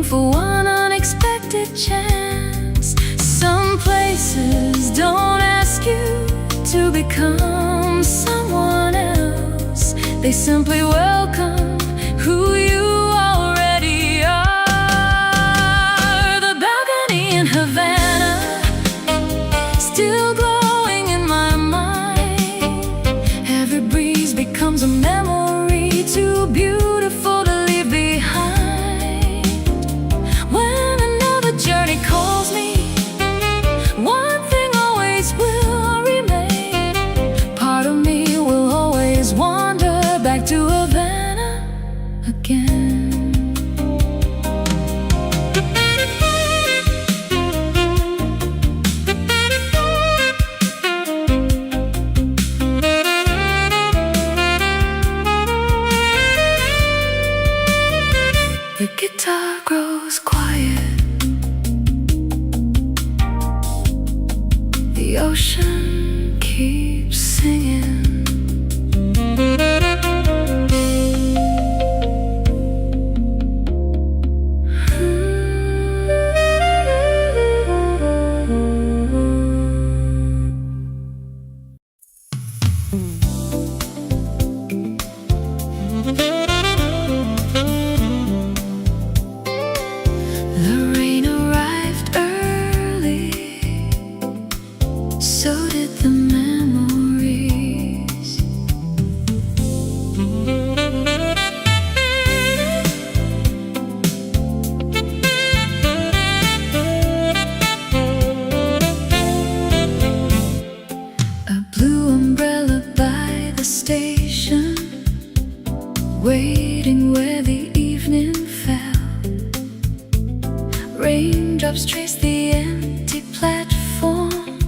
for one unexpected chance. Some places don't ask you to become someone else. They simply welcome who you already are. The balcony in Havana, still glowing in my mind. Every breeze becomes a memory too beautiful to leave behind. When another journey calls me, one thing always will remain. Part of me will always wander back to Havana again. The guitar grows quiet, the ocean keeps singing. The rain arrived early, so did the memories. A blue umbrella by the station, waiting where the evening fell. Raindrops trace the empty platform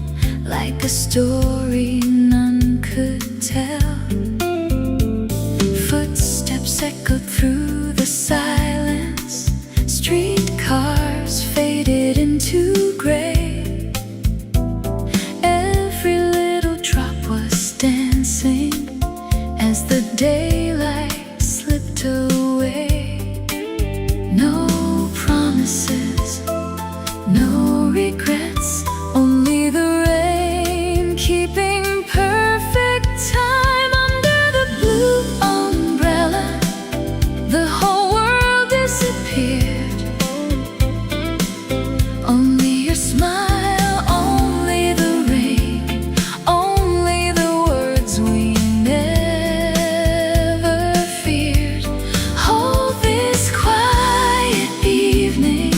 like a story none could tell. Footsteps echoed through the silence. Streetcars faded into gray. Every little drop was dancing as the daylight slipped away. No promises, no regrets, only the rain keeping perfect time under the blue umbrella. The whole world disappeared. Only your smile, only the rain, only the words we never feared. Hold this quiet evening,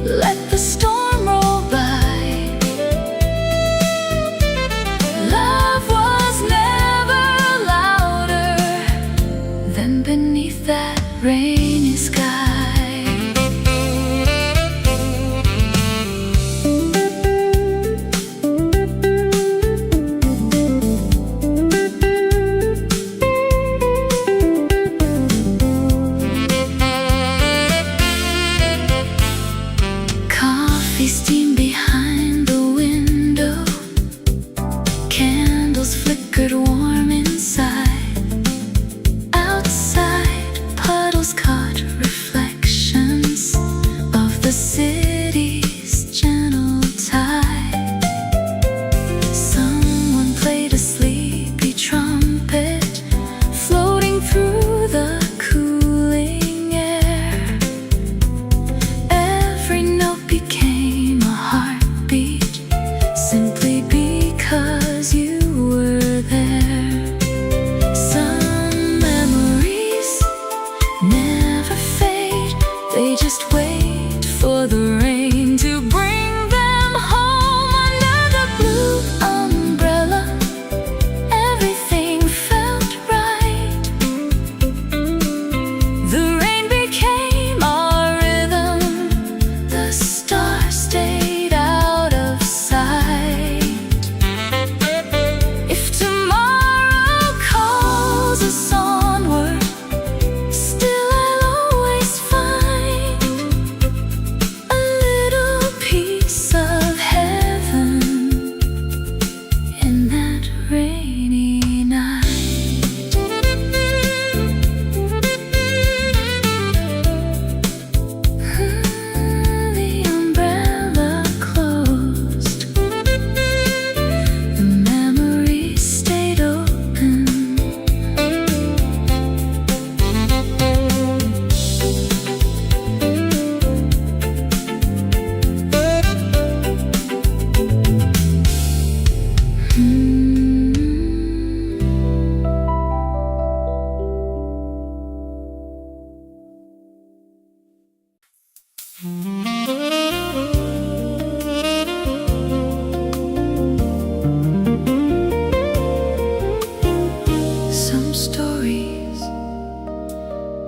let the storm roll by. Love was never louder than beneath that rainy sky. Coffee steamed behind the window. Candles flickered warm inside. Outside, puddles caught reflections of the city's gentle tide. Someone played a sleepy trumpet, floating through the cooling air. Every note became a heartbeat, simply because you were there. Some memories never fade, they just wait for the rain to bring them home. Under the blue umbrella, everything felt right. The rain became our rhythm, the stars stayed out of sight. If tomorrow calls us onward, still I'll always find a little Some stories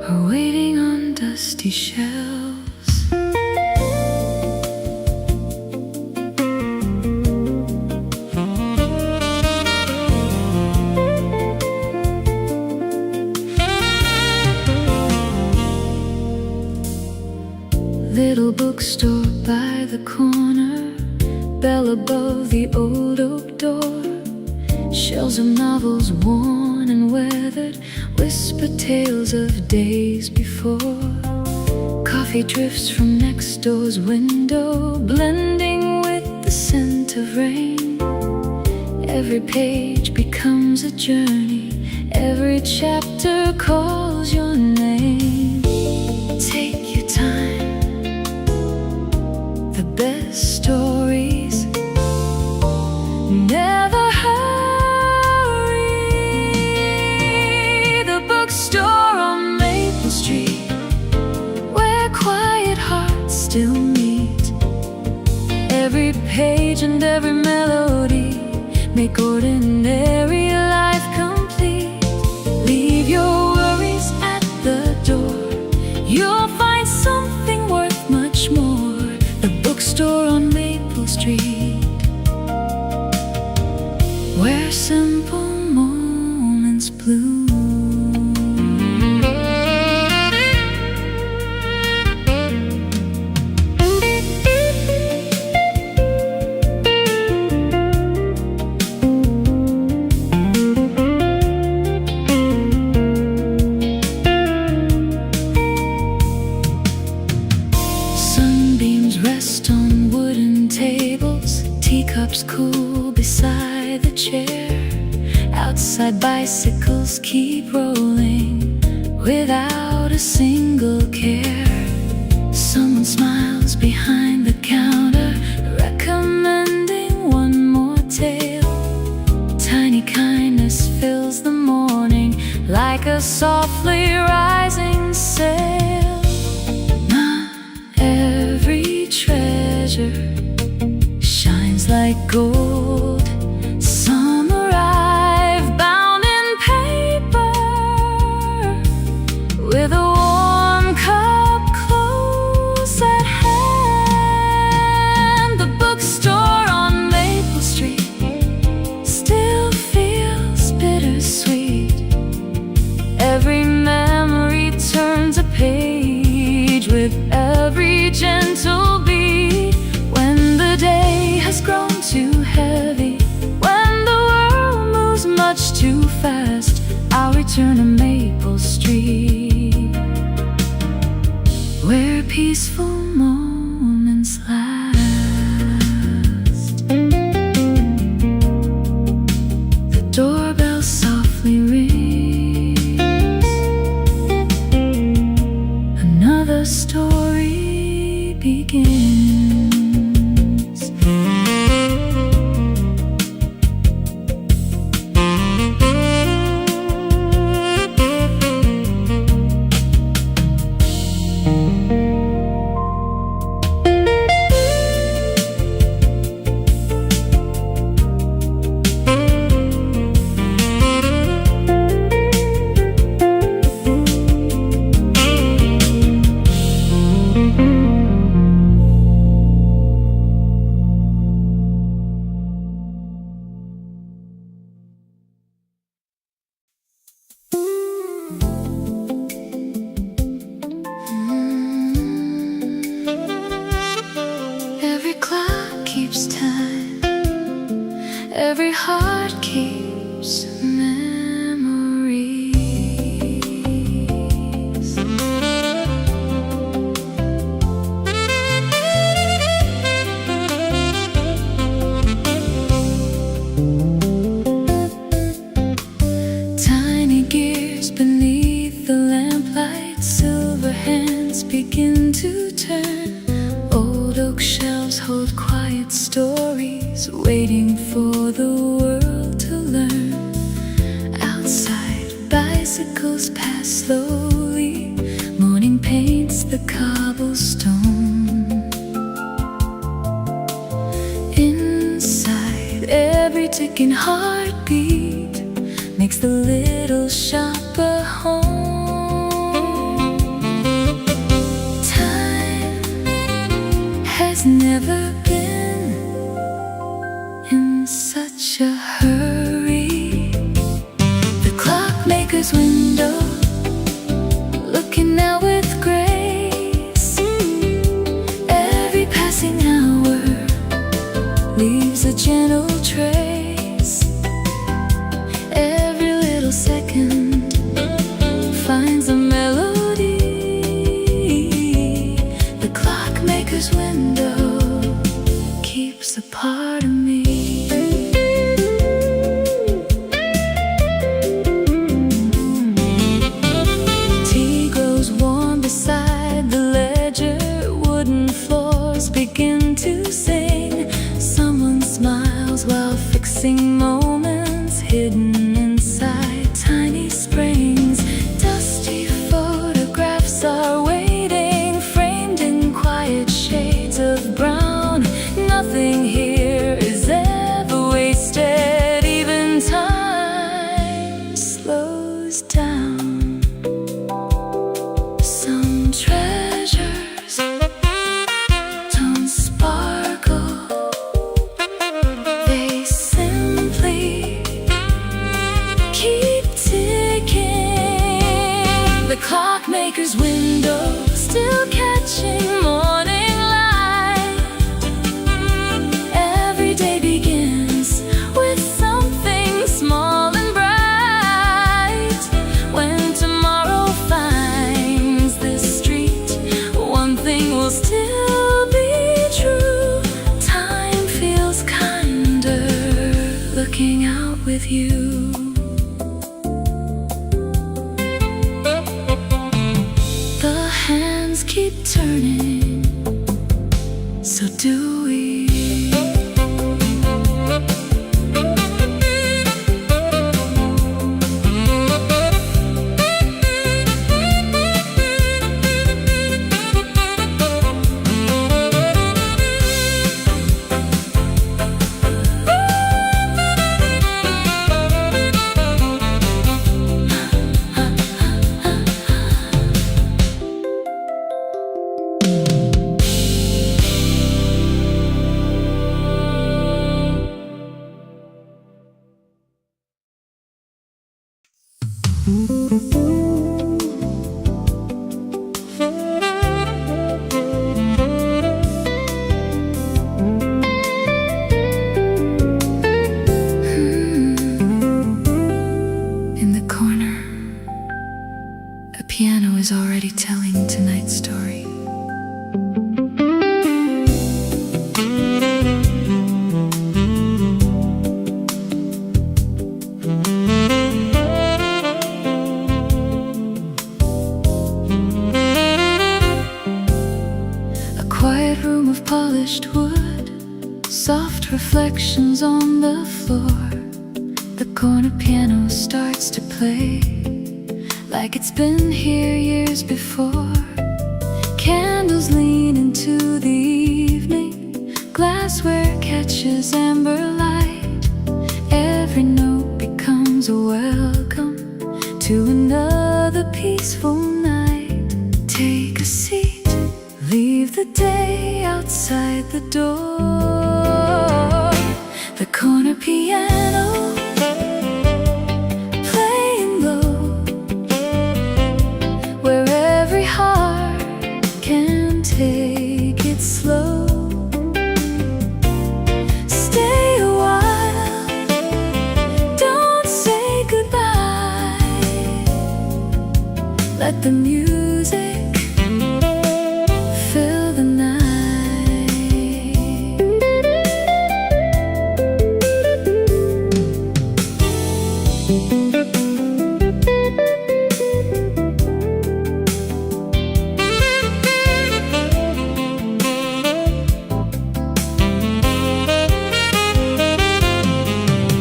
are waiting on dusty shelves. Little bookstore by the corner, bell above the old oak door. Shelves of novels worn and weathered whisper tales of days before. Coffee drifts from next door's window, blending with the scent of rain. Every page becomes a journey, every chapter calls your name. Take your time, the best stories never hurry. The bookstore on Maple Street, where quiet hearts still meet. Every page and every melody make ordinary life complete. Leave your worries at the door, you'll find something worth much more. The bookstore on Maple Street, where simple moments bloom. Sunbeams rest on wooden tables, teacups cool beside the chair. Outside bicycles keep rolling without a single care. Someone smiles behind the counter, recommending one more tale. Tiny kindness fills the morning like a softly rising sail. Not every treasure shines like gold. Some arrive bound in paper, with a warm cup close at hand. The bookstore on Maple Street still feels bittersweet. Every memory turns a page with every gentle beat. When the day has grown too heavy, when the world moves much too fast, I'll return to Maple Street, where peaceful moments last. The doorbell softly rings, another story begins. Every clock keeps time, every heart keeps memories. Tiny gears beneath the lamplight, silver hands begin to turn. Old oak shelves hold quiet stories, waiting for the world to learn. Outside, bicycles pass slowly, morning paints the cobblestone. ticking heartbeat makes the little shop a home. Time has never been in such a hurry. The clockmaker's window looking out with grace. Every passing hour leaves a gentle trace. Every little second finds a melody. The clockmaker's window keeps a part of me. Tea grows warm beside the ledger. Wooden floors begin to sing. Someone smiles while fixing moments hidden inside tiny springs. Dusty photographs are waiting, framed in quiet shades of brown. Nothing here is ever wasted, even time slows down. Some treasures don't sparkle, they simply keep ticking. The clockmaker's window still catching morning light. Every day begins with something small and bright. When tomorrow finds this street, one thing will still be true. Time feels kinder looking out with you. The hands keep turning, so do we. In the corner, a piano is already telling tonight's story. A quiet room of polished wood, soft reflections on the floor. The corner piano starts to play like it's been here years before. Candles lean into the evening, glassware catches amber light. Every note becomes a welcome to another peaceful night. Take a seat, leave the day outside the door. The corner piano playing low, where every heart can take it slow. Stay a while, don't say goodbye. Let the music fill the night.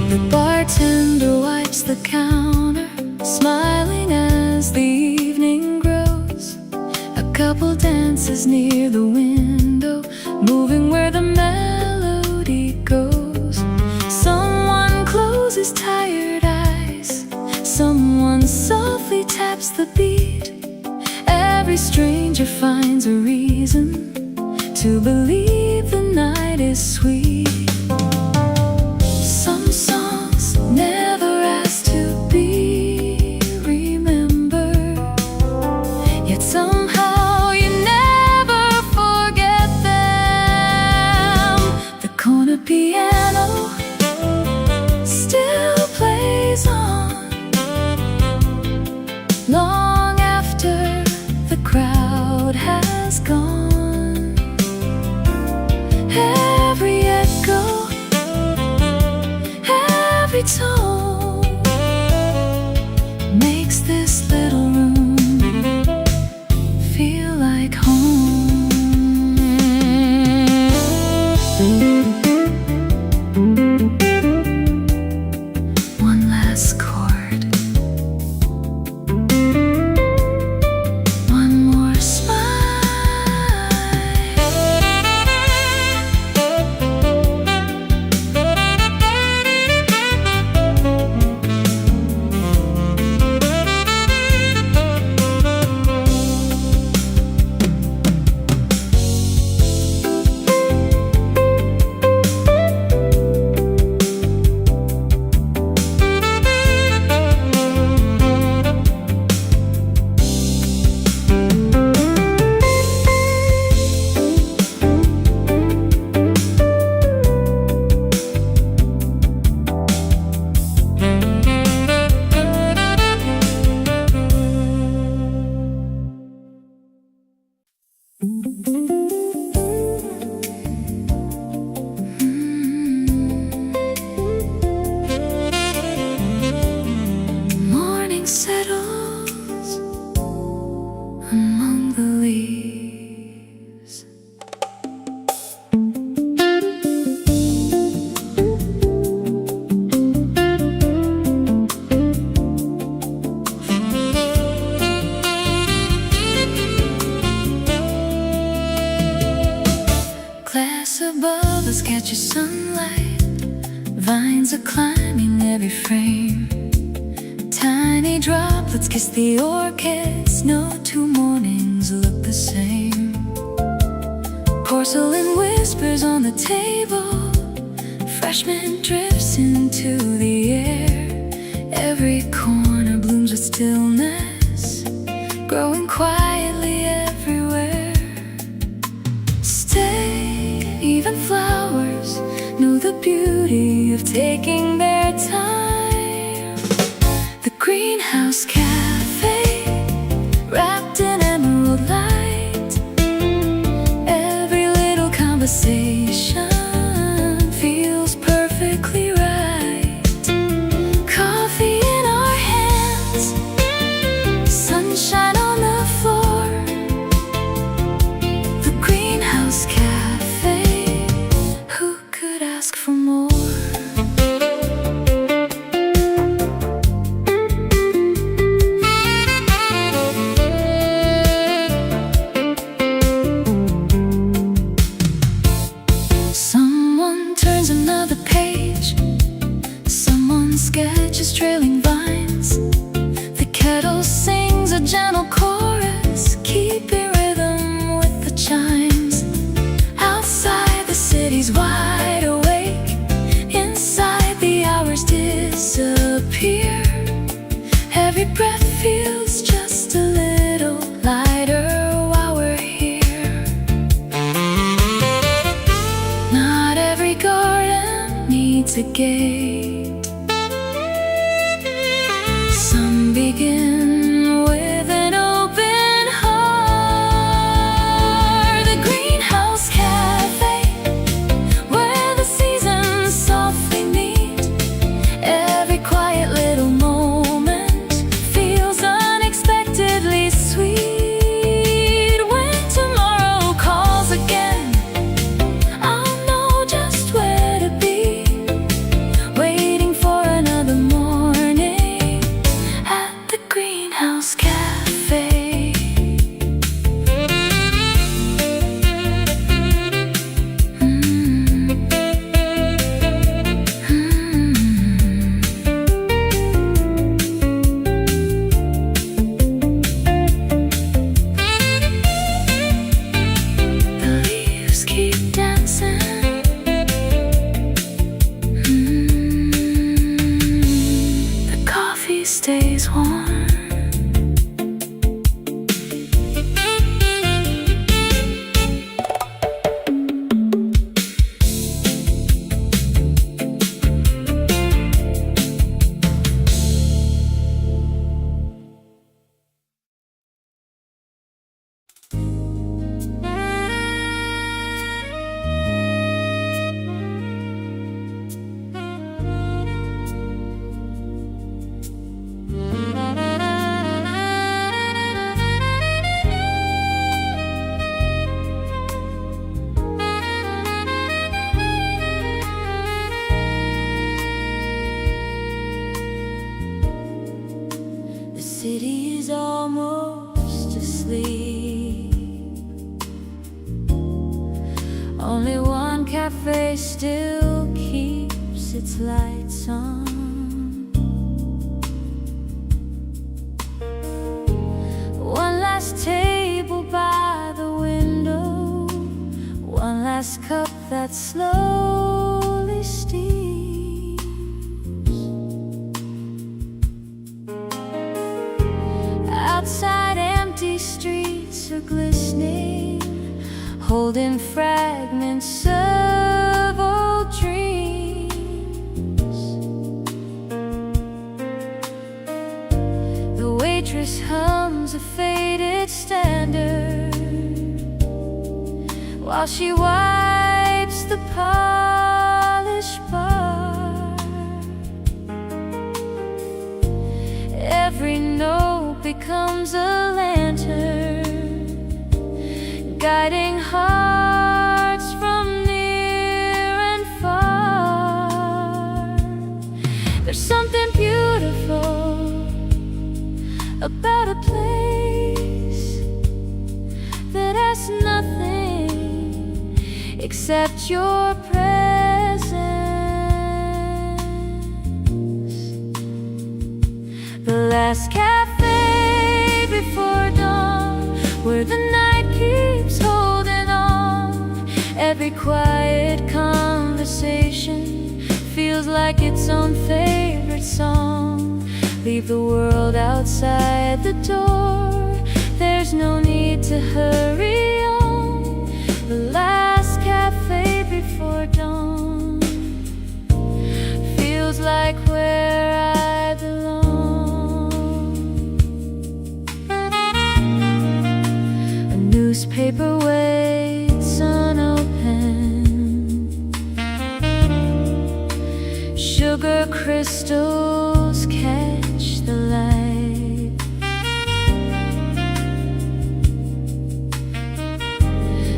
The bartender wipes the counter, smiling as the evening grows. A couple dances near the window, moving where the melody goes. Someone the beat. Every stranger finds a reason to believe the night is sweet. Some songs never ask to be remembered, yet somehow you never forget them. The corner piano still plays on long after the crowd has gone. Every echo, every tone makes this little room feel like home. One last chord, one more smile. Morning settles among the leaves. Glass above us catches sunlight. Vines are climbing every frame. Tiny droplets kiss the orchids. No two mornings look the same. Porcelain whispers on the table. Fresh mint drifts into the air. Every corner blooms with stillness, growing quietly everywhere. Stay, even flowers know the beauty of taking their time. The greenhouse café, wrapped in emerald light. Every little conversation feels perfectly right. Coffee in our hands, sunshine on the floor. The greenhouse cafe, who could ask for more? Someone turns another page. Someone sketches trailing vines. The kettle sings a gentle chorus, keeping rhythm with the chimes. Outside the city's wide awake. Inside the hours disappear. Every breath feels just a little lighter while we're here. Not every garden needs a gate. Some begin with an open heart. The greenhouse cafe, where the seasons softly meet. Every quiet little moment feels unexpectedly sweet. When tomorrow calls again, I'll know just where to be, waiting always warm. The city is almost asleep. Only one cafe still keeps its lights on. One last table by the window, one last cup that slowly steams. Outside, empty streets are glistening, holding fragments of old dreams. The waitress hums a faded standard while she wipes the polished bar. Every note becomes a lantern, guiding hearts from near and far. There's something beautiful about a place that has nothing except your presence. The last cafe before dawn, where the night keeps holding on. Every quiet conversation feels like its own favorite song. Leave the world outside the door, there's no need to hurry on. The last cafe before dawn feels like where I belong. A newspaper waits unopened, sugar crystals catch the light.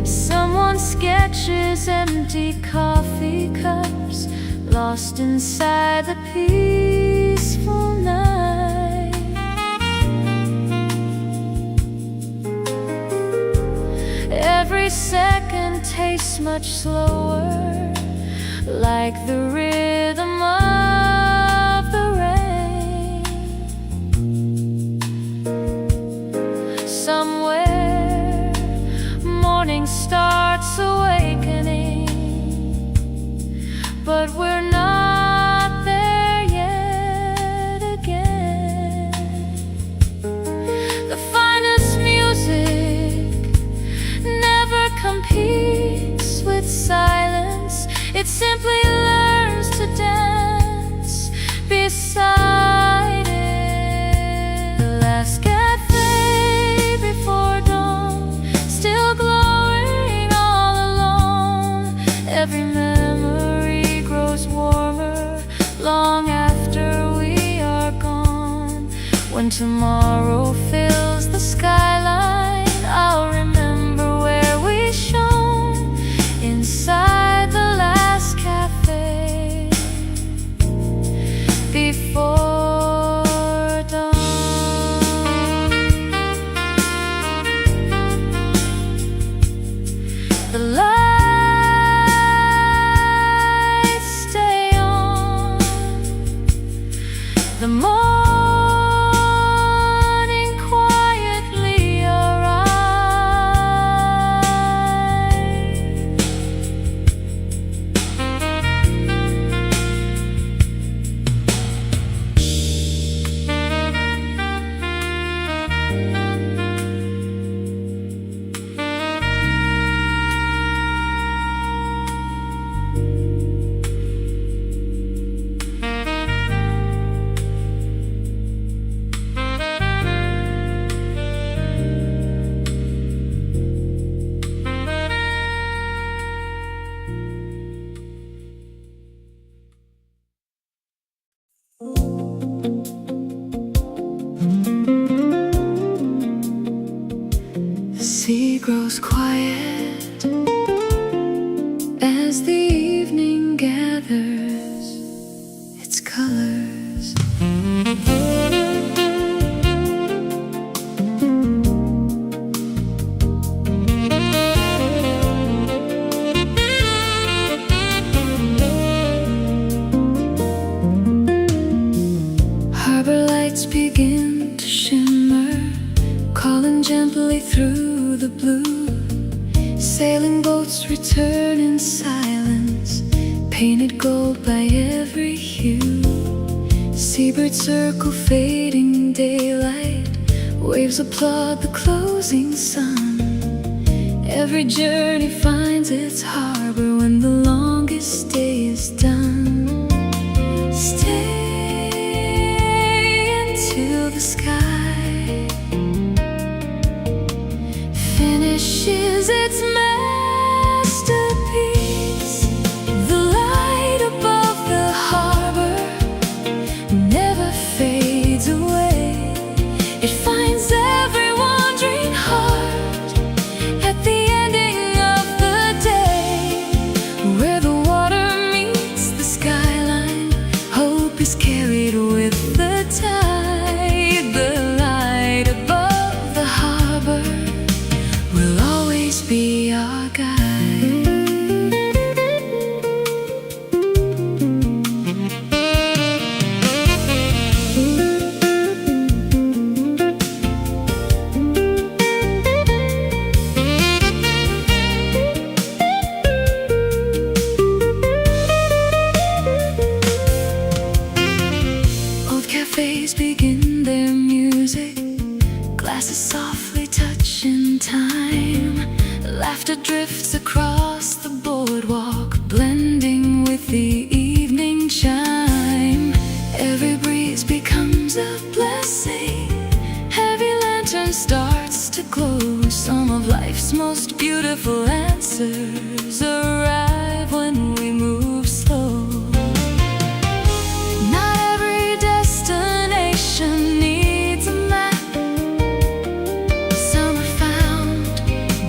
Someone sketches empty coffee cups, lost inside the peaceful night. Every second tastes much slower, like the rhythm of the rain. Somewhere, morning starts awakening, but we're not there yet again. The finest music never competes with silence. It simply learns to dance beside it. The last cafe before dawn, still glowing all alone. Every memory grows warmer long after we are gone. When tomorrow fills the skyline, I'll remember where we shone inside the last cafe before dawn. The lights stay on, the morning quietly arrives. Boats return in silence, painted gold by every hue. Seabirds circle fading daylight, waves applaud the closing sun. Every journey finds its harbor when the longest day is done. Stay until the sky finishes its masterpiece. The light above the harbor never fades away. It finds every wandering heart at the ending of the day. Where the water meets the skyline, hope is carried with the tide. The light above the harbor will always be our guide. Old cafes begin their music, glasses softly touch in time. Laughter drifts across the boardwalk, blending with the evening chime. Every breeze becomes a blessing, heavy lantern starts to glow. Some of life's most beautiful answers arrive when we move slow. Not every destination needs a map. Some are found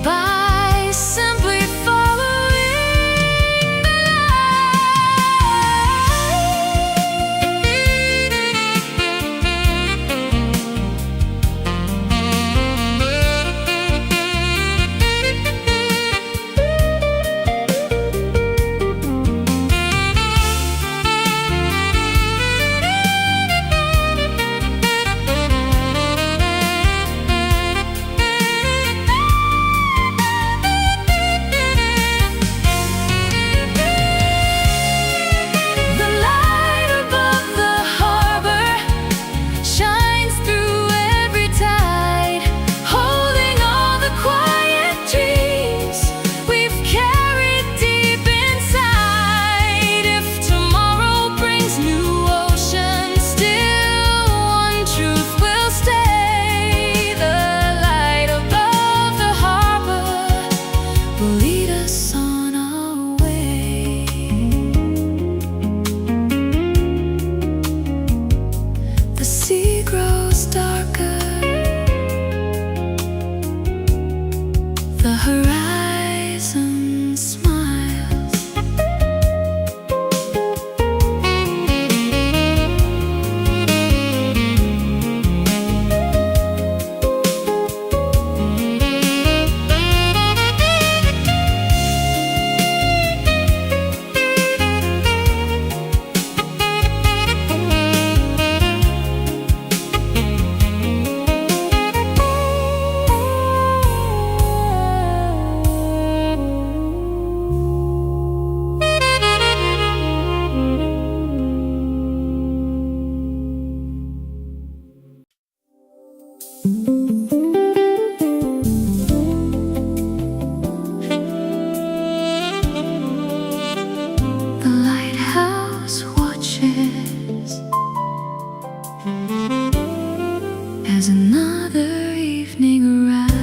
by simply following the The light above the harbor shines through every tide, holding all the quiet dreams we've carried deep inside. If tomorrow brings new oceans, still one truth will stay. The light above the harbor will lead us on our way. The sea grows darker, the horizon smiles. The lighthouse watches as another evening arrives.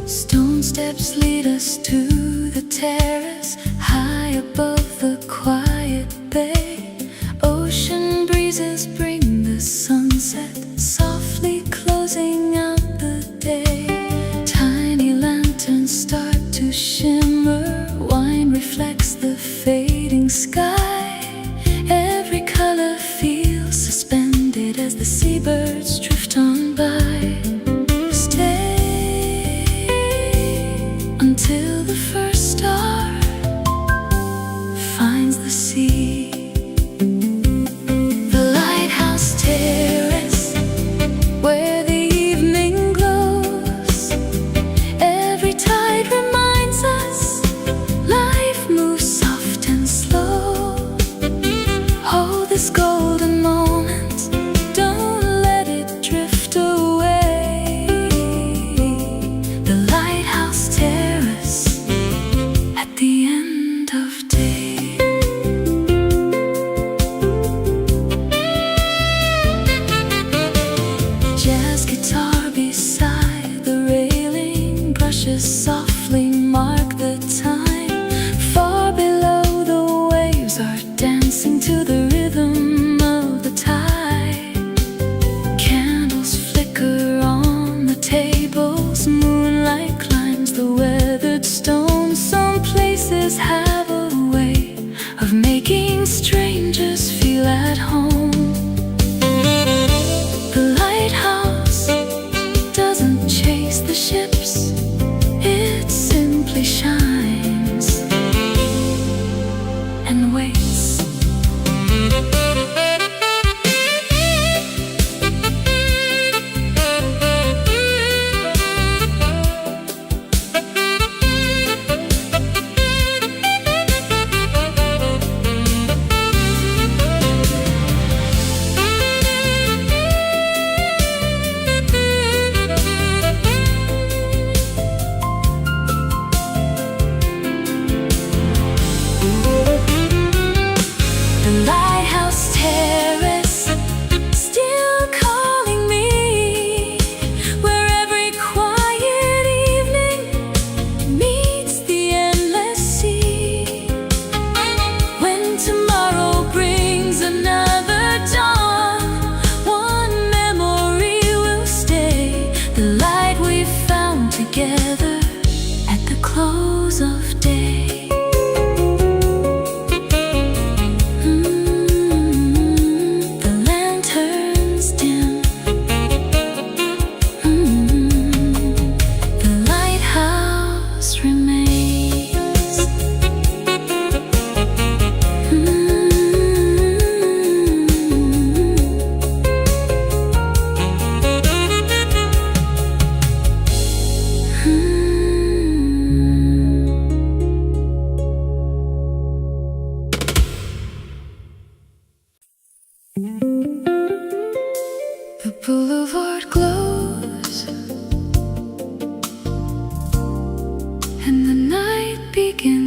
Stone steps lead us to the terrace, high above the quiet bay. Ocean breezes bring the sunset, softly closing out the day. Tiny lanterns start to shimmer, wine reflects the fading sky. Every color feels suspended as the seabirds drift on by.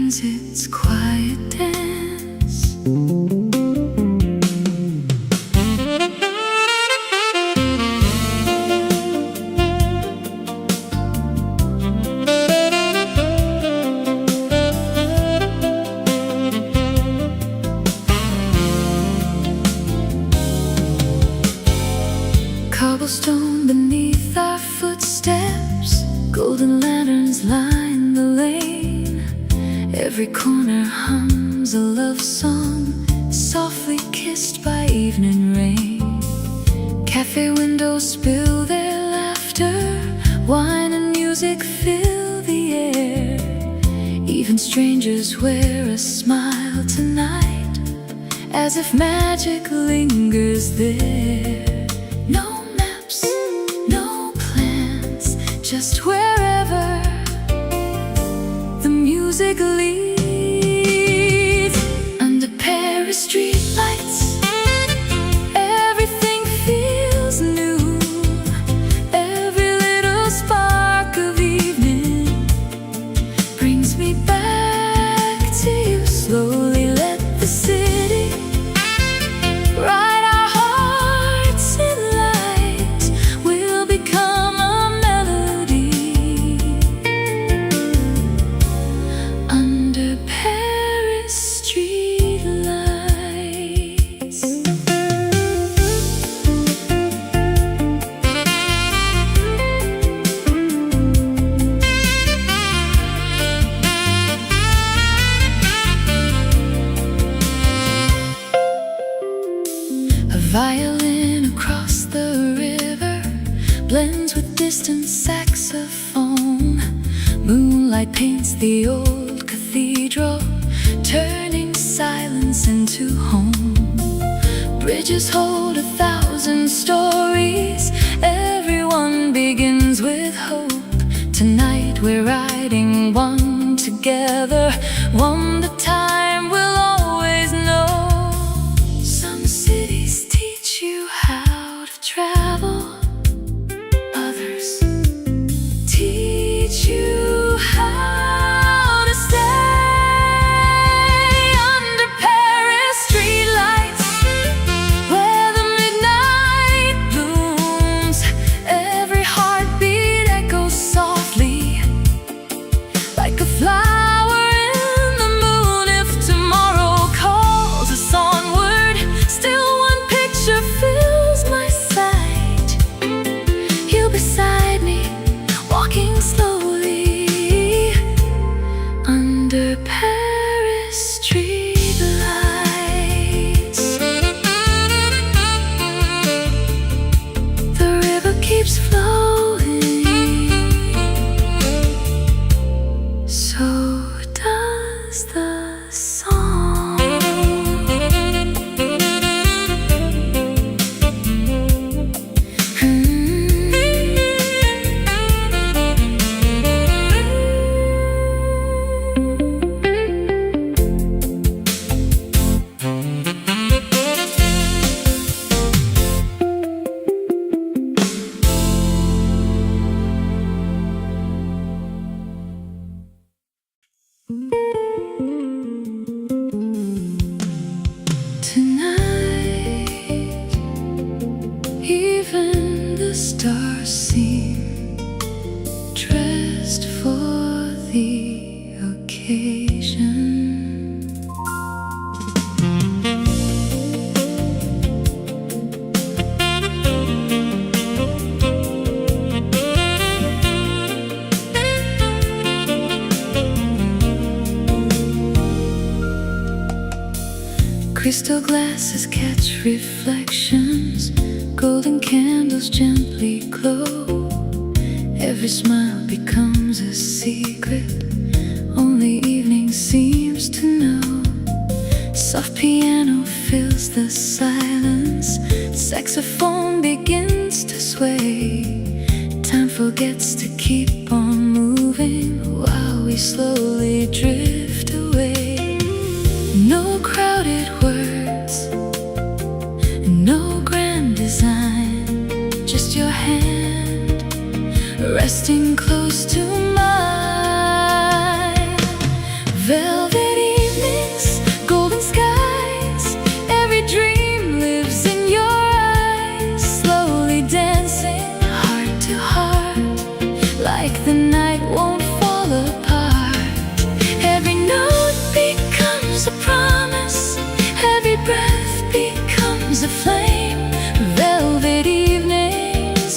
begins its quiet dance. Cobblestone beneath our footsteps, golden lanterns line the lane. Every corner hums a love song, softly kissed by evening rain. Cafe windows spill their laughter, wine and music fill the air. Even strangers wear a smile tonight, as if magic lingers there. Just wherever the music leads. Under Paris streetlights, everything feels new. Every little spark of evening brings me back to you. Slowly let the city ride our hearts in light. We'll become violin across the river blends with distant saxophone. Moonlight paints the old cathedral, turning silence into home. Bridges hold 1,000 stories, everyone begins with hope. Tonight we're riding one together, one the time we'll always know. Some cities teach you how to travel, others teach you how to stay. Under Paris streetlights, where the midnight blooms, every heartbeat echoes softly like a flower in the moon. If tomorrow calls us onward, still one picture fills my sight. You beside me, walking slowly under Paris streetlights. The river keeps flowing, so does the song. Tonight, even the stars seem dressed for the occasion. Crystal glasses catch reflections, golden candles gently glow. Every smile becomes a secret, only evening seems to know. Soft piano fills the silence, saxophone begins to sway. Time forgets to keep on moving while we slowly drift away. No crowded words, no grand design, just your hand resting close to mine. Velvet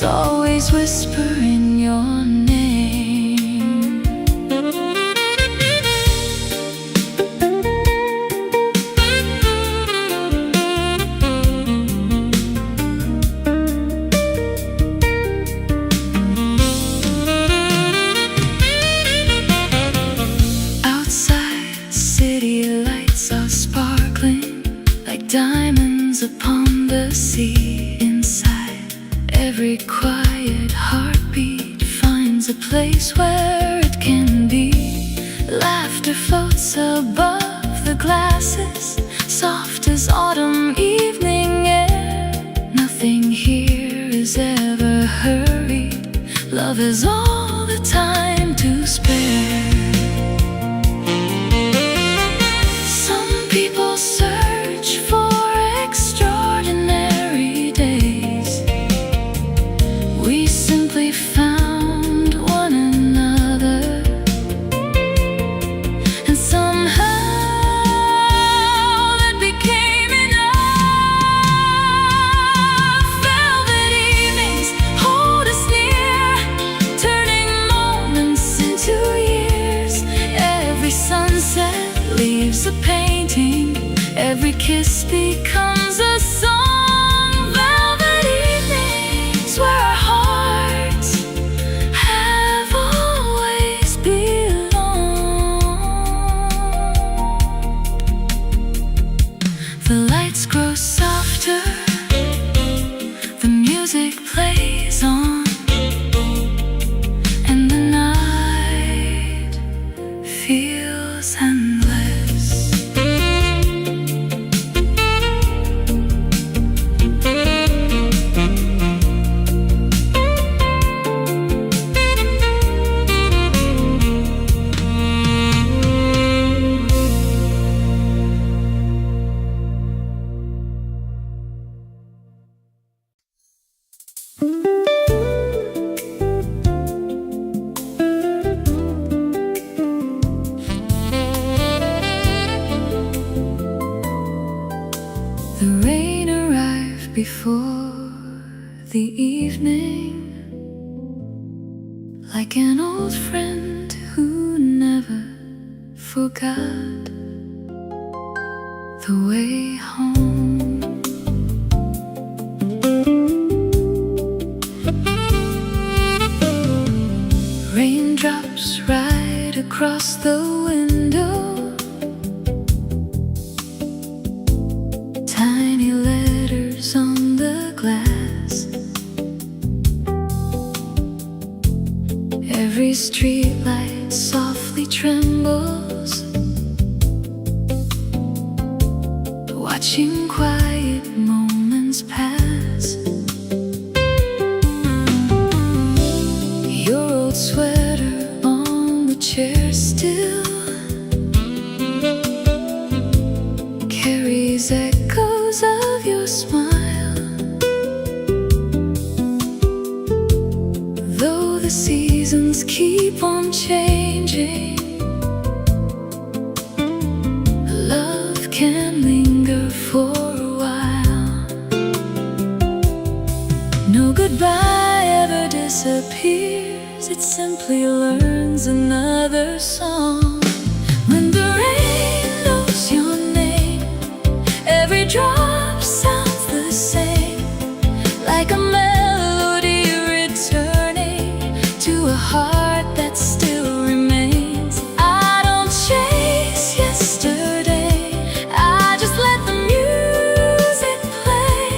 is always whispering your name. Outside, city lights are sparkling like diamonds upon the sea. Inside, every quiet heartbeat finds a place where it can be. Laughter floats above the glasses, soft as autumn evening air. Nothing here is ever hurried. Love is all the time to spare. Some people search for extraordinary days. We simply found one another, and somehow that became enough. Velvet evenings hold us near, turning moments into years. Every sunset leaves a painting, every kiss becomes a song. Velvet evenings where our hearts have always belonged. The lights grow softer, the music plays on, and the night feels endless. The rain arrived before the evening, like an old friend who never forgot the way home. Raindrops right across the window, tiny letters on the glass. Every street light softly trembles, watching quiet moments pass. Your old sweater on the chair still carries echoes of your smile. Though the seasons keep on changing, love can linger for a while. No goodbye ever disappears, it simply learns another song. When the rain knows your name, every drop sounds the same, like a melody returning to a heart that still remains. I don't chase yesterday, I just let the music play.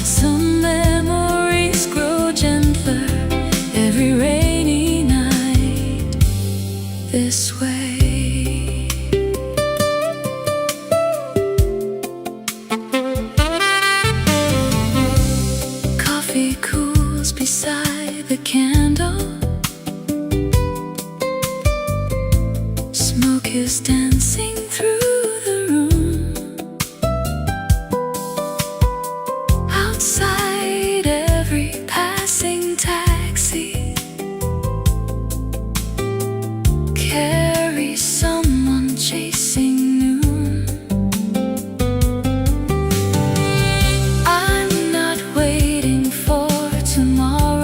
Some memories grow gentler every rainy night this way. Coffee cools beside the candle, smoke is dancing through the room. Outside, every passing taxi carries someone chasing noon. I'm not waiting for tomorrow,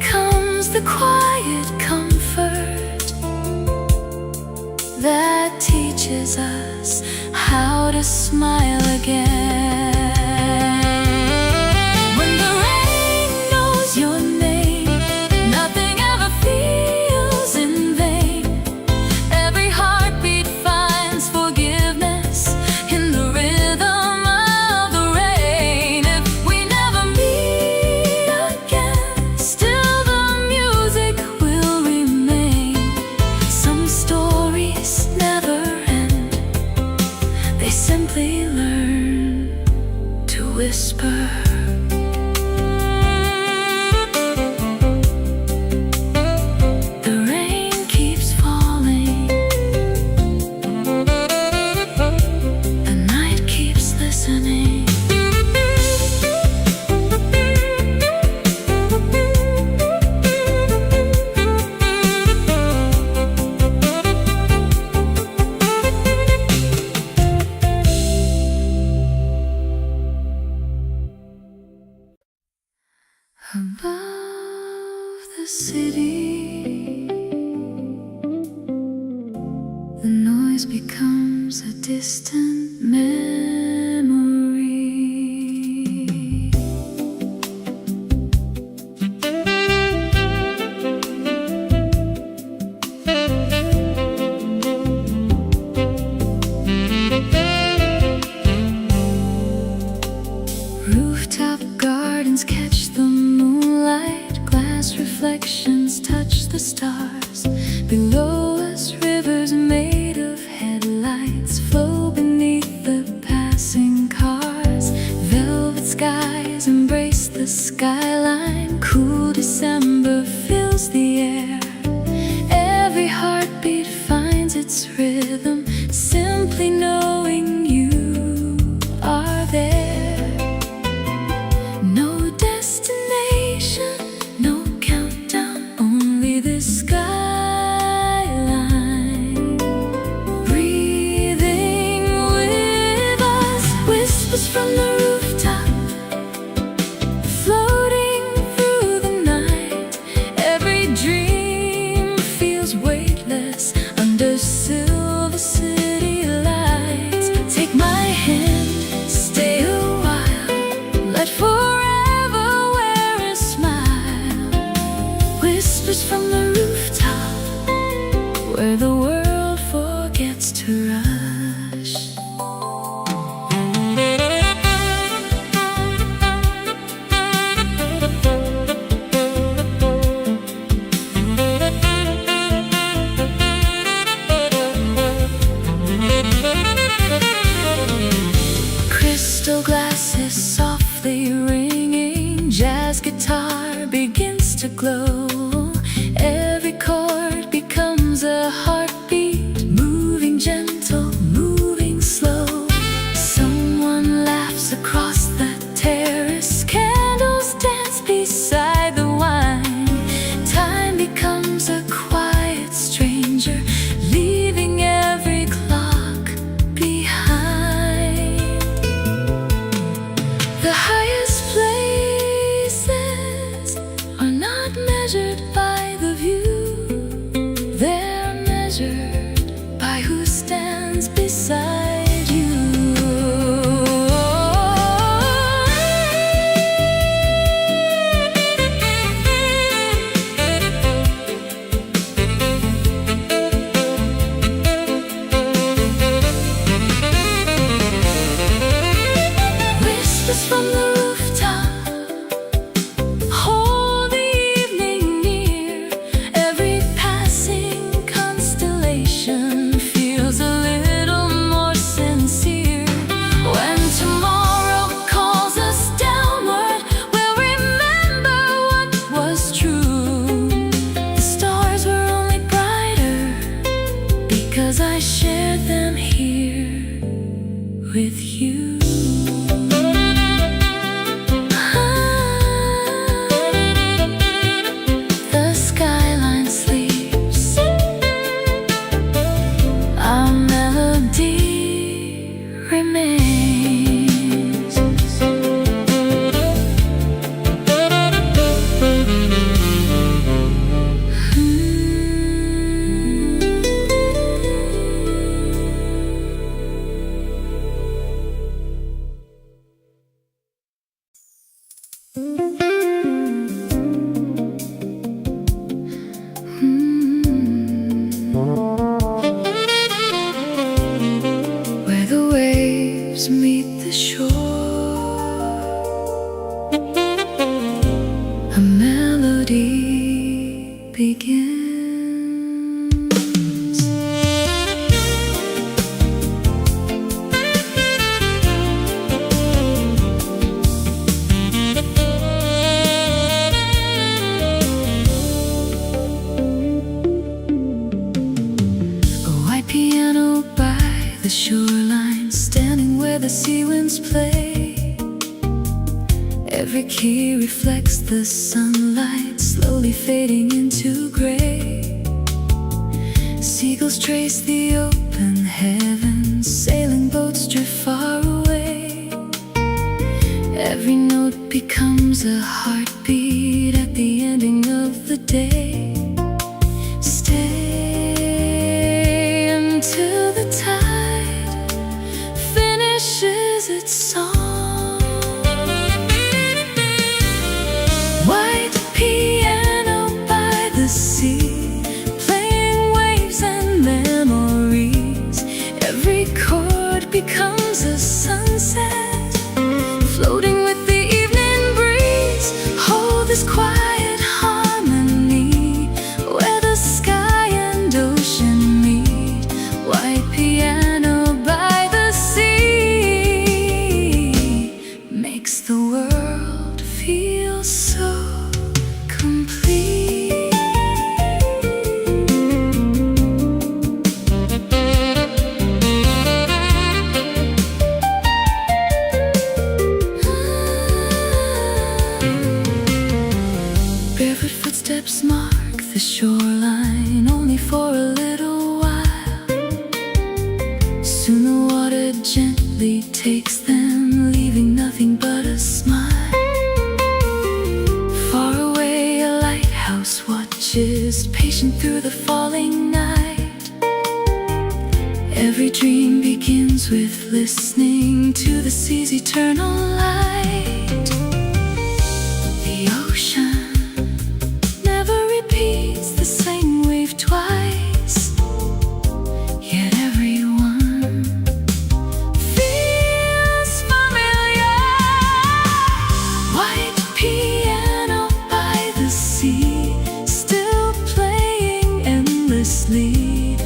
becomes the quiet comfort that teaches us how to smile again. When the rain knows your name, nothing ever feels in vain. Every heartbeat finds forgiveness in the rhythm of the rain. If we never meet again, still the music will remain. Some stories never end, they simply learn to whisper. The rain keeps falling, the night keeps listening. Above the city, the noise becomes a distant memory. Rooftop gardens catch the moonlight, glass reflections touch the stars. Below us, rivers made of headlights flow beneath the passing cars. Velvet skies embrace the skyline, cool December fills the air. Every heartbeat finds its rhythm, simply knowing you are there. No destination, no countdown, only the skyline breathing with us. Whispers from the rooftop, floating through the night. Every dream feels weightless under silver city lights. Take my hand, stay a while, let forever wear a smile. Whispers from the rooftop, where the world forgets to rush. Crystal glasses softly ringing, jazz guitar begins to glow. Every chord becomes a heartbeat, moving gentle, moving slow. Someone laughs across the terrace, candles dance beside the wine. Time becomes a quiet stranger, leaving every clock behind. The highest places are not measured by the view, they're measured by who stands beside you. Whispers from the rooftop, hold the evening near. a melody begins. Piano by the shoreline, standing where the sea winds play. Every key reflects the sunlight, slowly fading into gray. Seagulls trace the open heavens, sailing boats drift far away. Every note becomes a heartbeat at the ending of the day. Till the tide finishes its song. White piano by the sea, playing waves and memories. Every chord becomes a sunset, floating with the evening breeze. Hold this quiet harmony where the sky and ocean meet. White piano by the sea makes the world feel so complete. Barefoot footsteps mark the shoreline, only for a little while. Soon the water gently takes them, leaving nothing but a smile. Far away a lighthouse watches, patient through the falling night. Every dream begins with listening to the sea's eternal light. The ocean never repeats the same wave twice, yet everyone feels familiar. White piano by the sea, still playing endlessly.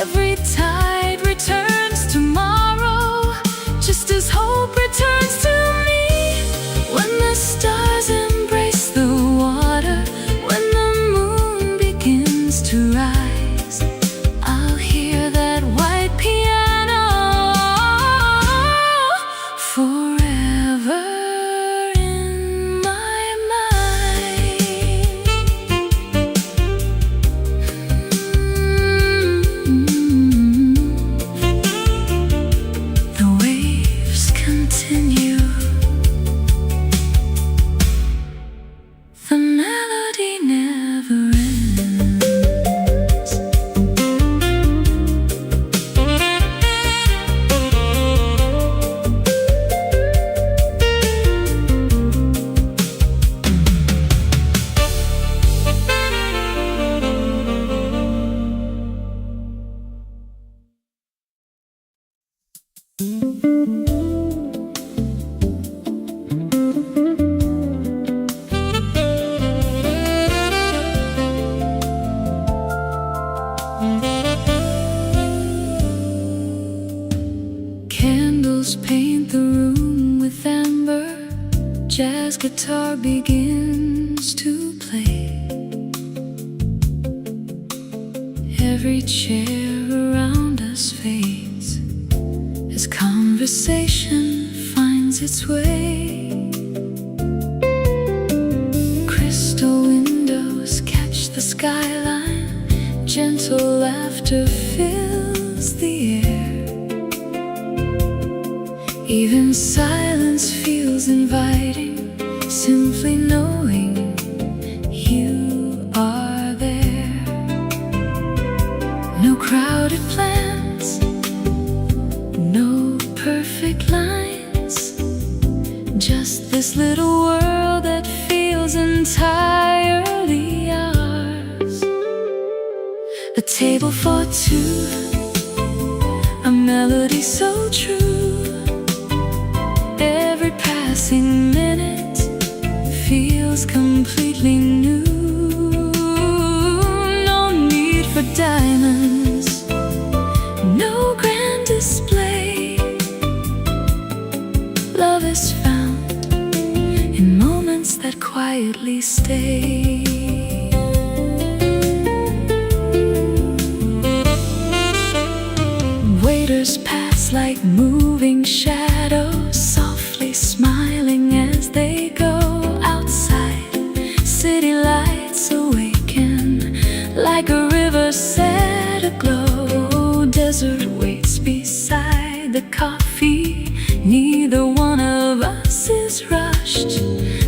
Every tide returns tomorrow, just as hope returns to me. When the stars embrace the water, when the moon begins to rise, I'll hear that white piano forever in my mind. The waves continue, the melody never ends. Candles paint the room with amber, jazz guitar begins to play. Every chair around us fades as conversation finds its way. Crystal windows catch the skyline, gentle laughter fills the air. Even silence feels inviting, simply knowing you are there. No crowded plans, no perfect lines, just this little world that feels entirely ours. A table for two, a melody so true. Every passing minute feels feels completely new. No need for diamonds, no grand display. Love is found in moments that quietly stay. Waiters pass like moving shadows, softly smiling as they go. Outside, city lights awaken like a river set aglow. Desert waits beside the coffee, neither one of us is rushed.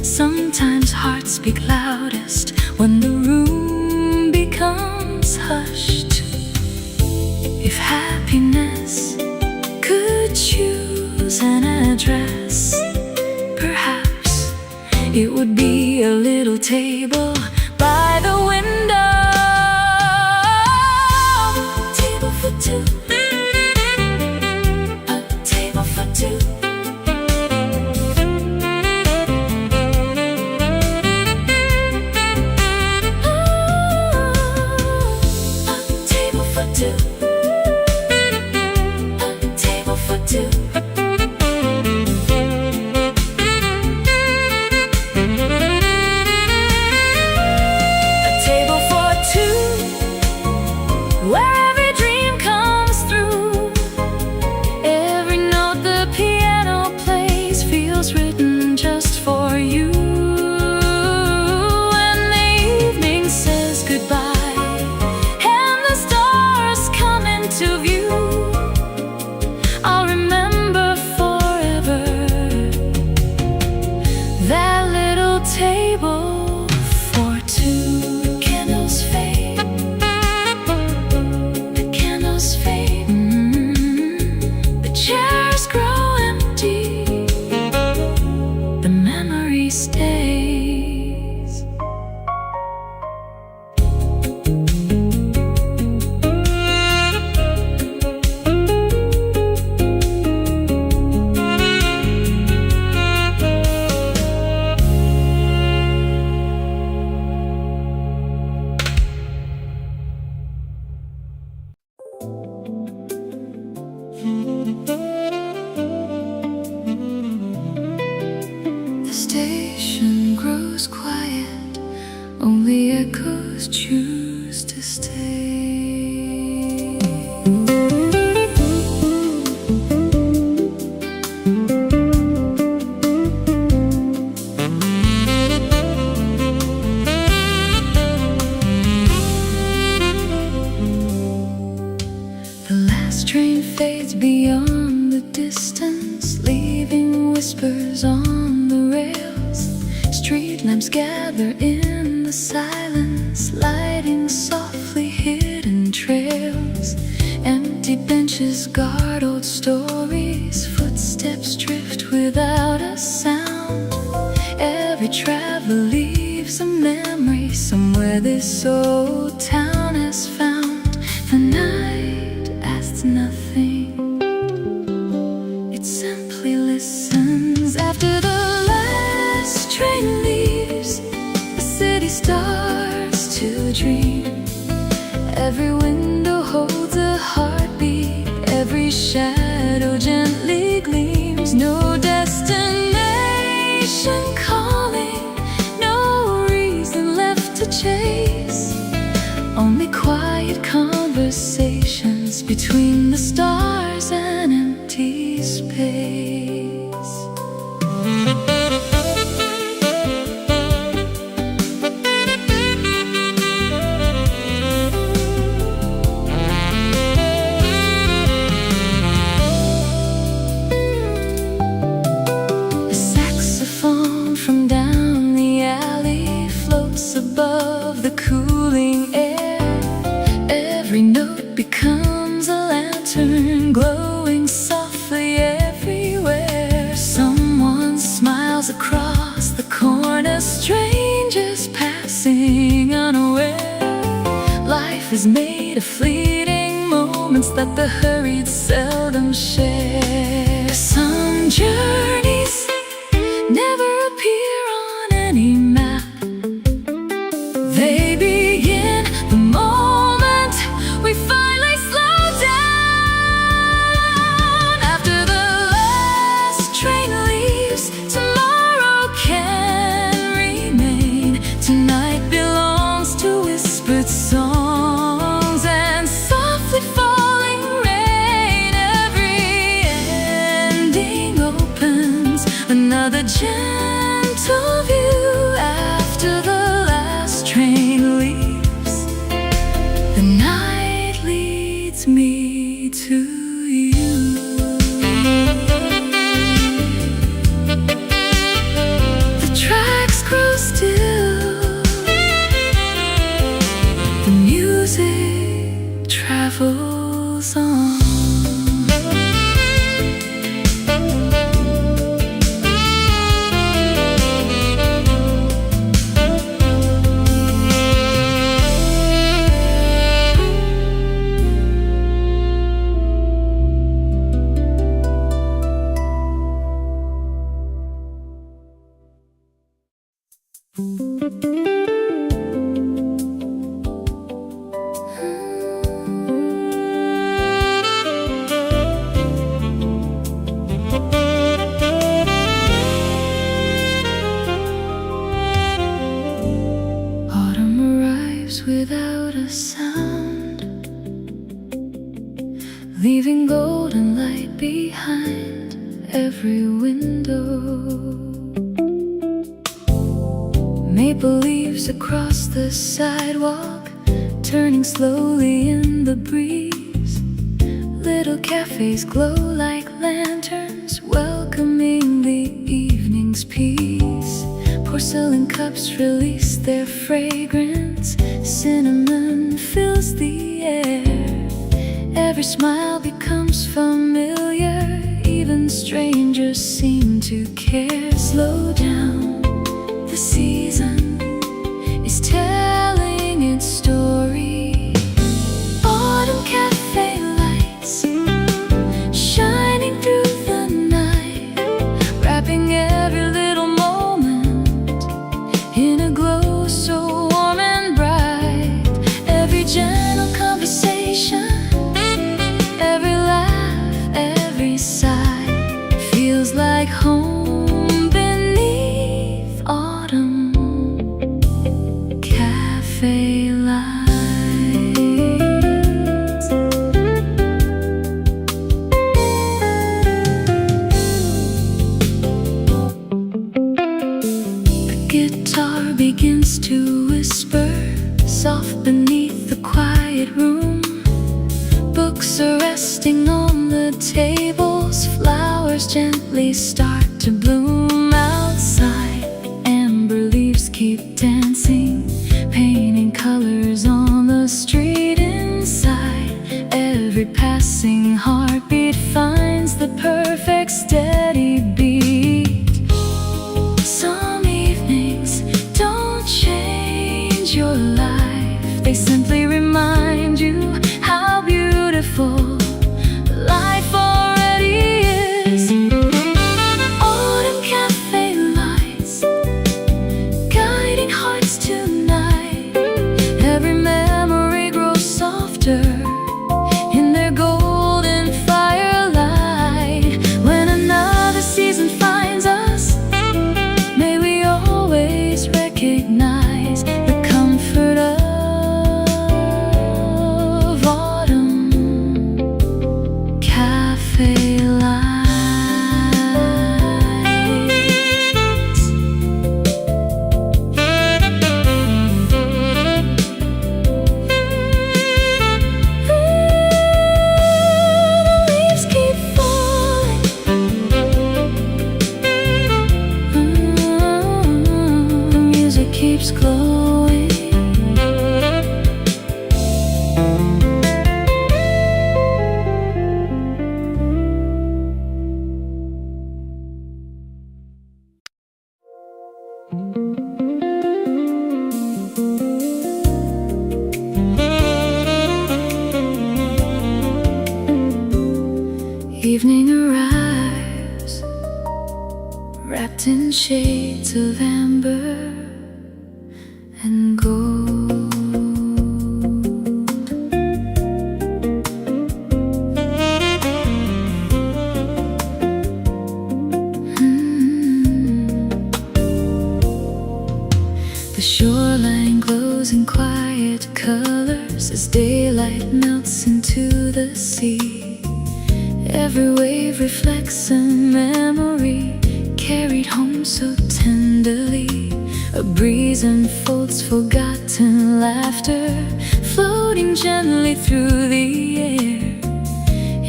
Sometimes hearts speak loudest when the room becomes hushed. If happiness could choose an address, perhaps it would be a little table by the window. Table for two, a table for two. A table for two. Table for two. Candles fade, the candles fade. The chairs grow empty, the memory stays. The station grows quiet, only echoes choose to stay. The last train fades beyond the distance, leaving whispers on the rails. Street lamps gather in the silence, lighting softly hidden trails. Empty benches guard old stories, footsteps drift without a sound. Every traveler leaves a memory somewhere this old town has found. The night asks nothing, it simply listens. After the last train leaves, the city starts to dream. Every window holds a heartbeat, every shadow gently gleams. No destination calling, no reason left to chase, only quiet conversations between the stars and empty space. A saxophone from down the alley floats above the cooling air. Every note becomes a lantern, glowing softly everywhere. Someone smiles across the corner, strangers passing unaware. Life is made of fleeting moments that the hurried seldom share. Some journeys never appear on any map, Tonight belongs to whispered songs and softly falling rain. Every ending opens another gentle view. After the last train leaves, the night leads me to you. The tracks grow still, the music travels on. Autumn arrives without a sound, leaving golden light behind every window. Maple leaves across the sidewalk, turning slowly in the breeze. Little cafes glow like lanterns, welcoming the evening's peace. Porcelain cups release their fragrance, cinnamon fills the air. Every smile becomes familiar, even strangers seem to care. Slow down, the season is telling its story. Autumn cafe lights shining through the night, wrapping every little moment in a glow so warm and bright. Every gentle conversation, every laugh, every sigh feels like home beneath autumn cafe lights. The guitar begins to whisper, soft beneath the quiet room. Books are resting on the tables, flowers gently start to bloom outside. Amber leaves keep dancing, painting colors on the street inside. Every passing heartbeat finds the perfect steady beat. Some evenings don't change your life, they simply remind you how beautiful life already is. Autumn cafe lights, guiding hearts tonight. Every memory grows softer in their golden firelight. When another season finds us, may we always recognize the comfort of autumn cafe lights. The leaves keep falling, the music keeps glowing. Evening arrives, wrapped in shades of amber and gold. The shoreline glows in quiet colors as daylight melts into the sea. Every wave reflects a memory carried home so tenderly. A breeze unfolds forgotten laughter, floating gently through the air.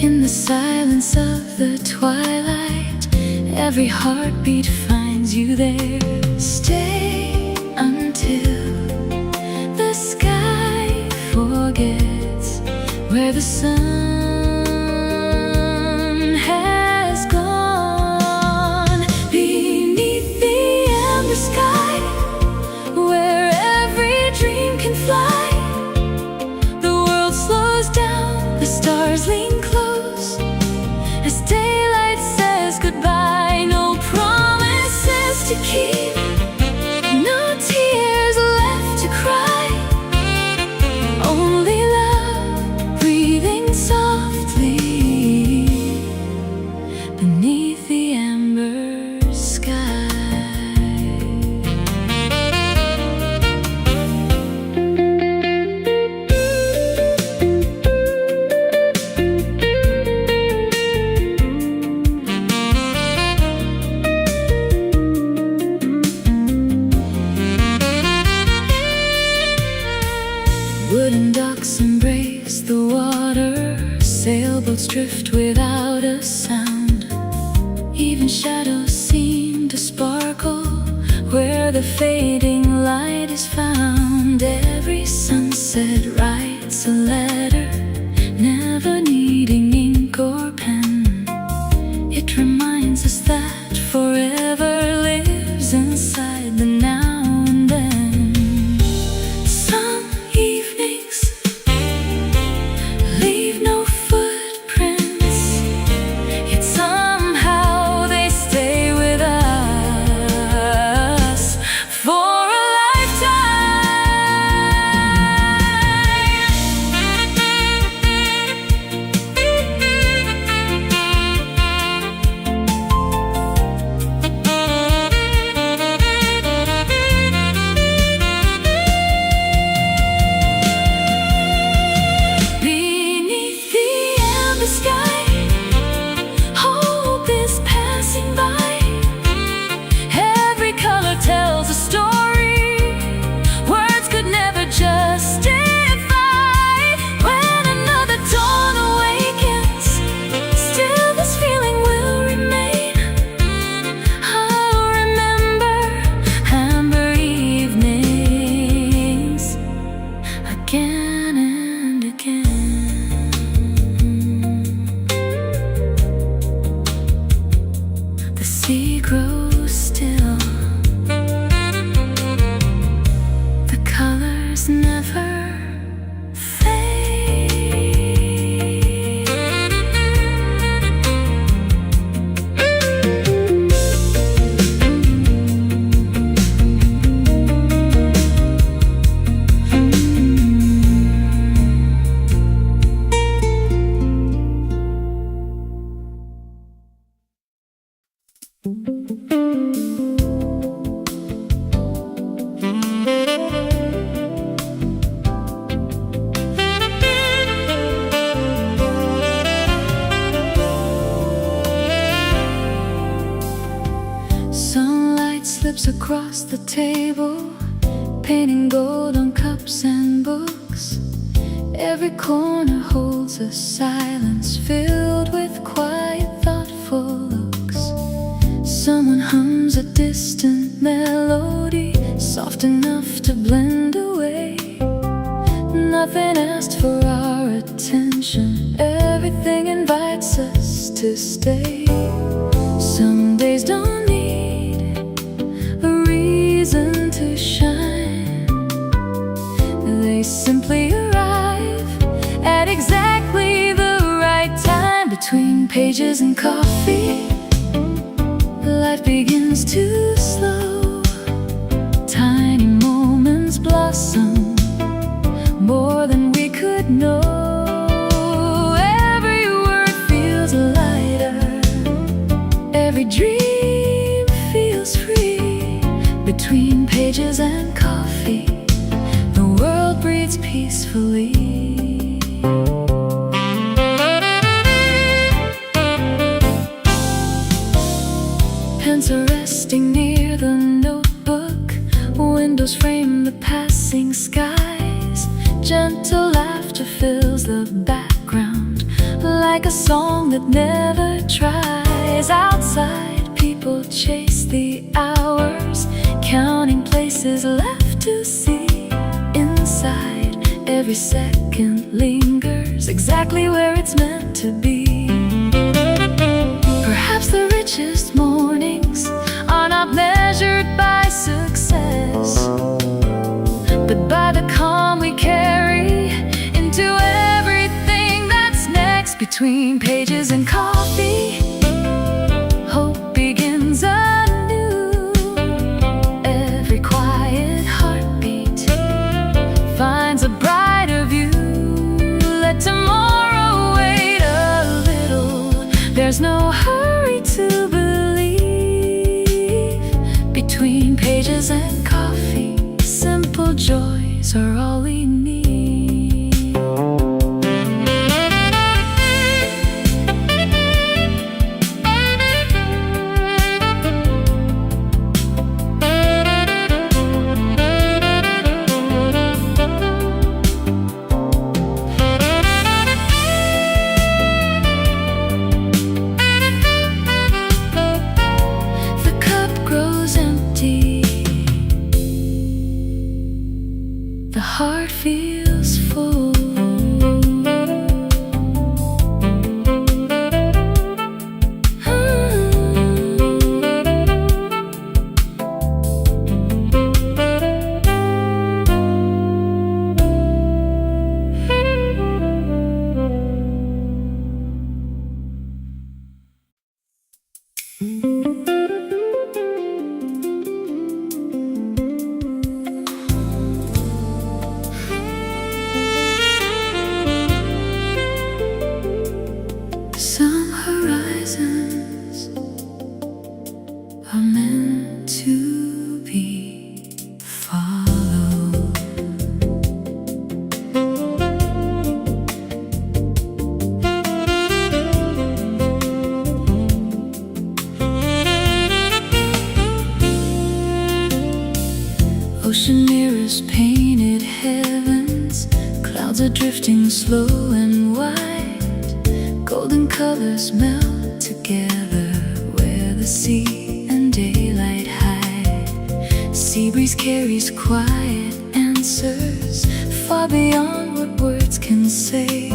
In the silence of the twilight, every heartbeat finds you there. Stay until the sky forgets where the sun has gone. Beneath the amber sky, where every dream can fly, the world slows down, the stars lean close as daylight says goodbye. No promises to keep, no tears left to cry, only love breathing softly beneath the amber sky. Wooden docks embrace the water, sailboats drift without a sound. Even shadows seem to sparkle where the fading light is found. Every sunset writes a letter, never needing ink or pen. It reminds us that forever lives inside the now and then. Some evenings leave no footprints, yet somehow they stay with us for a beneath the amber sky. Hope is passing by. Every color tells a story words could never justify. When another dawn awakens, still this feeling will remain. I'll remember amber evenings again and again. The sea grows still, the colors never fade. Sunlight slips across the table, painting gold on cups and books. Every corner holds a silence filled with quiet, thoughtful looks. Someone hums a distant melody, soft enough to blend away. Nothing asked for our attention, everything invites us to stay. Some days don't need a reason to shine, they simply arrive at exactly the right time. Between pages and coffee, life begins to slow. Tiny moments blossom more than we could know. Every word feels lighter, every dream feels free. Between pages and coffee, reads peacefully. Pens are resting near the notebook. Windows frame the passing skies. Gentle laughter fills the background, like a song that never tries. Outside, people chase the hours, counting places left to see. Inside, every second lingers exactly where it's meant to be. Perhaps the richest mornings are not measured by success, but by the calm we carry into everything that's next. Between pages and coffee, hope begins anew. Every quiet heartbeat finds a brighter view. Let tomorrow wait a little. There's no hurry to believe. Between pages and coffee, simple joys are all we need. The cup grows empty, the heart feels full. Some horizons are meant to be followed. Ocean mirrors painted heavens, clouds are drifting slow and wide. Golden colors melt together where the sea and daylight hide. Sea breeze carries quiet answers far beyond what words can say.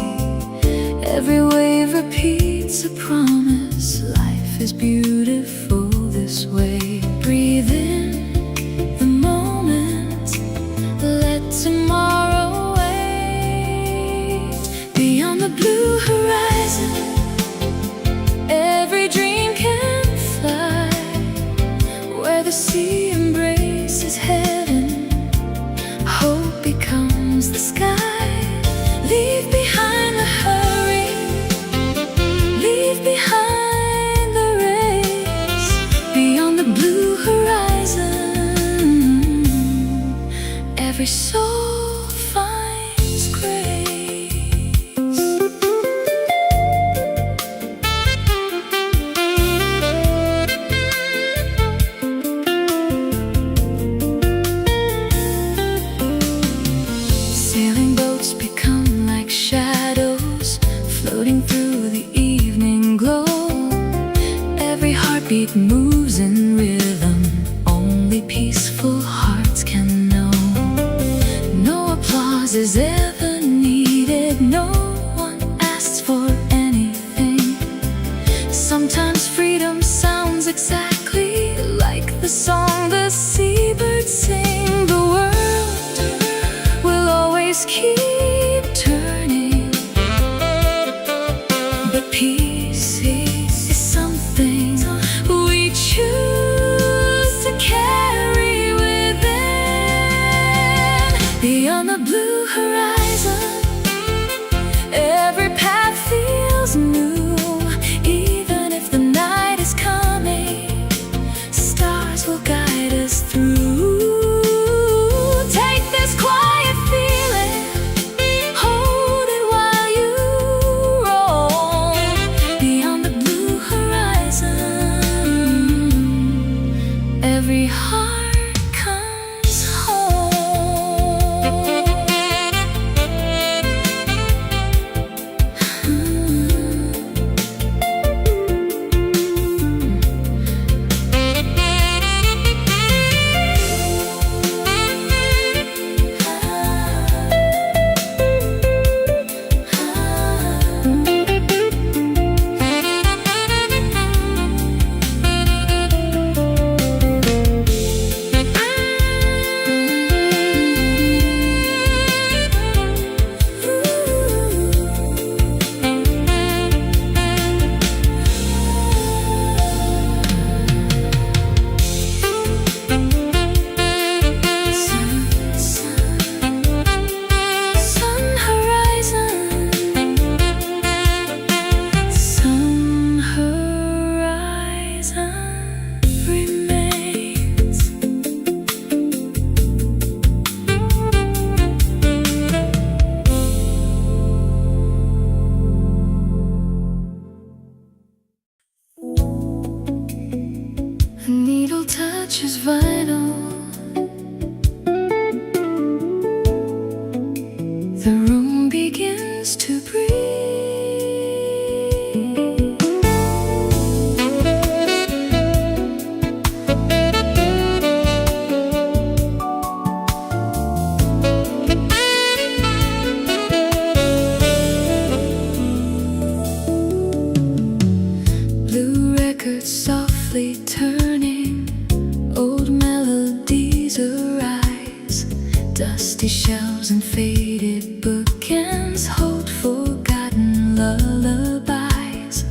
Every wave repeats a promise. Life is beautiful this way. Breathe in the moment, let tomorrow wait. Beyond the blue horizon, every dream can fly. Where the sea embraces heaven, hope becomes the sky. Leave behind the hurry, leave behind the race. Beyond the blue horizon, every soul finds grace. Sailing boats become like shadows, floating through the evening glow. Every heartbeat moves in rhythm, only peaceful hearts can know. No applause is ever needed, no one asks for anything. Sometimes freedom sounds exactly like the song the seabirds sing. The world will always keep turning, but peace is something we choose to carry within. Beyond the blue horizon, every path feels new. Even if the night is coming, stars will guide us through. Take this quiet feeling Dusty shelves and faded bookends hold forgotten lullabies.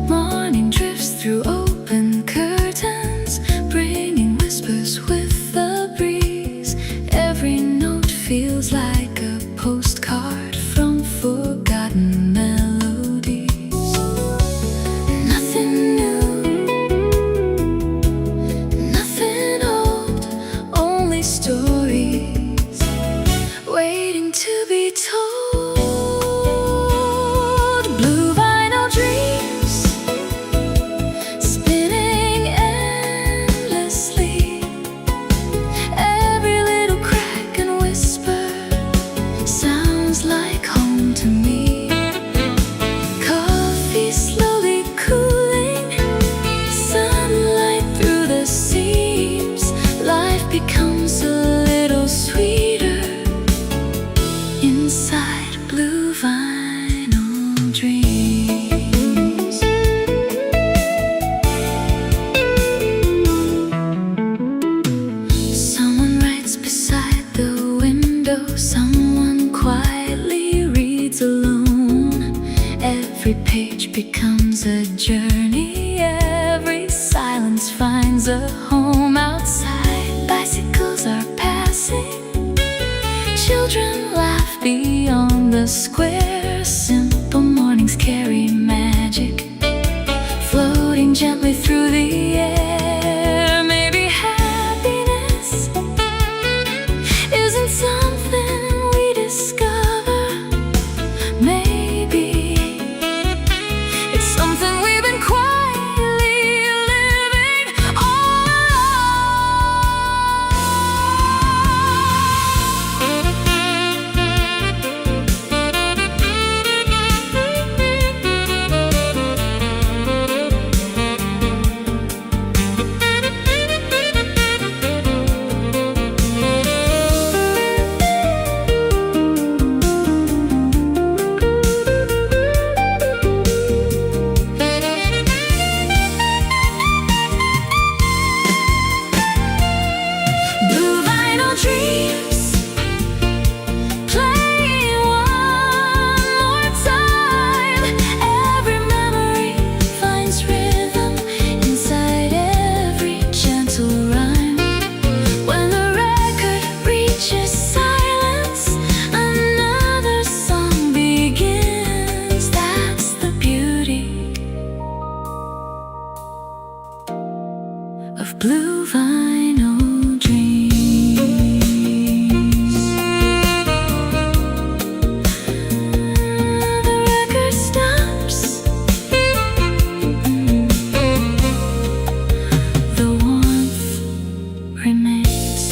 Morning drifts through open curtains, bringing whispers with the breeze. Every note feels like a postcard from forgotten melodies. Nothing new, nothing old, only stories waiting to be told. Blue vinyl dreams spinning endlessly. Every little crack and whisper sounds like home to me. Coffee slowly cooling, sunlight through the seams. Life becomes a little sweeter inside blue vinyl dreams. Someone writes beside the window, someone quietly reads alone. Every page becomes a journey, every silence finds a home outside. Bicycles are passing, children laugh beyond the square. Simple mornings carry magic, floating gently through the air. Maybe happiness isn't something we discover. Maybe it's something we've been quietly living all blue vinyl dreams playing one more time. Every memory finds rhythm inside every gentle rhyme. When the record reaches silence, another song begins. That's the beauty of blue vinyl dreams. The record stops, the warmth remains.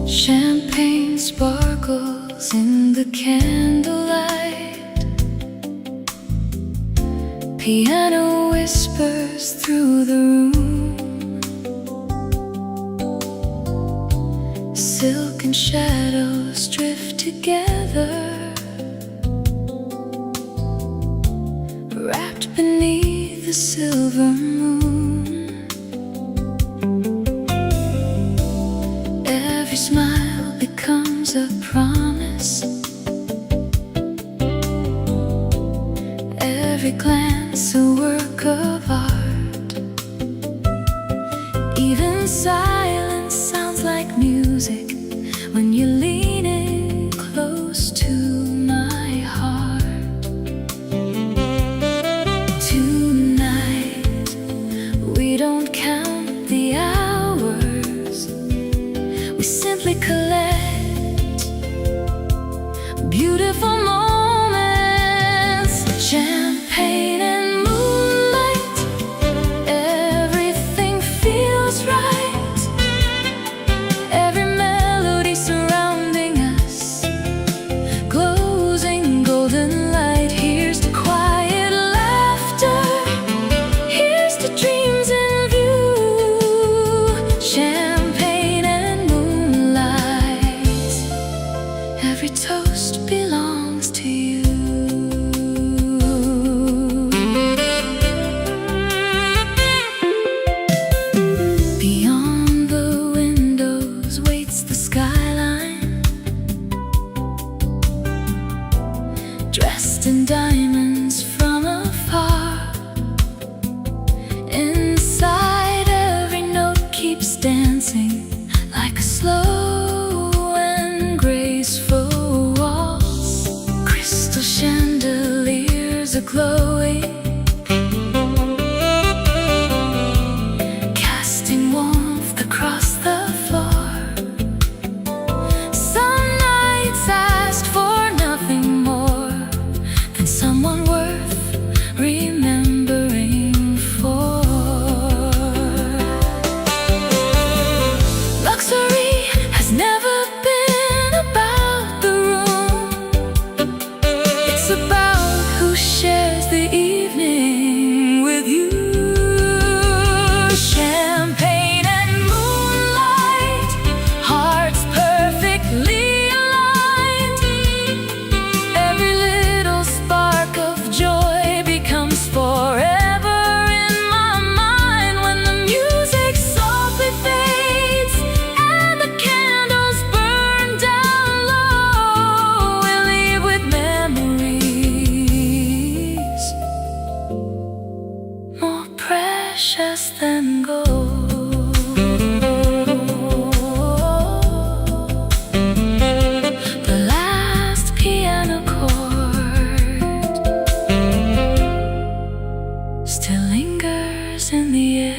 Champagne sparkles in the candlelight. Piano whispers through the room. Silken shadows drift together, wrapped beneath the silver moon. Every smile becomes a promise, every glance a work of art. Even silence sounds like music when you lean in close to my heart. Tonight we don't count the hours, we simply collect beautiful moments. glowing, casting warmth across the floor. Some nights asked for nothing more than someone worth remembering for. Luxury has never been about the room. It's about who shares the evening with you. Champagne and moonlight, hearts perfectly aligned. Every little spark of joy becomes forever in my mind. When the music softly fades and the candles burn down low, we'll leave with memories more precious than gold. The last piano chord still lingers in the air.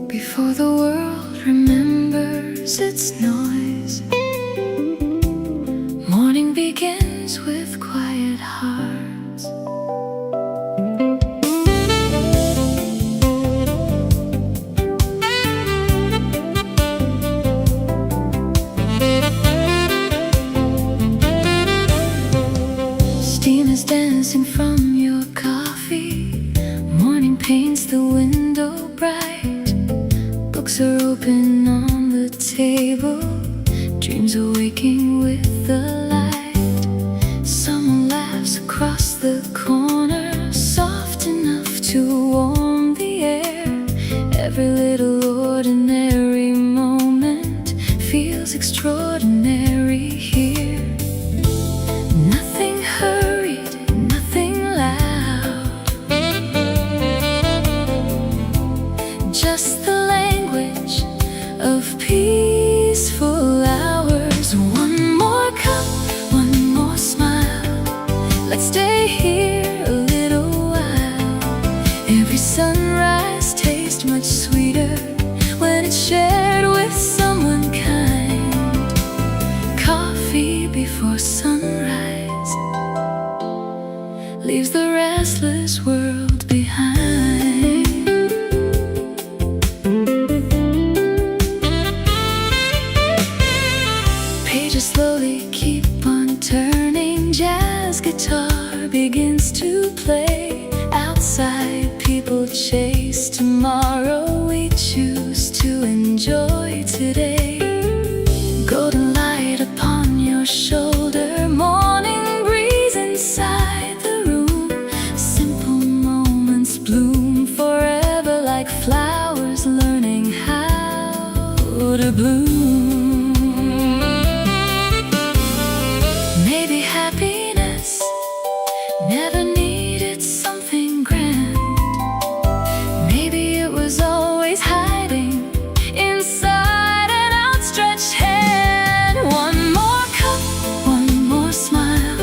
Before the world remembers its noise, morning begins with quiet hearts. Steam is dancing from your coffee. Morning paints the window bright. Books are open on the table. Dreams are waking with the light. Someone laughs across the corner, soft enough to warm the air. Every little ordinary moment feels extraordinary here. Nothing hurried, nothing loud, just the language of peaceful hours. One more cup, one more smile. Let's stay here a little while. Every sunrise tastes much sweeter when it's shared with someone kind. Coffee before sunrise leaves the restless world behind. Pages slowly keep on turning. Jazz guitar begins to play. Outside people chase tomorrow. We choose to enjoy today. Golden light upon your shoulder. Morning breeze inside the room. Simple moments bloom forever like flowers learning how to bloom. Maybe happiness never needed something grand. Maybe it was always hiding inside an outstretched hand. One more cup, one more smile.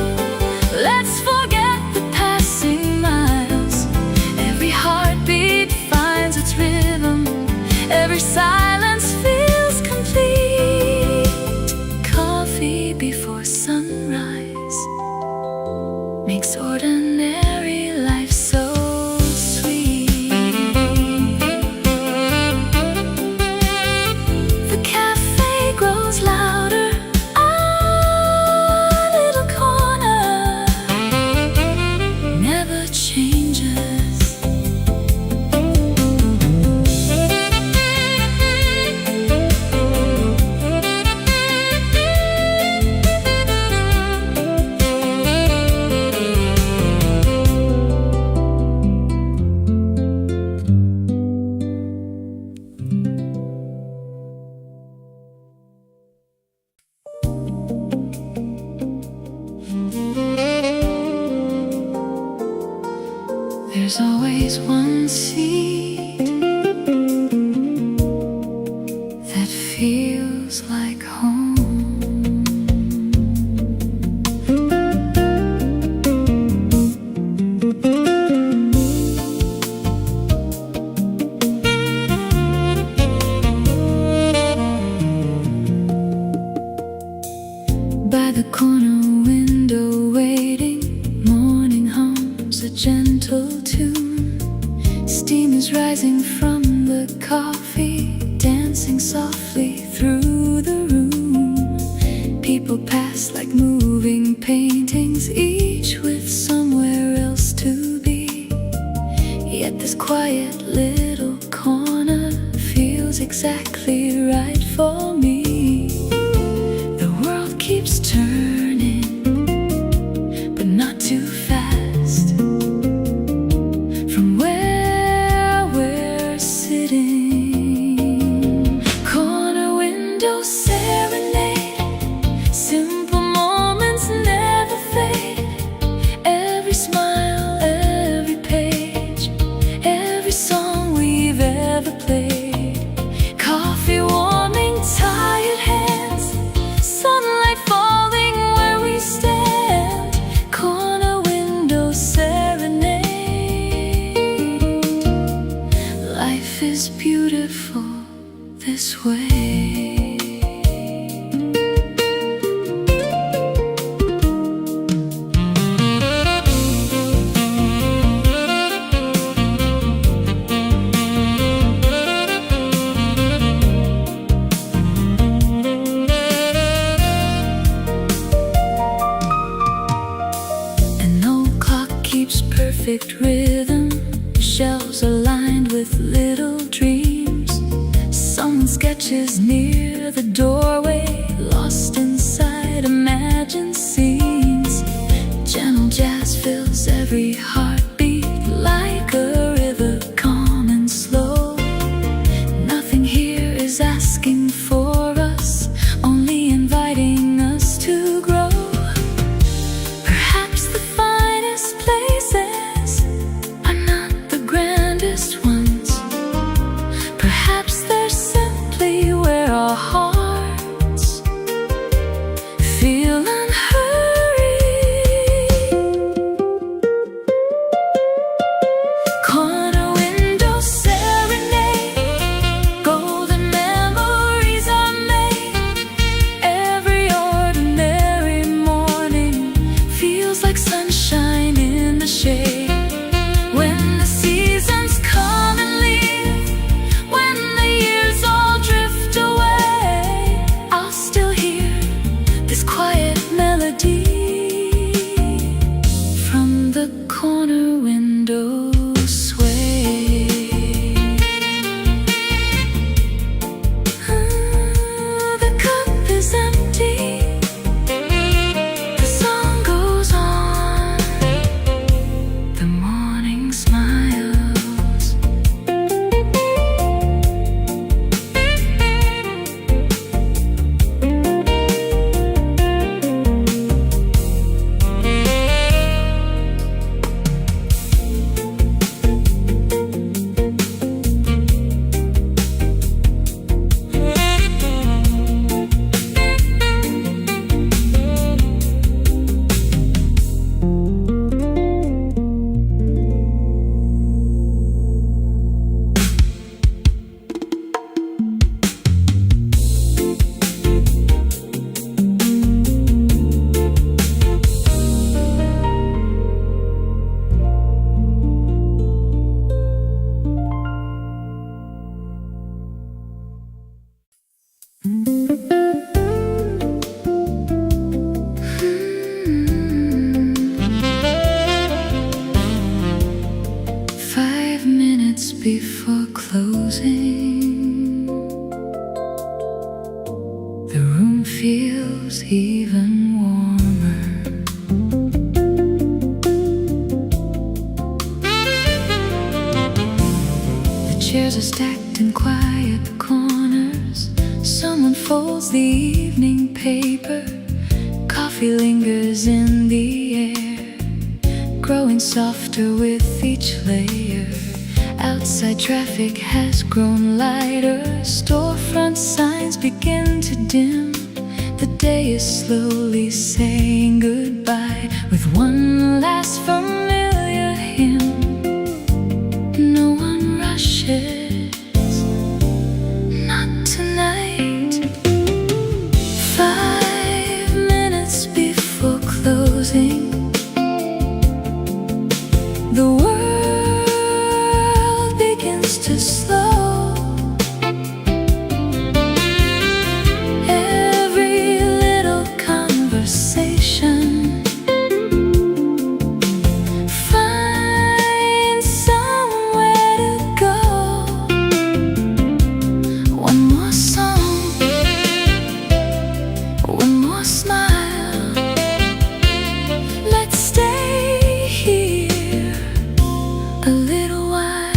Let's forget the passing miles. Every heartbeat finds its rhythm. Every silence feels complete. Coffee before sunrise makes ordinary life so sweet. The cafe grows louder. Our little corner never changes. There's always one seat that feels like home. By the corner window waiting, morning hums a gentle tune. Steam is rising from the coffee, dancing softly through the room. People pass like moving paintings, each with somewhere else to be. Yet this quiet little corner feels exactly right for me. Keeps turning, but not too fast. From where we're sitting, corner window serenade. Simple moments never fade. Every smile, every page, every song we've ever played. Coffee warming tired hands, sunlight falling where we stand. Corner window serenade. Life is beautiful this way. Perfect rhythm, shelves aligned with little dreams. Someone sketches near the doorway, lost inside imagined scenes. Gentle jazz fills every heartbeat, like a river calm and slow. Nothing here is asking for us, only inviting us to grow. Perhaps the finest places are not the grandest ones. Perhaps they're simply where our hearts feel unhurried. Corner window serenade, golden memories are made. Every ordinary morning feels like sunshine in the shade. When the seasons come and leave, when the years all drift away, I'll still hear this quiet melody from the corner window sway. The cup is empty, the song goes on, the morning smiles. Before closing, the room feels even warmer. The chairs are stacked in quiet corners. Someone folds the evening paper. Coffee lingers in the air, growing growing softer with each layer. Outside traffic has grown lighter. Storefront signs begin to dim. The day is slowly saying goodbye with one last familiar hymn. No one rushes, not tonight. 5 minutes before closing, the world begins to slow. Every little conversation finds somewhere to go. One more song, one more smile. Let's stay here a little while.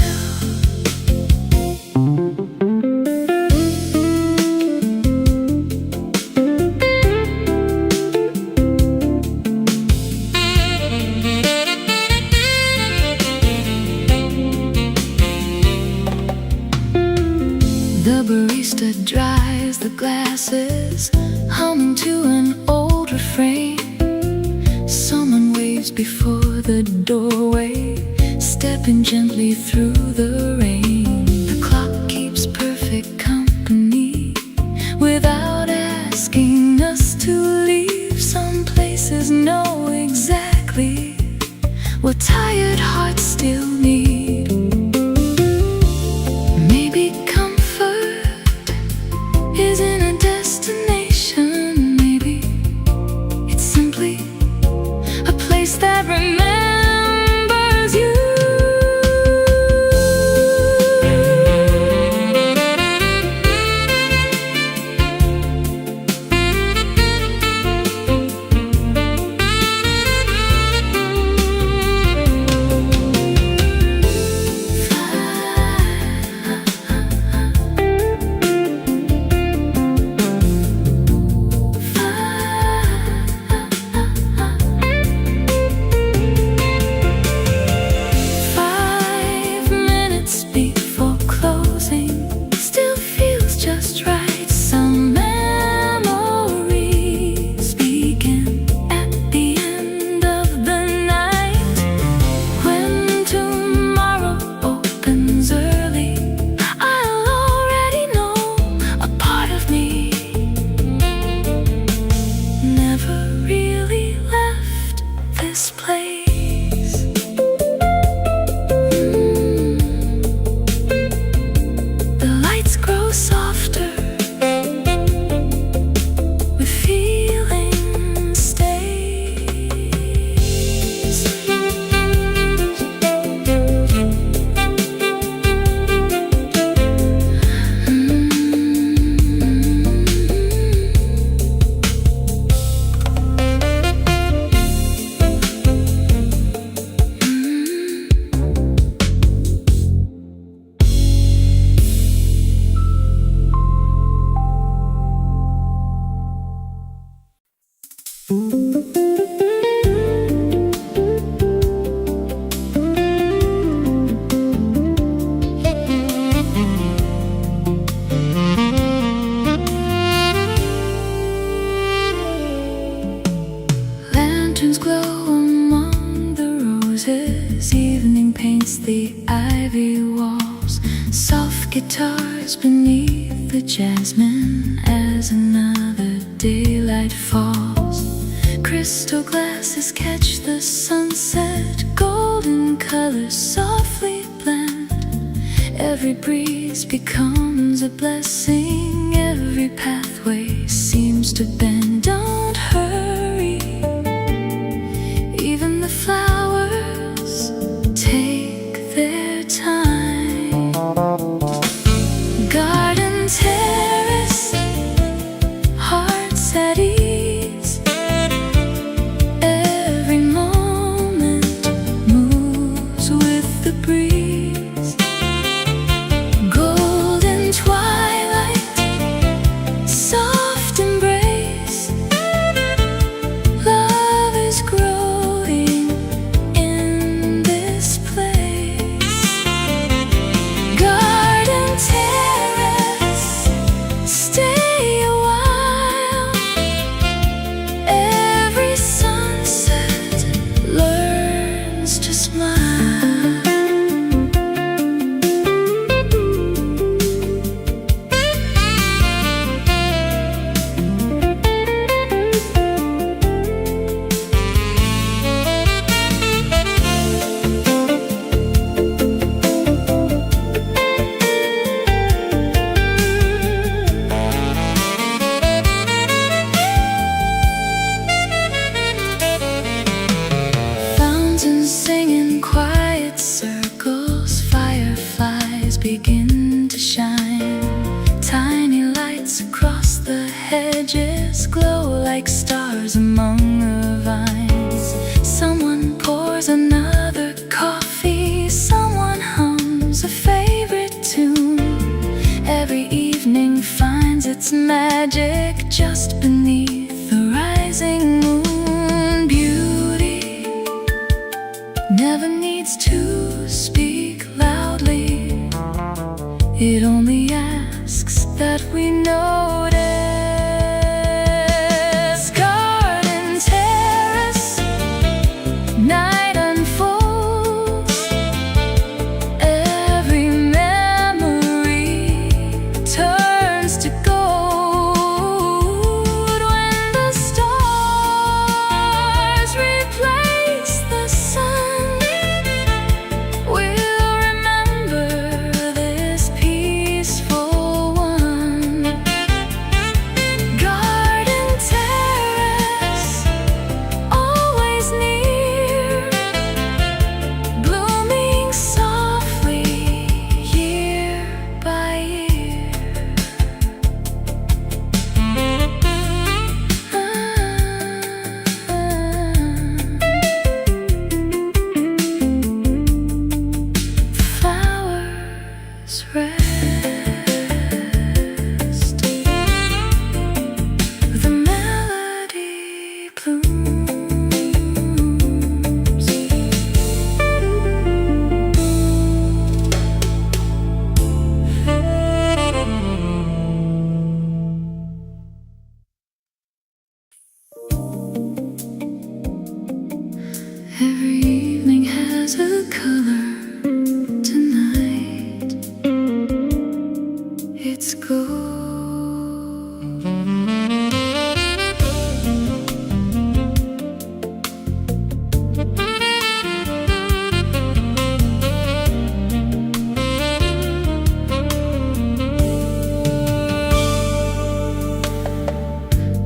The barista dries the glasses, humming to an old refrain. Someone waves before the doorway, stepping gently through the rain. The clock keeps perfect company without asking us to leave. Some places know exactly what tired hearts still need. Maybe comfort isn't a destination. Maybe it's simply a place that remembers you. Lanterns glow among the roses. Evening paints the ivy walls. Soft guitars beneath the jasmine as another daylight falls. Crystal glasses catch the sunset. Golden colors softly blend. Every breeze becomes a blessing. Every pathway seems to bend. Don't hurry. Even the flowers take their time. Garden terrace, hearts at ease. Every moment moves with the breeze. Golden twilight, soft embrace. smile. Singing quiet circles, fireflies begin to shine. Tiny lights across the hedges glow like stars among the vines. Someone pours another coffee, someone hums a favorite tune. Every evening finds its magic just beneath the rising moon. Never needs to speak loudly. It only asks that we notice. Garden terrace, night unfolds. Every memory turns to gold when the stars replace the sun. Every evening has a color. Tonight it's gold.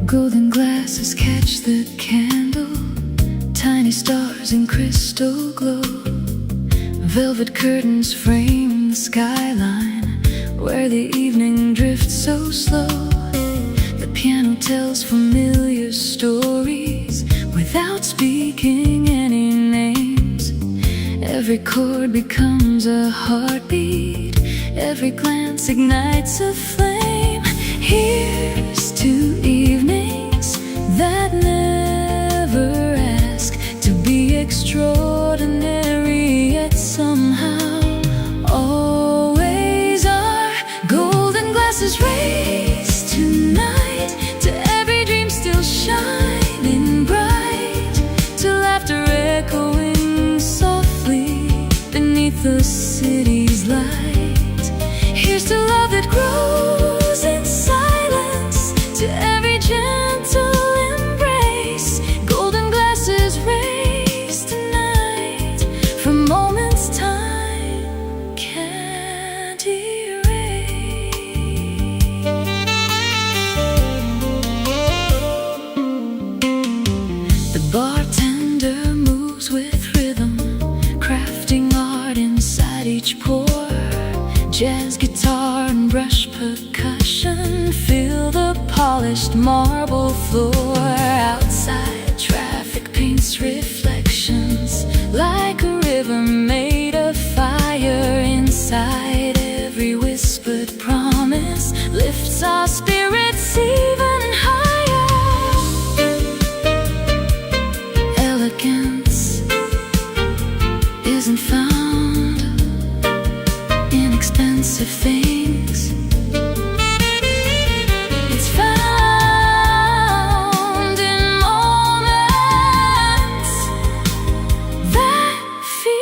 Golden glasses catch the candle. Tiny stars in crystal glow. Velvet curtains frame the skyline where the evening drifts so slow. The piano tells familiar stories without speaking any names. Every chord becomes a heartbeat. Every glance ignites a flame. Here's to evenings that never ask to be extraordinary, yet somehow always are. Golden glasses raise tonight to every dream still shining bright, to laughter echoing softly beneath the city's light. Here's to love that grows in silence, to every gentle embrace. Golden glasses raise tonight from moments time can't erase. The bartender moves with rhythm, crafting art inside each pour. Jazz guitar and brush percussion fill the polished marble floor. Outside, traffic paints reflections like a river made of fire. Inside, every whispered promise lifts our spirits even higher. Elegance isn't found in expensive things. It's found in moments that feel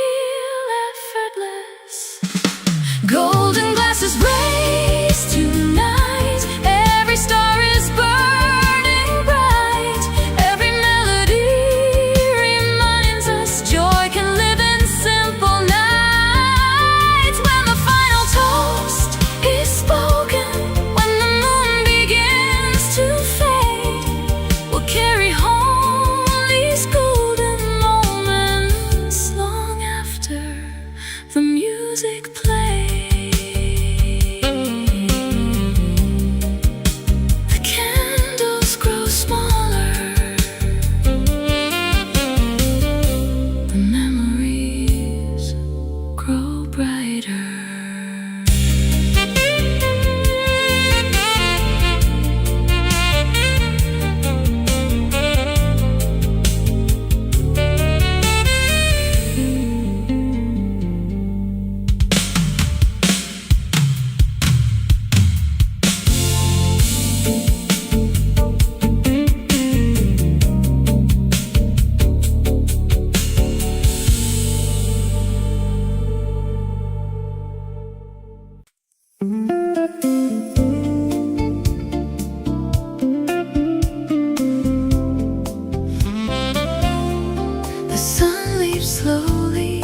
sleeps slowly,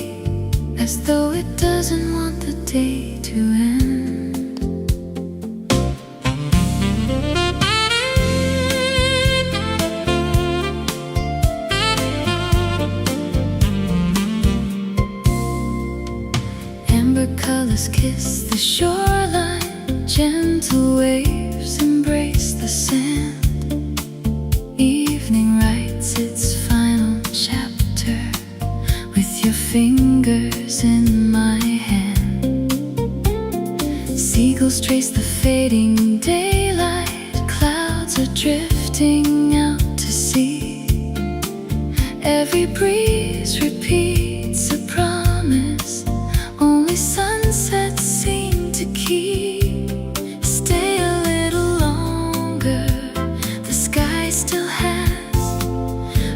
as though it doesn't want the day to end. Amber colors kiss the shoreline, gentle waves embrace the sand. Evening writes its final chapter with your fingers in my hand. Seagulls trace the fading daylight, clouds are drifting out to sea. Every breeze repeats a promise only sunsets seem to keep. Stay a little longer, the sky still has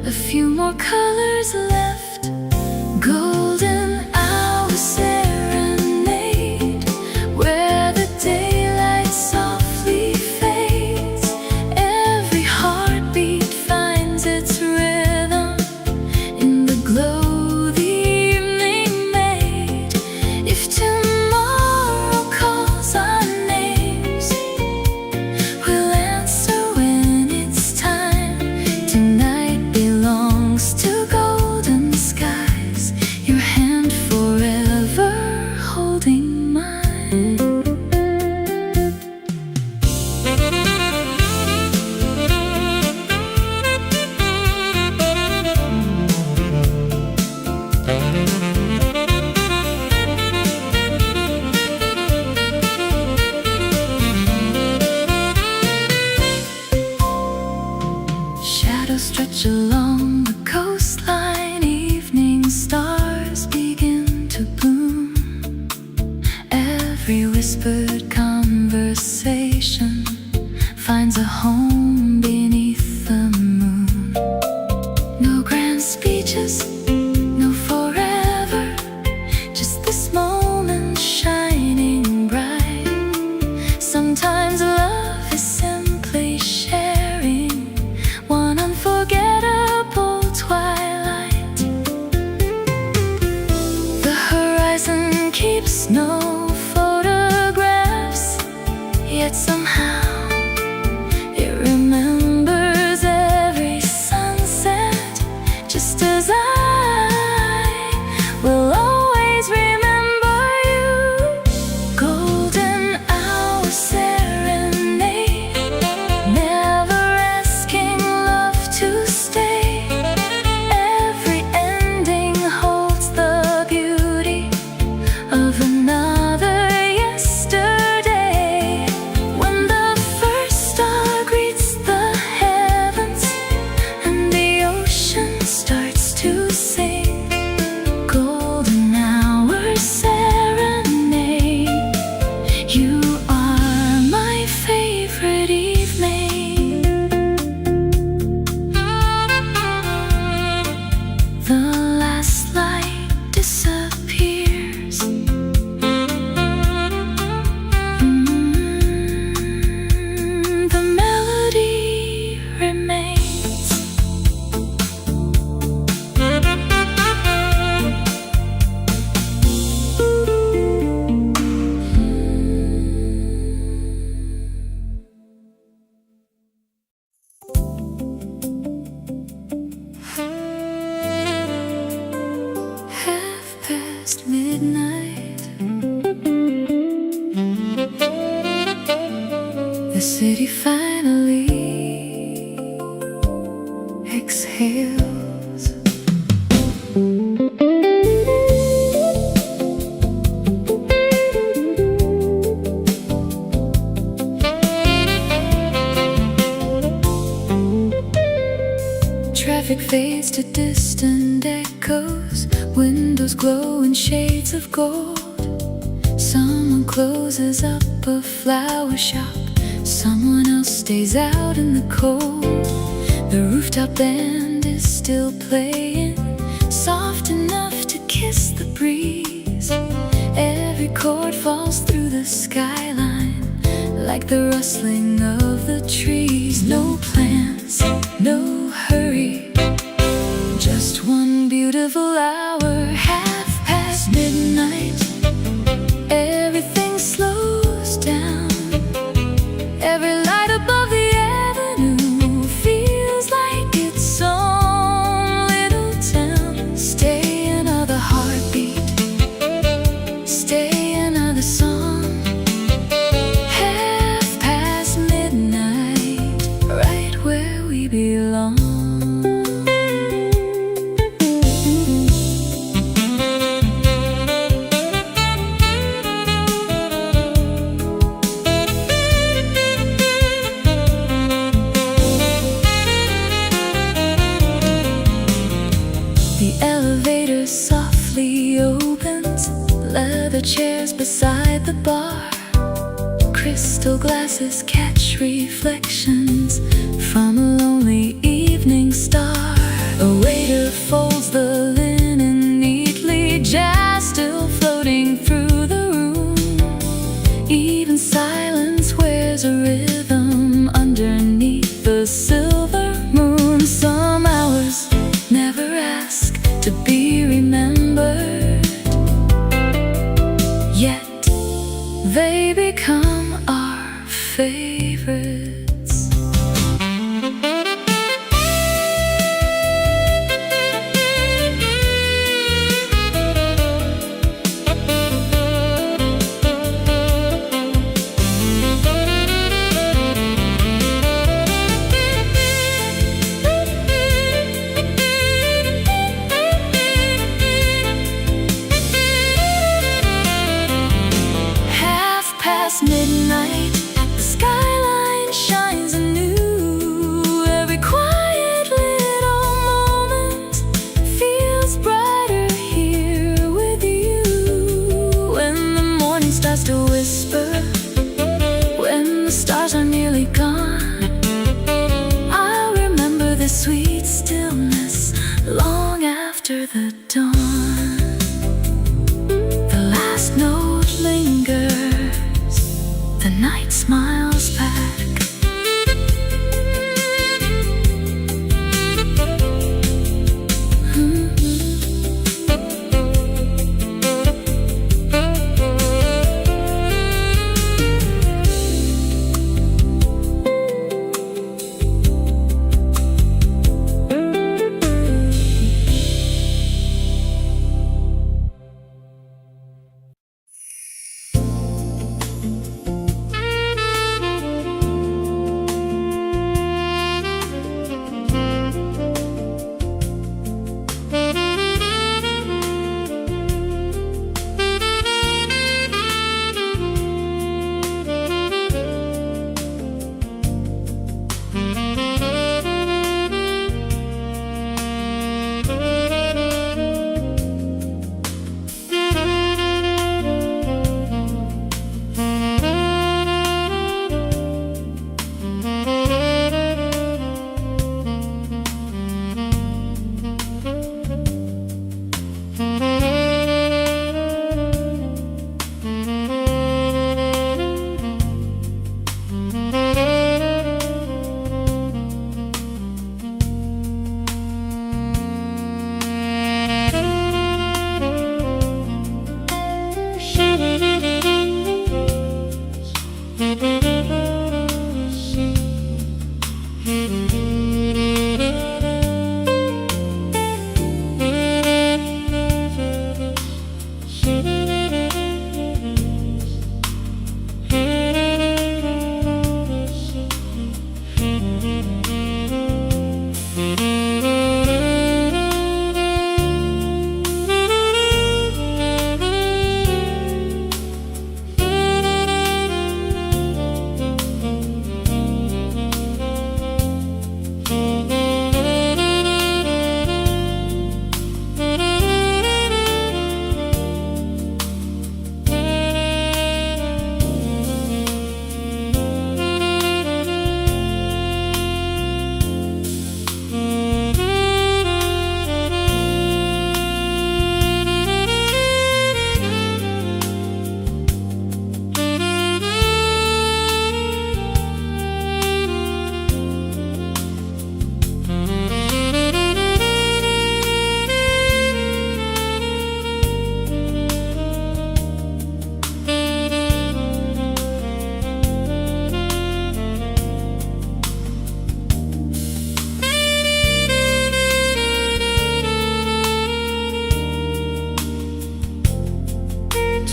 a few more colors left. Golden hour serenade, where the daylight softly fades. Every heartbeat finds its rhythm in the glow the evening made. If tomorrow calls our names, we'll answer when it's time. Tonight belongs to golden skies, your hand forever holding mine. Shadows stretch along the coastline, evening stars begin to bloom. Every whispered conversation finds a home beneath the moon. No grand speeches, no forever, just this moment shining bright. Sometimes love is simply sharing one unforgettable twilight. The horizon keeps no photographs, yet somehow it remembers every sunset, just as I will always remember you. Golden hour serenade, never asking love to stay. Every ending holds the beauty of another yesterday. When the first star greets the heavens and the ocean starts to sing, golden hour serenade, you are my favorite evening. The last light disappears. The melody remains. Half past midnight, the city finally exhales. Traffic fades to distant echoes, windows glow in shades of gold. Someone closes up a flower shop, someone else stays out in the cold. The rooftop band is still playing, soft enough to kiss the breeze. Every chord falls through the skyline, like the rustling of the trees. No plans, no hurry, just one beautiful beautiful hour, midnight. Everything slows down. Every light above the avenue feels like its own little town. Stay another heartbeat, stay another song. midnight, right where we belong. The elevator softly opens, leather chairs beside the bar. Crystal glasses catch reflections from a lonely evening star. A waiter folds the linen neatly, jazz still floating through the room. Even silence wears a rhythm underneath the silver moon. Some hours never ask to be remembered, yet they become our favorites. Midnight, the skyline shines anew. Every quiet little moment feels brighter here with you. When the morning starts to whisper, when the stars are nearly gone, I'll remember the sweet stillness long after the dawn. The last note lingers, the night smiles back.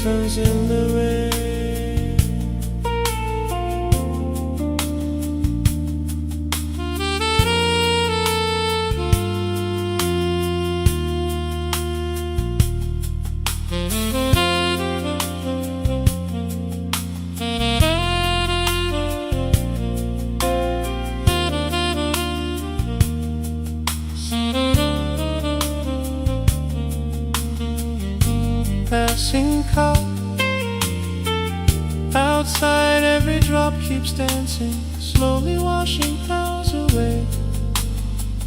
turns in the rain. Passing car outside, every drop keeps dancing, slowly washing clouds away.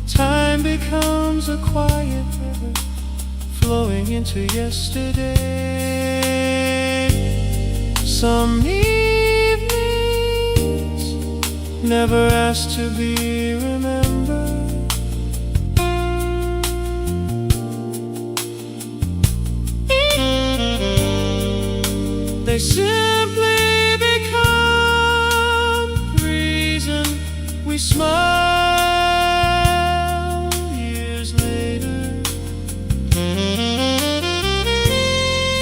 Time becomes a quiet river, flowing into yesterday. Some evenings never asked to be remembered. They simply become the reason we smile years later.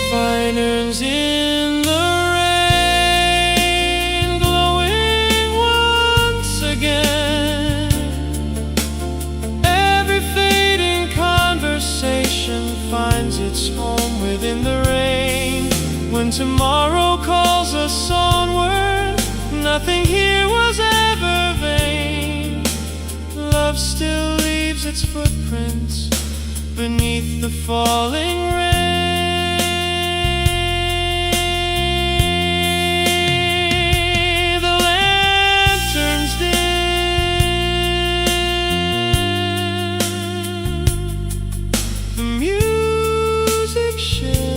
Fine urns in the rain, glowing once again. Every fading conversation finds its home within the rain. When tomorrow calls us onward, nothing here was ever vain. Love still leaves its footprints beneath the falling rain. The lanterns dim, the music shares.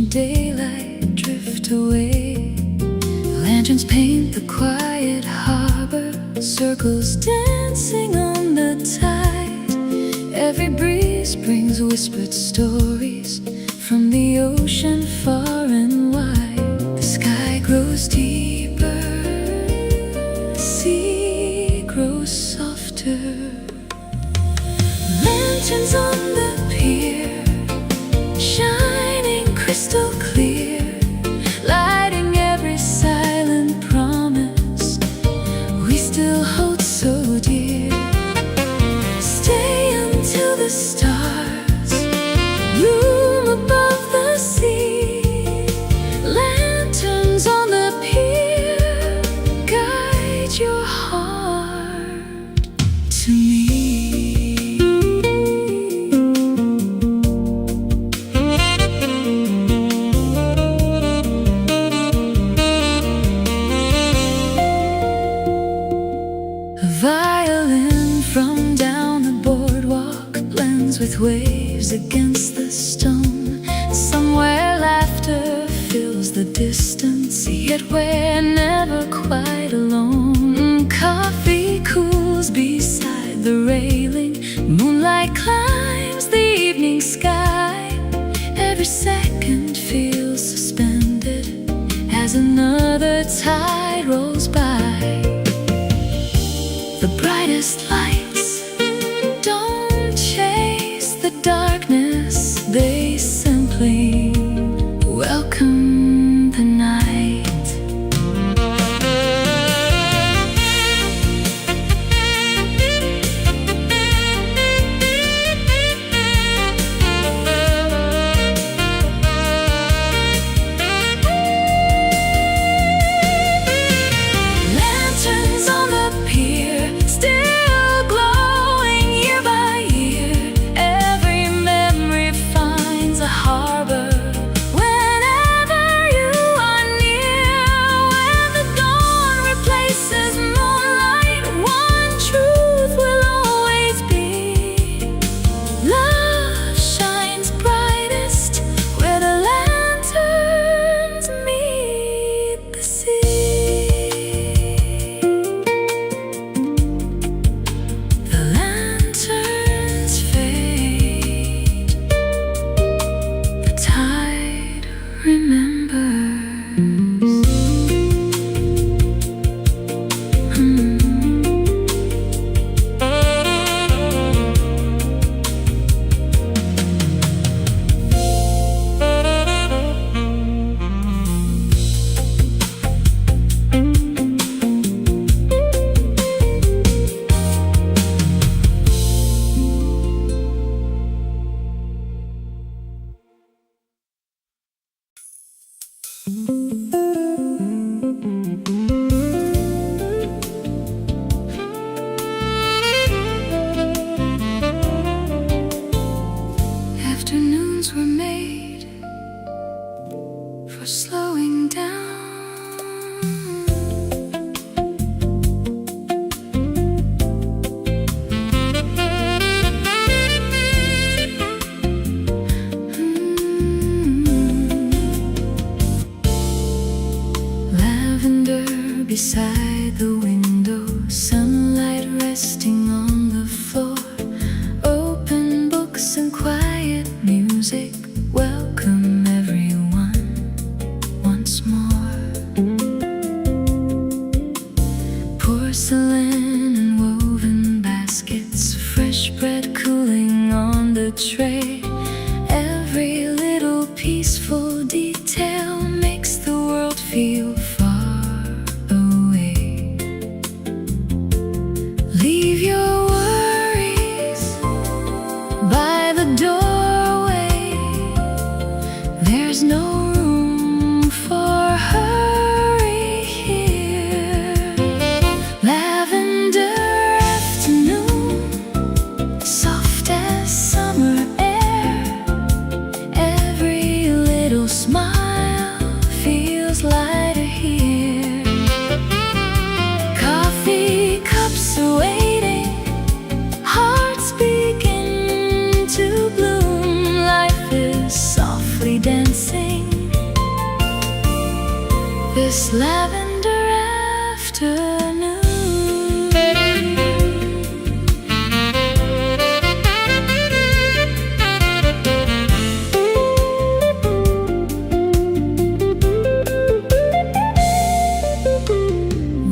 watching daylight drift away. Lanterns paint the quiet harbor, circles dancing on the tide. Every breeze brings whispered stories from the ocean far and wide. The sky grows deeper, the sea grows softer. Lanterns on the pier, shining crystal clear, lighting every silent promise we still hold so dear. Stay until the stars loom above the sea. Lanterns on the pier, guide your heart to me. Violin from down the boardwalk blends with waves against the stone. Somewhere laughter fills the distance, yet we're never quite alone. Coffee cools beside the railing, moonlight climbs the evening sky. Every second feels suspended as another tide rolls by. The brightest lights don't chase the darkness, they simply welcome the night. Lanterns on the pier, still glowing year by year. Every memory finds a harbor whenever you are near. When the dawn replaces moonlight, one truth will always be: love shines brightest where the lanterns meet the sea. The lanterns fade, the tide remembers. Afternoons were made for slowing down. Lavender beside the window, sunlight resting on the floor. Open books and quiet music welcome everyone once more. Porcelain and woven baskets, fresh bread cooling on the tray. Every little peaceful detail makes the world feel far away. this lavender afternoon.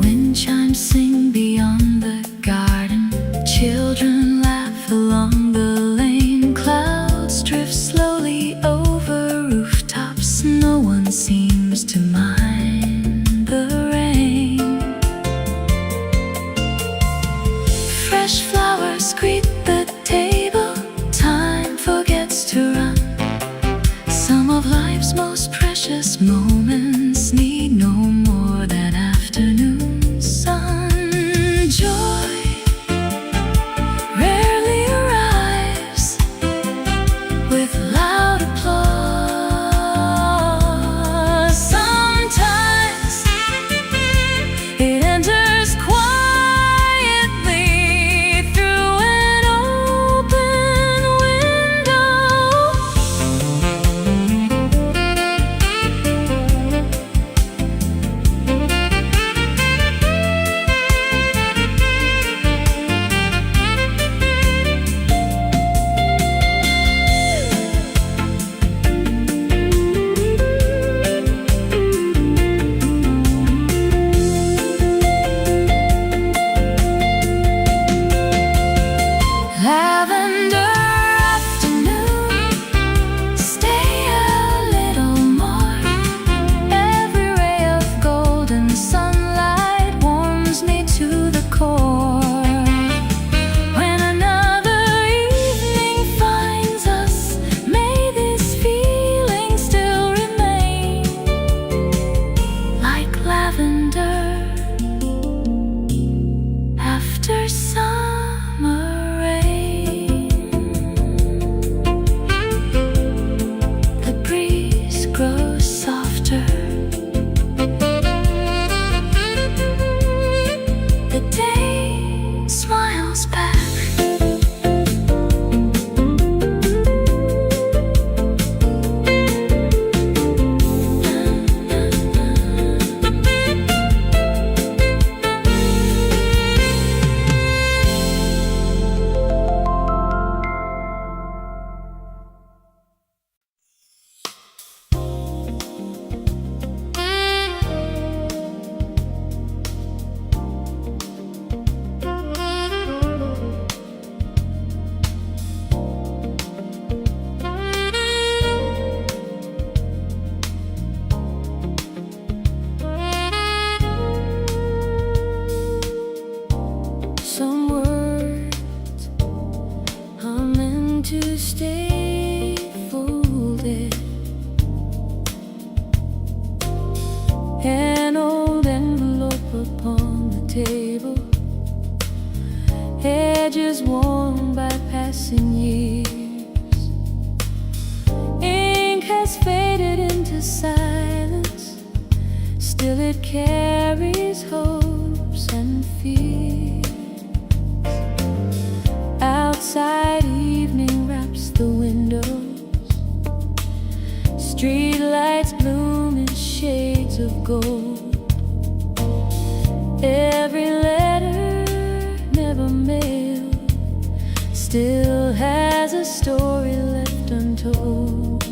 Wind chimes sing beyond the garden, children laugh along the lane, clouds drift slowly over rooftops, no one seems to mind the rain. Fresh flowers greet the table, time forgets to run. Some of life's most precious moments need no more than afternoon sun. Joy rarely arrives with loud applause. Sometimes it enters quietly through an open window. Lavender afternoon, stay a little more. Every ray of golden sunlight warms me to the core. When another evening finds us, may this feeling still remain. Like lavender after summer rain. The breeze grows softer, the day smiles back. Some words are meant to stay folded. An old envelope upon the table, edges worn by passing years. Ink has faded into silence, still it carries hopes and fears. Outside evening wraps the windows, street lights bloom in shades of gold. Every letter never mailed still has a story left untold.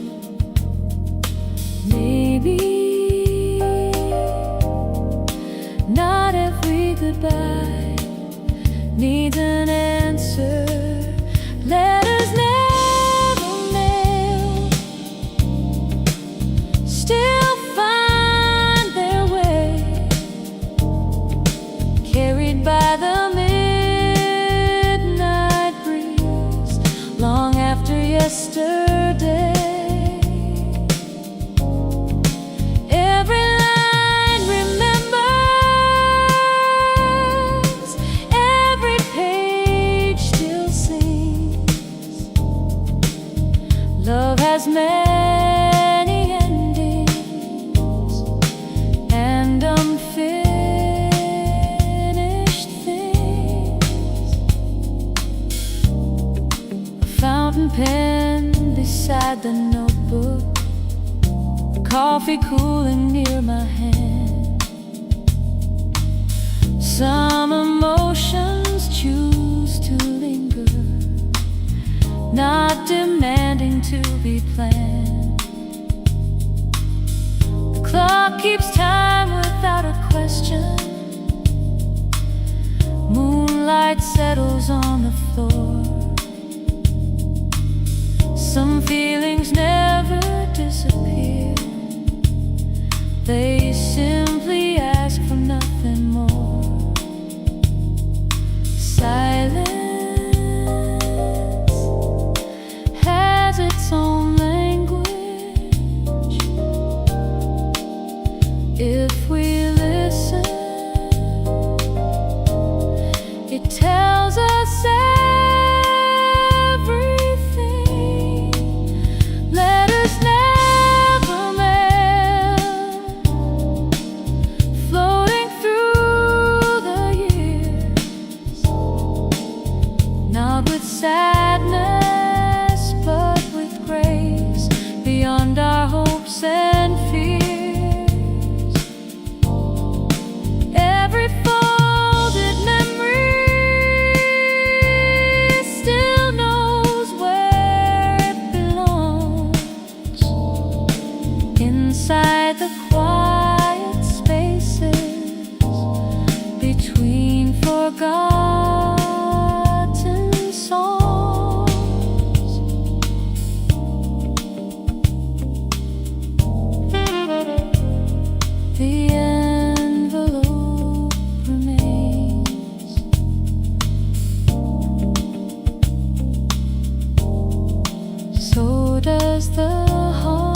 Maybe not every goodbye needs an answer. Letters never mailed still find their way, carried by the midnight breeze long after yesterday. Every line remembers, every page still sings. Love has many endings and unfinished things. A fountain pen beside the notebook, coffee cooling near my hand. Some emotions choose to linger, not demanding to be planned. The clock keeps time without a question. Moonlight settles on the floor. Some feelings never disappear. They simply ask for nothing more. Silence has its own language. If we listen, it tells us everything. Let us never melt, floating through the years, not with sadness, but with grace, beyond our hopes and fears. Every folded memory still knows where it belongs. Inside the quiet spaces between forgotten songs. The envelope remains. So does the heart.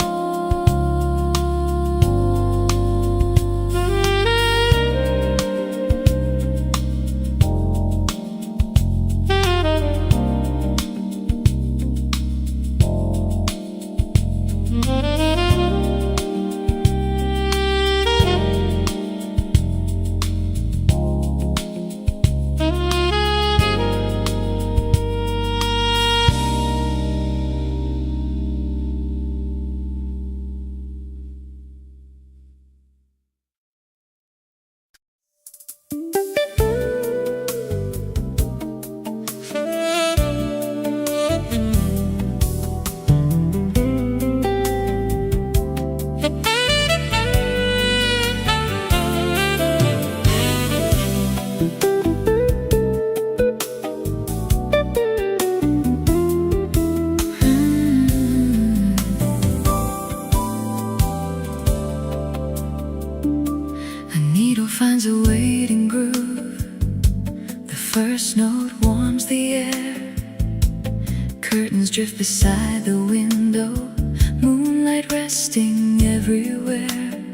A needle finds a waiting groove. The first note warms the air. Curtains drift beside the window. Moonlight resting everywhere.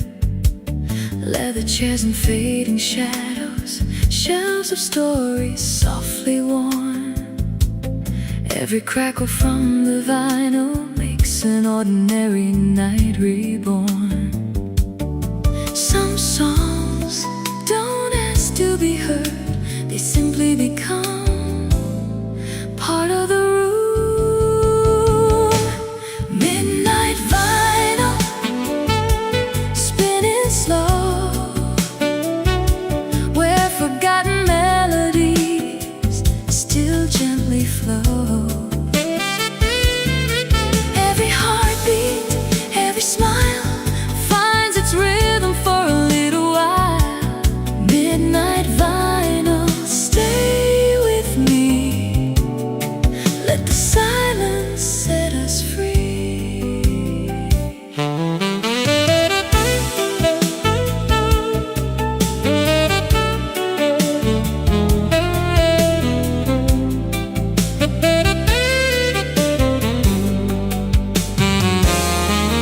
Leather chairs and fading shadows. Shelves of stories softly worn. Every crackle from the vinyl makes an ordinary night reborn. Some songs don't ask to be heard. They simply become part of the room. Midnight vinyl, spinning slow, where forgotten melodies still gently flow. Every heartbeat, every smile finds its rhythm for a little while. Midnight vinyl, stay with me. Let the silence set us free.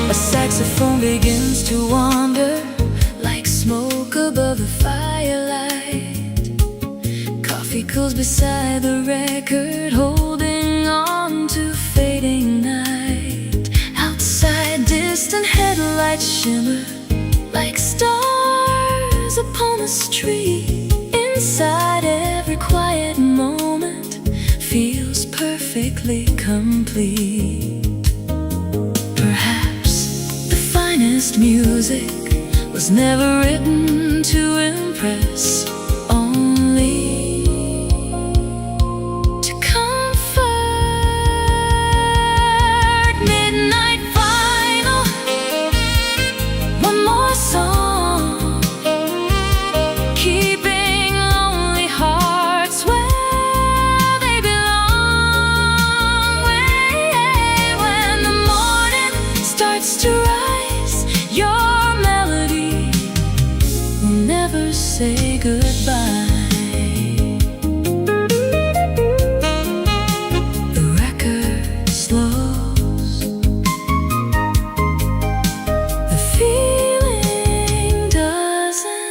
A saxophone begins to wander like smoke above the firelight. Coffee cools beside the record, holding on to fading night. Outside, distant headlights shimmer like stars upon the street. Inside, every quiet moment feels perfectly complete. Perhaps the finest music was never written to impress, only say goodbye. The record slows. The feeling doesn't.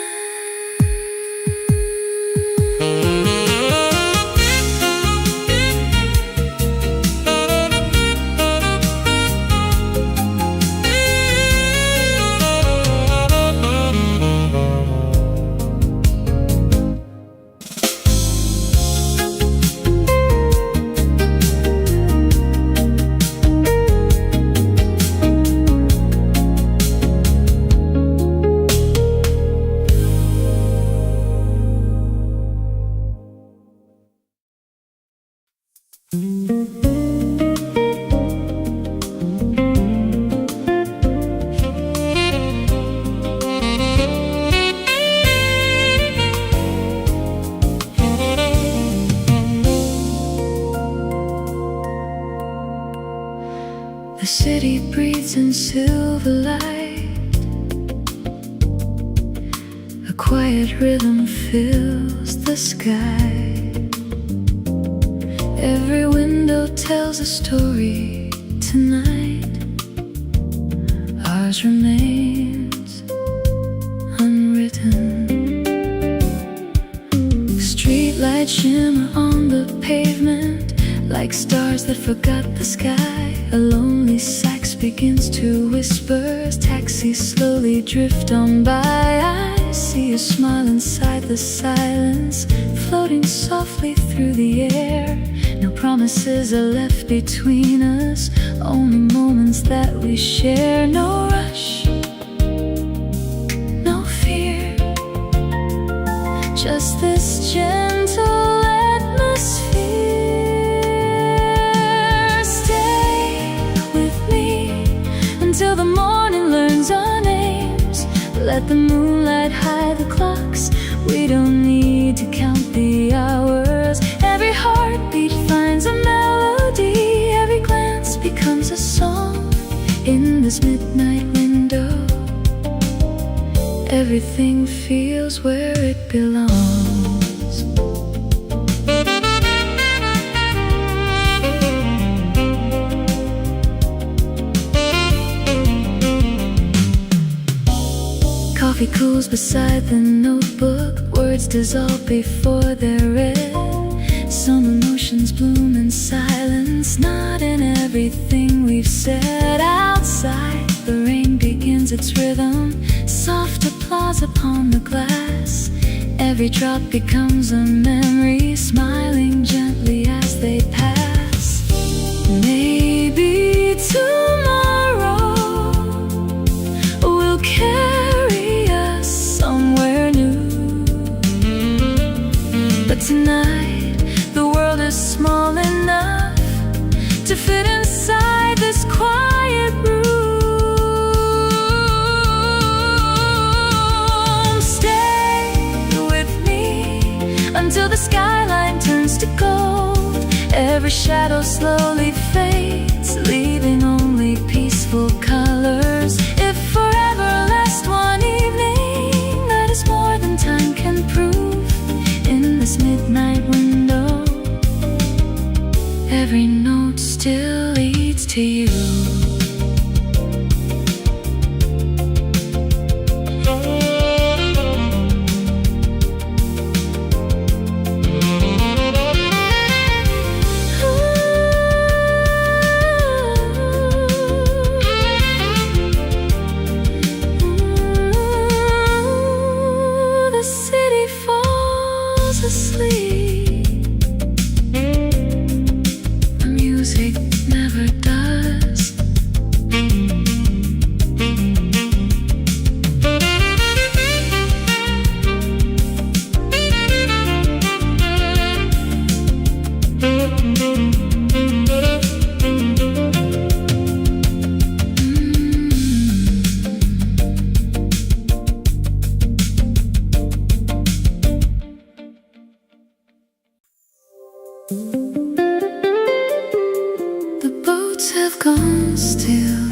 The city breathes in silver light. A quiet rhythm fills the sky. Every window tells a story tonight. Ours remains unwritten. Streetlights shimmer on the pavement like stars that forgot the sky. A lonely sax begins to whisper as taxis slowly drift on by. I see a smile inside the silence, floating softly through the air. No promises are left between us, only moments that we share. No rush, no fear, just this gentle atmosphere. Till the morning learns our names. Let the moonlight hide the clocks. We don't need to count the hours. Every heartbeat finds a melody. Every glance becomes a song. In this midnight window, everything feels where it belongs. Coffee cools beside the notebook. Words dissolve before they're read. Some emotions bloom in silence, not in everything we've said. Outside, the rain begins its rhythm. Soft applause upon the glass. Every drop becomes a memory, smiling gently as they pass. Maybe tomorrow will carry us somewhere new. But tonight, the world is small enough to fit inside this quiet room. Stay with me until the skyline turns to gold. Every shadow slowly fades, leaving only peaceful colors. If forever lasts one evening, that is more than time can prove. In this midnight window, every note still leads to you. The city falls asleep. The music never does. The boats have gone still.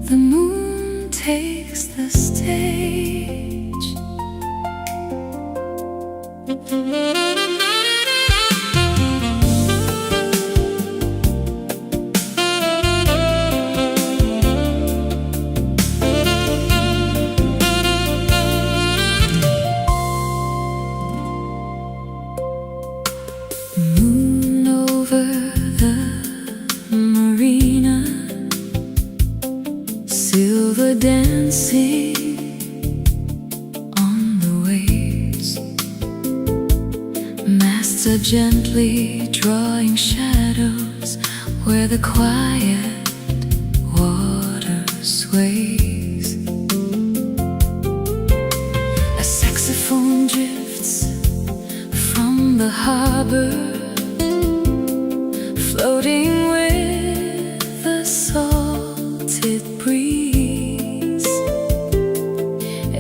The moon takes the silver dancing on the waves. Masts are gently drawing shadows where the quiet water sways. A saxophone drifts from the harbor, floating with the salted breeze.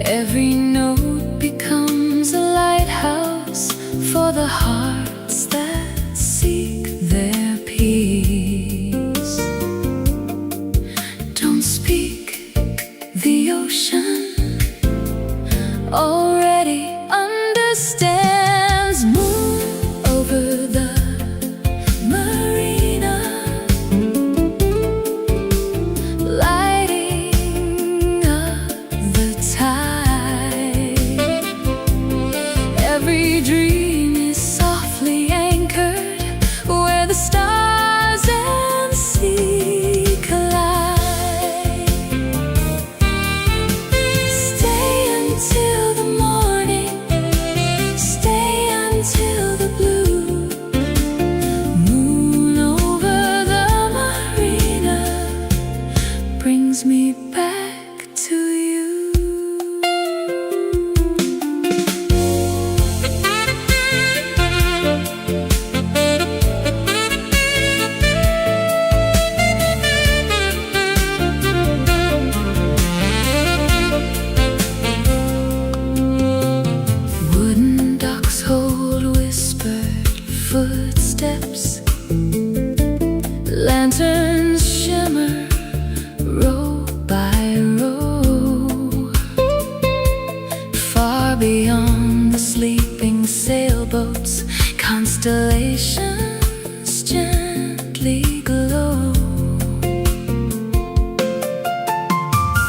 Every note becomes a lighthouse for the hearts that seek their peace. Don't speak, the ocean already understands. Moon over the marina, lighting up the tide. Every dream is softly anchored where the stars and sea collide. Stay until the morning, stay until the blue. Moon over the marina brings me back to you. Wooden docks hold whispered footsteps. Lanterns shimmer row by row. Far beyond the sleeping sailboats, constellations gently glow.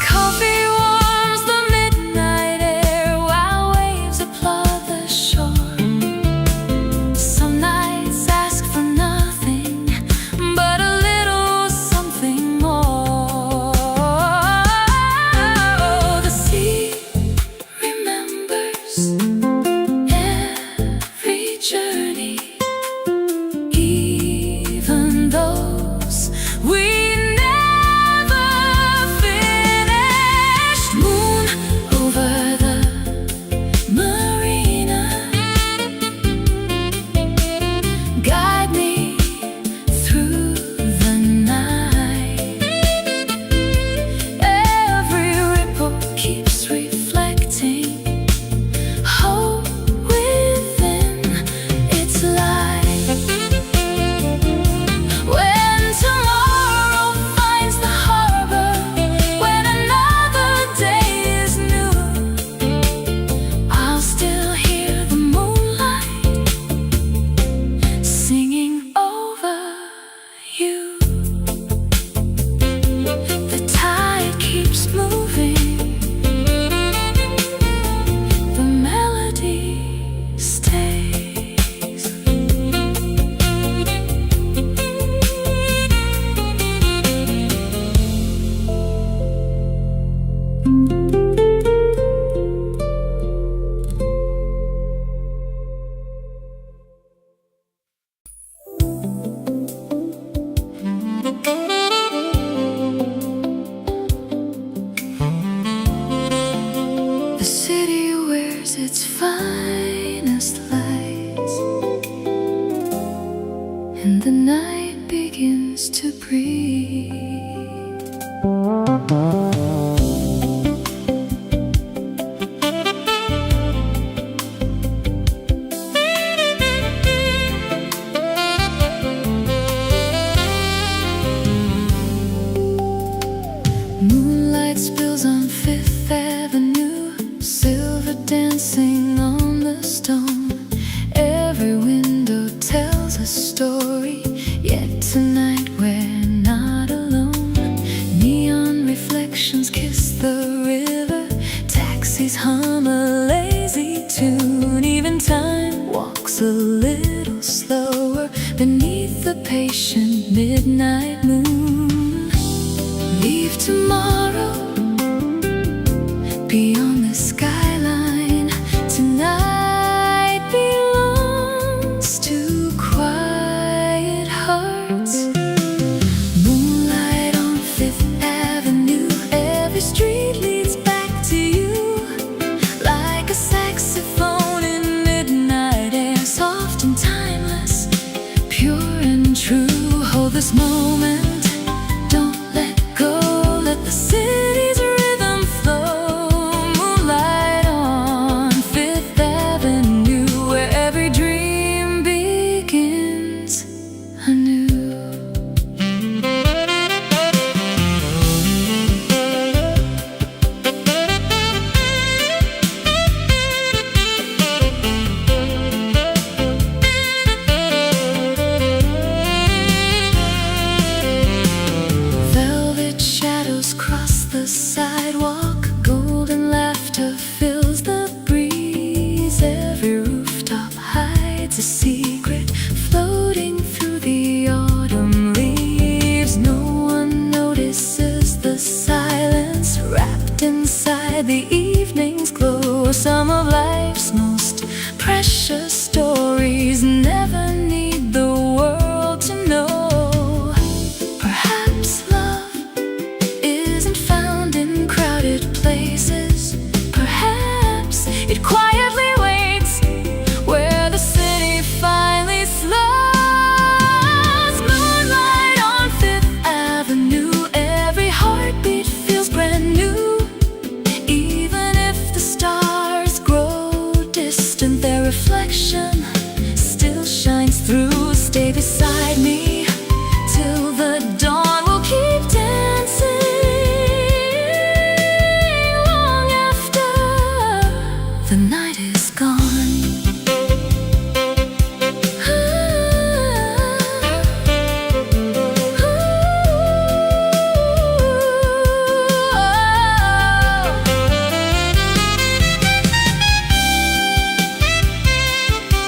Coffee warms the midnight air while waves applaud the shore. Some nights ask for nothing but a little something more. The sea remembers every journey, even those we never finished. Moon over the marina, guide me through the night. Every ripple keeps reflecting hope within its light. When tomorrow finds the harbor, when another day is new, I'll still hear the moonlight singing over you. The tide keeps moving, the melody stays. The city wears its finest lights, and the night begins to breathe. Moonlight spills on Fifth Avenue, silver dancing on the stone. Every window tells a story, yet tonight we're not alone. Neon reflections kiss the river, taxis hum a lazy tune. Even time walks a little slower beneath the patient midnight moon. Leave tomorrow beyond the skyline. Tonight belongs to quiet hearts. Moonlight on Fifth Avenue, every street leads back to you. Like a saxophone in midnight air, soft and timeless, pure and true. Hold this moment, don't let go, let the city's rhythm flow. Moonlight on Fifth Avenue, where every dream begins anew. Velvet shadows cross the sidewalk, golden laughter fills the breeze. Every rooftop hides a secret, floating through the autumn leaves. No one notices the silence, wrapped inside the evening's glow. Some of life's most precious stories never need the world to know. Perhaps love isn't found in crowded places. Perhaps it quietly waits where the city finally slows. Moonlight on Fifth Avenue, every heartbeat feels brand new. Even if the stars grow distant, their reflection still shines through. Stay beside me till the dawn, we'll keep dancing long after the night is gone.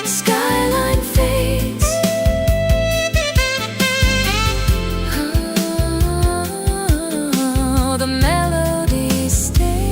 Skyline fades, the melody stays.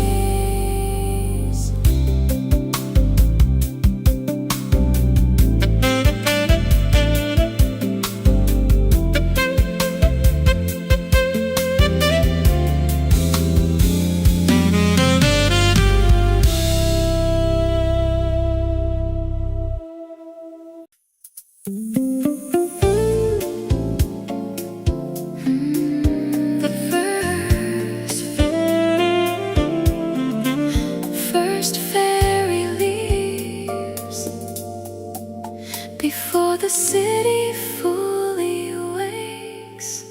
The first fairy leaves before the city fully wakes.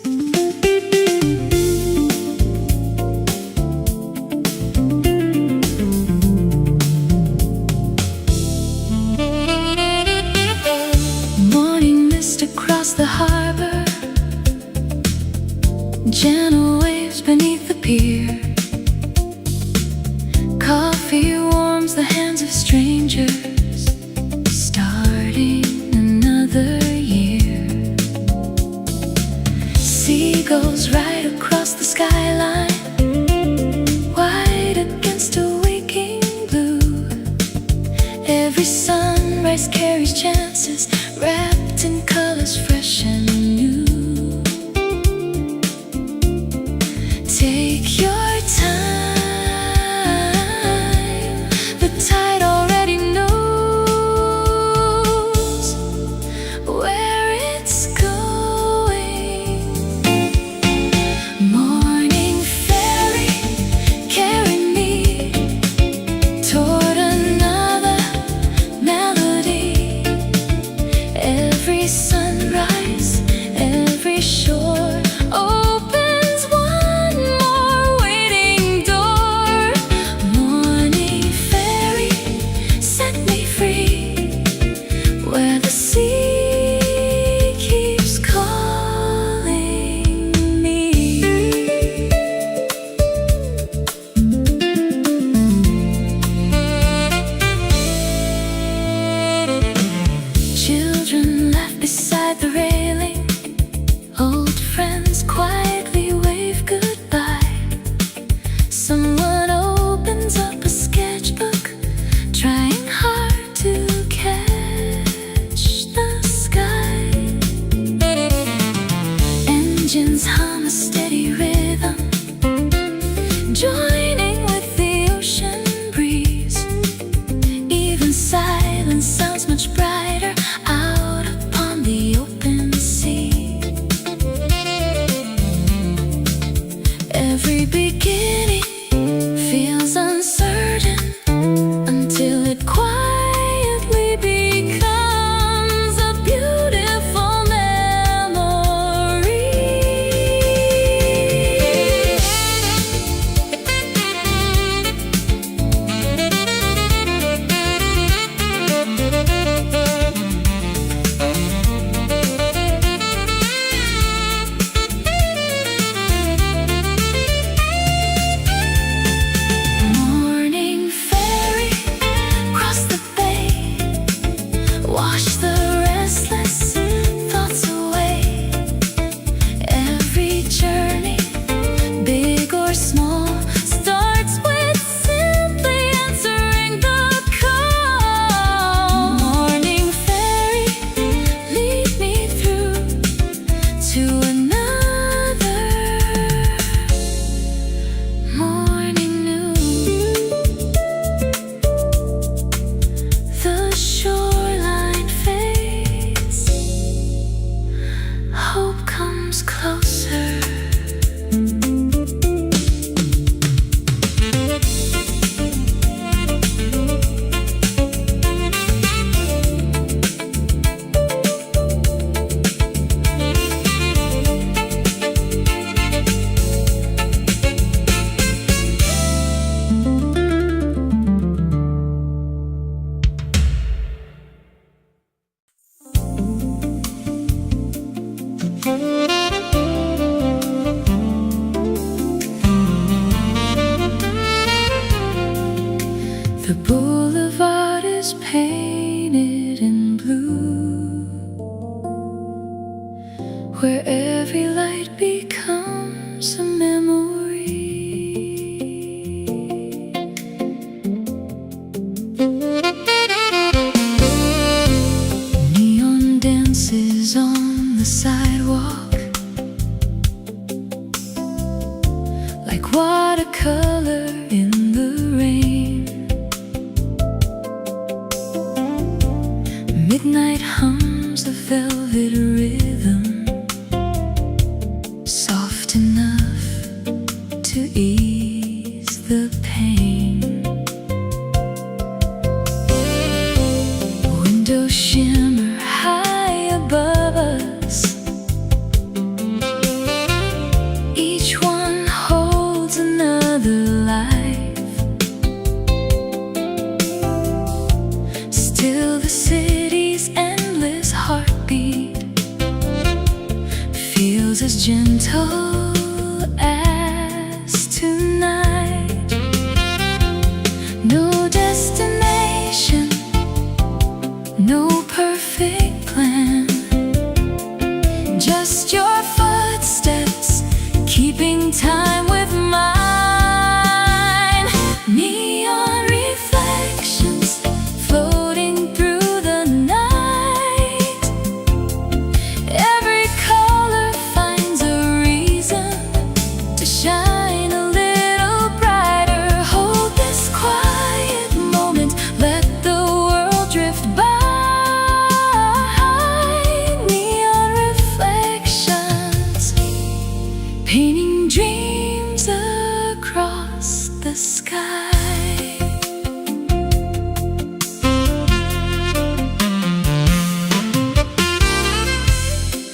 Morning mist across the harbor, gentle waves beneath the pier. Coffee warms the hands of strangers, starting another year. Seagulls ride across the skyline, white against a waking blue. Every sunrise carries chances, wrapped in colors fresh and new. Take your The boulevard is painted in blue, where every light becomes a memory. Neon dances on the sidewalk, like watercolor in the rain. Midnight hums a velvet rhythm, soft enough to ease the pain. Windows shimmer high above us, each one holds another life. Still the city's endless heartbeat feels as gentle as tonight. No destination, no perfect plan, just your footsteps keeping time with mine. Neon reflections floating through the night, every color finds a reason to shine a little brighter. Hold this quiet moment, let the world drift by. Neon reflections, painting dreams across the sky.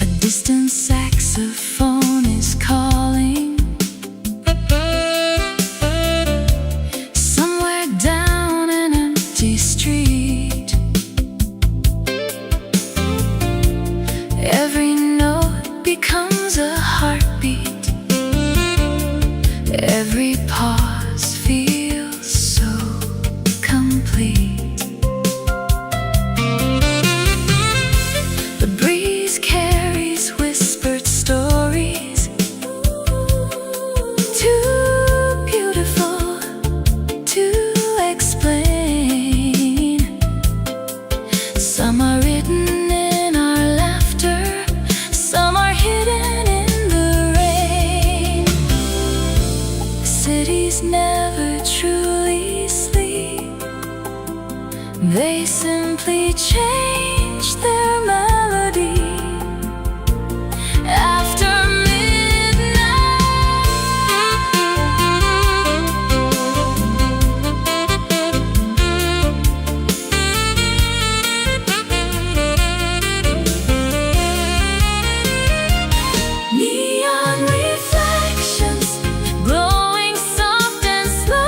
A distant saxophone is calling, somewhere down an empty street. Every note becomes a heartbeat, every pause feels so complete. The breeze carries whispered stories, too beautiful to explain. Some are written in our laughter, some are hidden in the rain. Cities never truly sleep, they simply change their melody after neon reflections glowing soft and slow.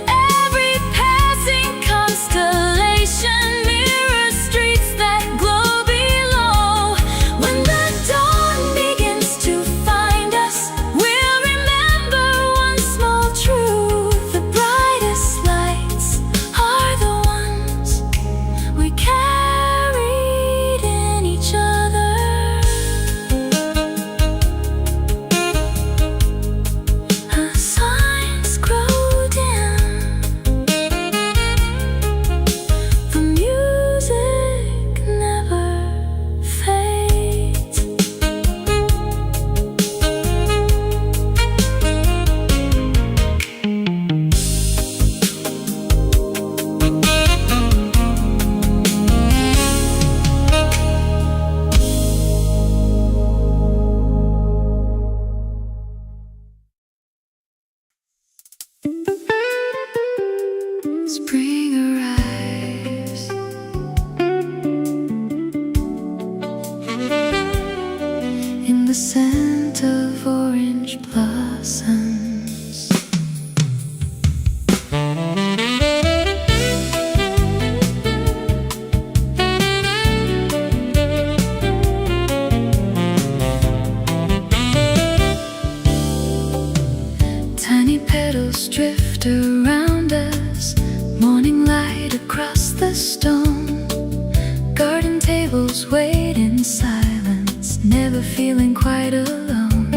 Every passing constellation mirrors streets that glow below. When the dawn begins to find us, we'll remember one small truth: the brightest lights are the ones we carried in each other. As signs grow dim, the music never fades. Spring arrives, in the scent of orange blossoms. Tiny petals drift around Neighbors wait in silence, never feeling quite alone.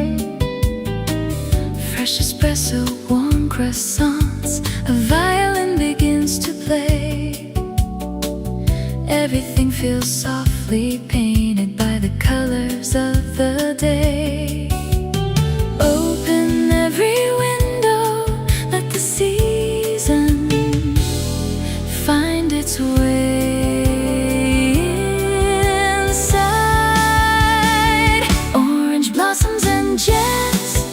Fresh espresso, warm croissants, a violin begins to play. Everything feels softly painted by the colors of the day. Open every window, let the season find its way inside. Orange blossoms and jazz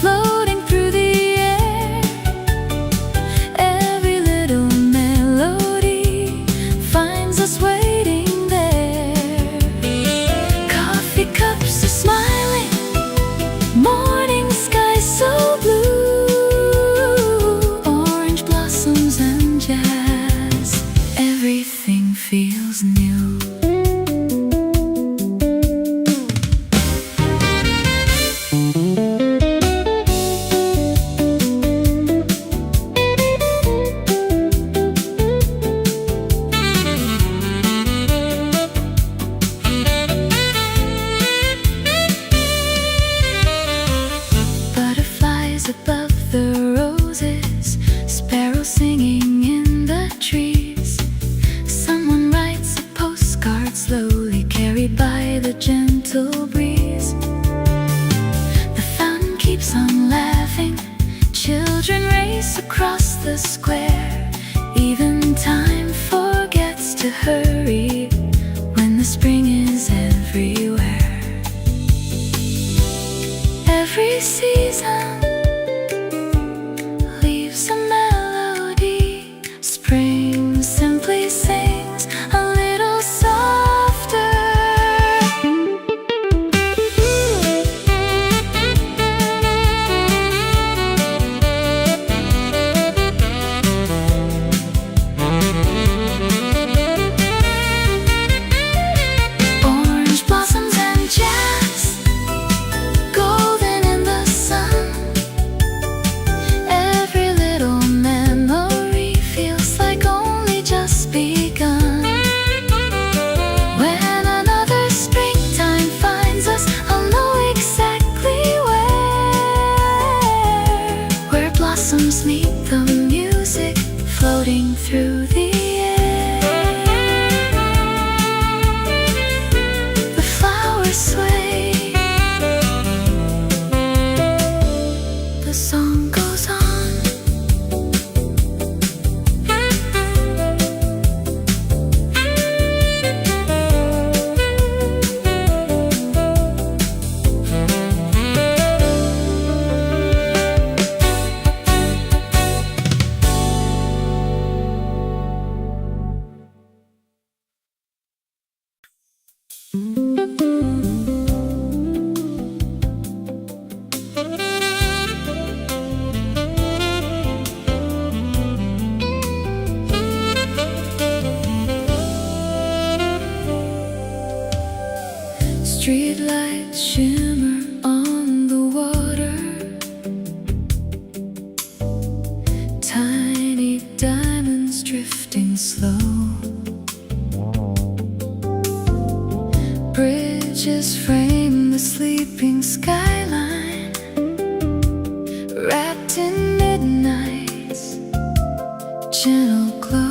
floating through the air. Every little melody finds us waiting there. Coffee cups are smiling, morning sky so blue. Orange blossoms and jazz, everything feels new. Butterflies above the roses, sparrows singing in the trees. Someone writes a postcard slowly, carried by the gentle breeze. The fountain keeps on laughing, children race across the square. Even time forgets to hurry when the spring is everywhere. Every season leaves a melody. Spring simply sings a little softer. Orange blossoms and jazz, golden in the sun. Every little memory feels like only just begun. When another springtime finds us, I'll know exactly where blossoms meet the music floating through the air. The flowers sway, the song goes on. Streetlights shimmer on the water, tiny diamonds drifting slow. Bridges frame the sleeping skyline, wrapped in midnight's gentle glow.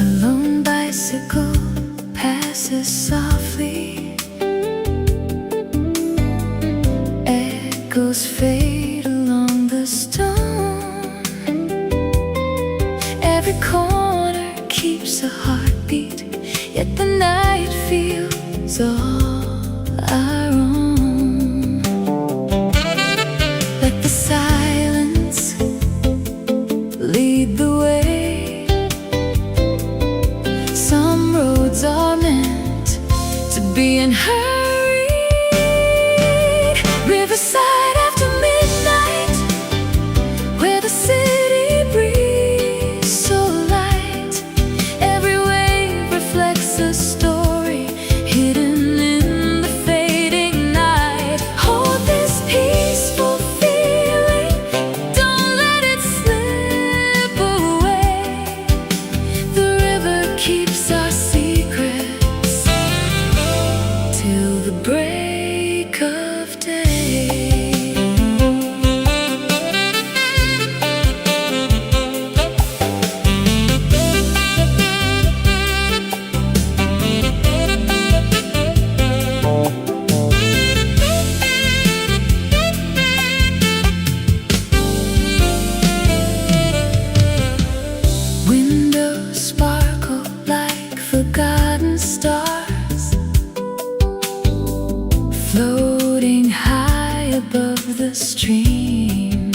A lone bicycle passes softly, echoes fade along the stone. Every corner keeps a heartbeat, yet the night feels all our own. Let the silence lead the way. Some roads are meant to be unhurried. Riverside after midnight, floating high above the stream.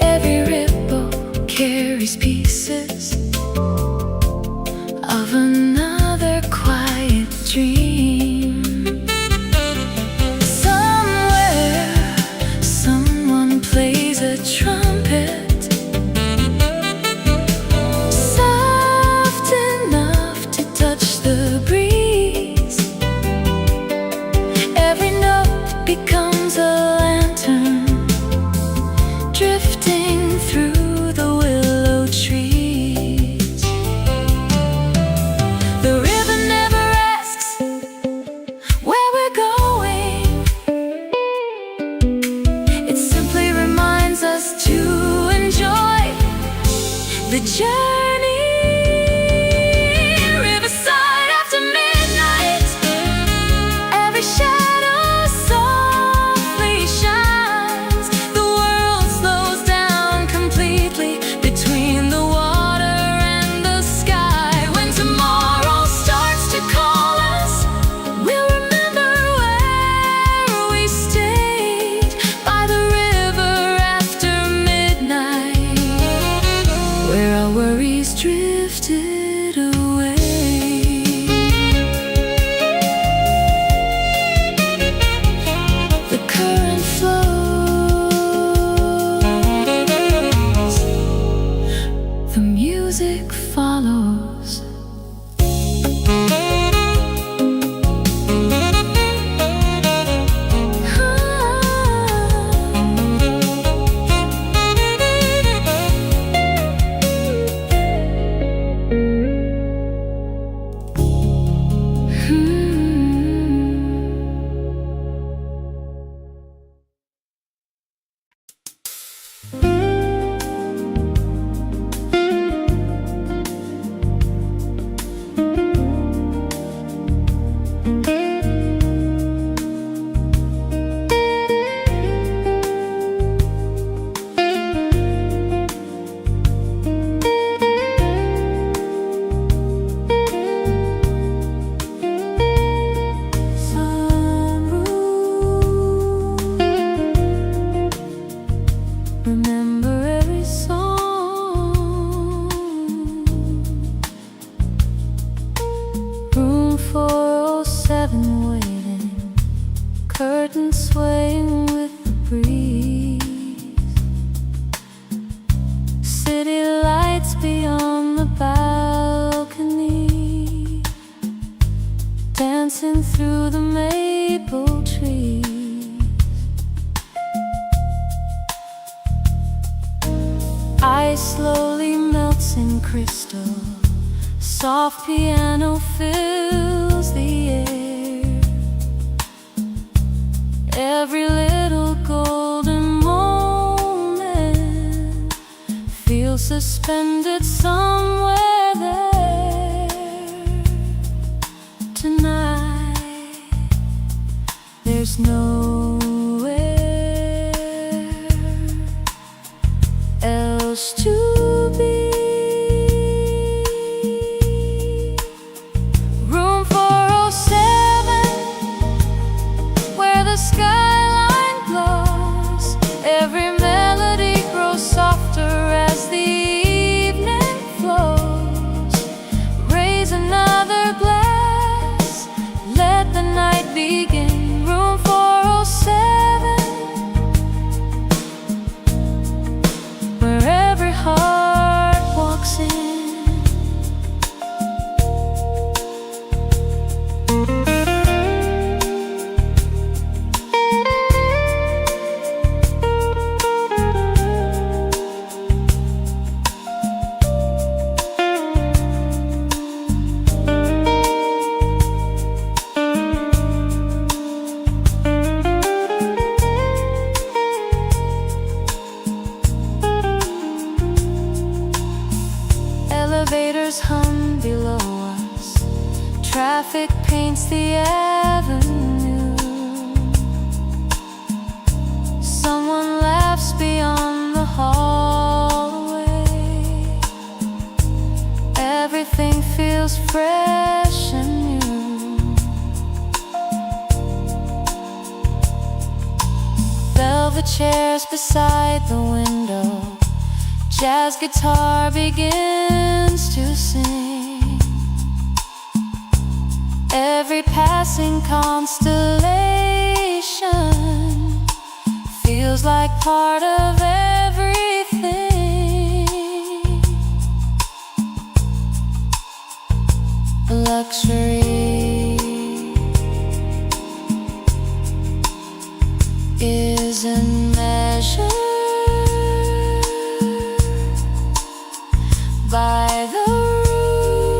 Every ripple carries pieces of another quiet dream. Somewhere, someone plays a trumpet, soft enough to touch the breeze. Every note becomes a lantern, drifting through the willow trees. The river never asks where we're going. It simply reminds us to enjoy the journey. Riverside after midnight, every shadow softly shines. The world slows down completely between the water and the sky. When tomorrow starts to call us, we'll remember where we stayed by the river after midnight, where our worries drifted away. The current flows, the music follows. Remember every song. Room 407 waiting, curtains swaying with the breeze. City lights beyond the balcony, dancing through the maple trees. Ice slowly melts in crystal, soft piano fills the air. Every little golden moment feels suspended somewhere there. Tonight, there's nowhere else to be. Room 407, where the skyline glows. Every melody grows softer as the evening flows. Raise another glass, let the night begin. Room 407, where every heart walks in. chairs beside the window, jazz guitar begins to sing. Every passing constellation feels like part of everything. Luxury isn't measured by the room,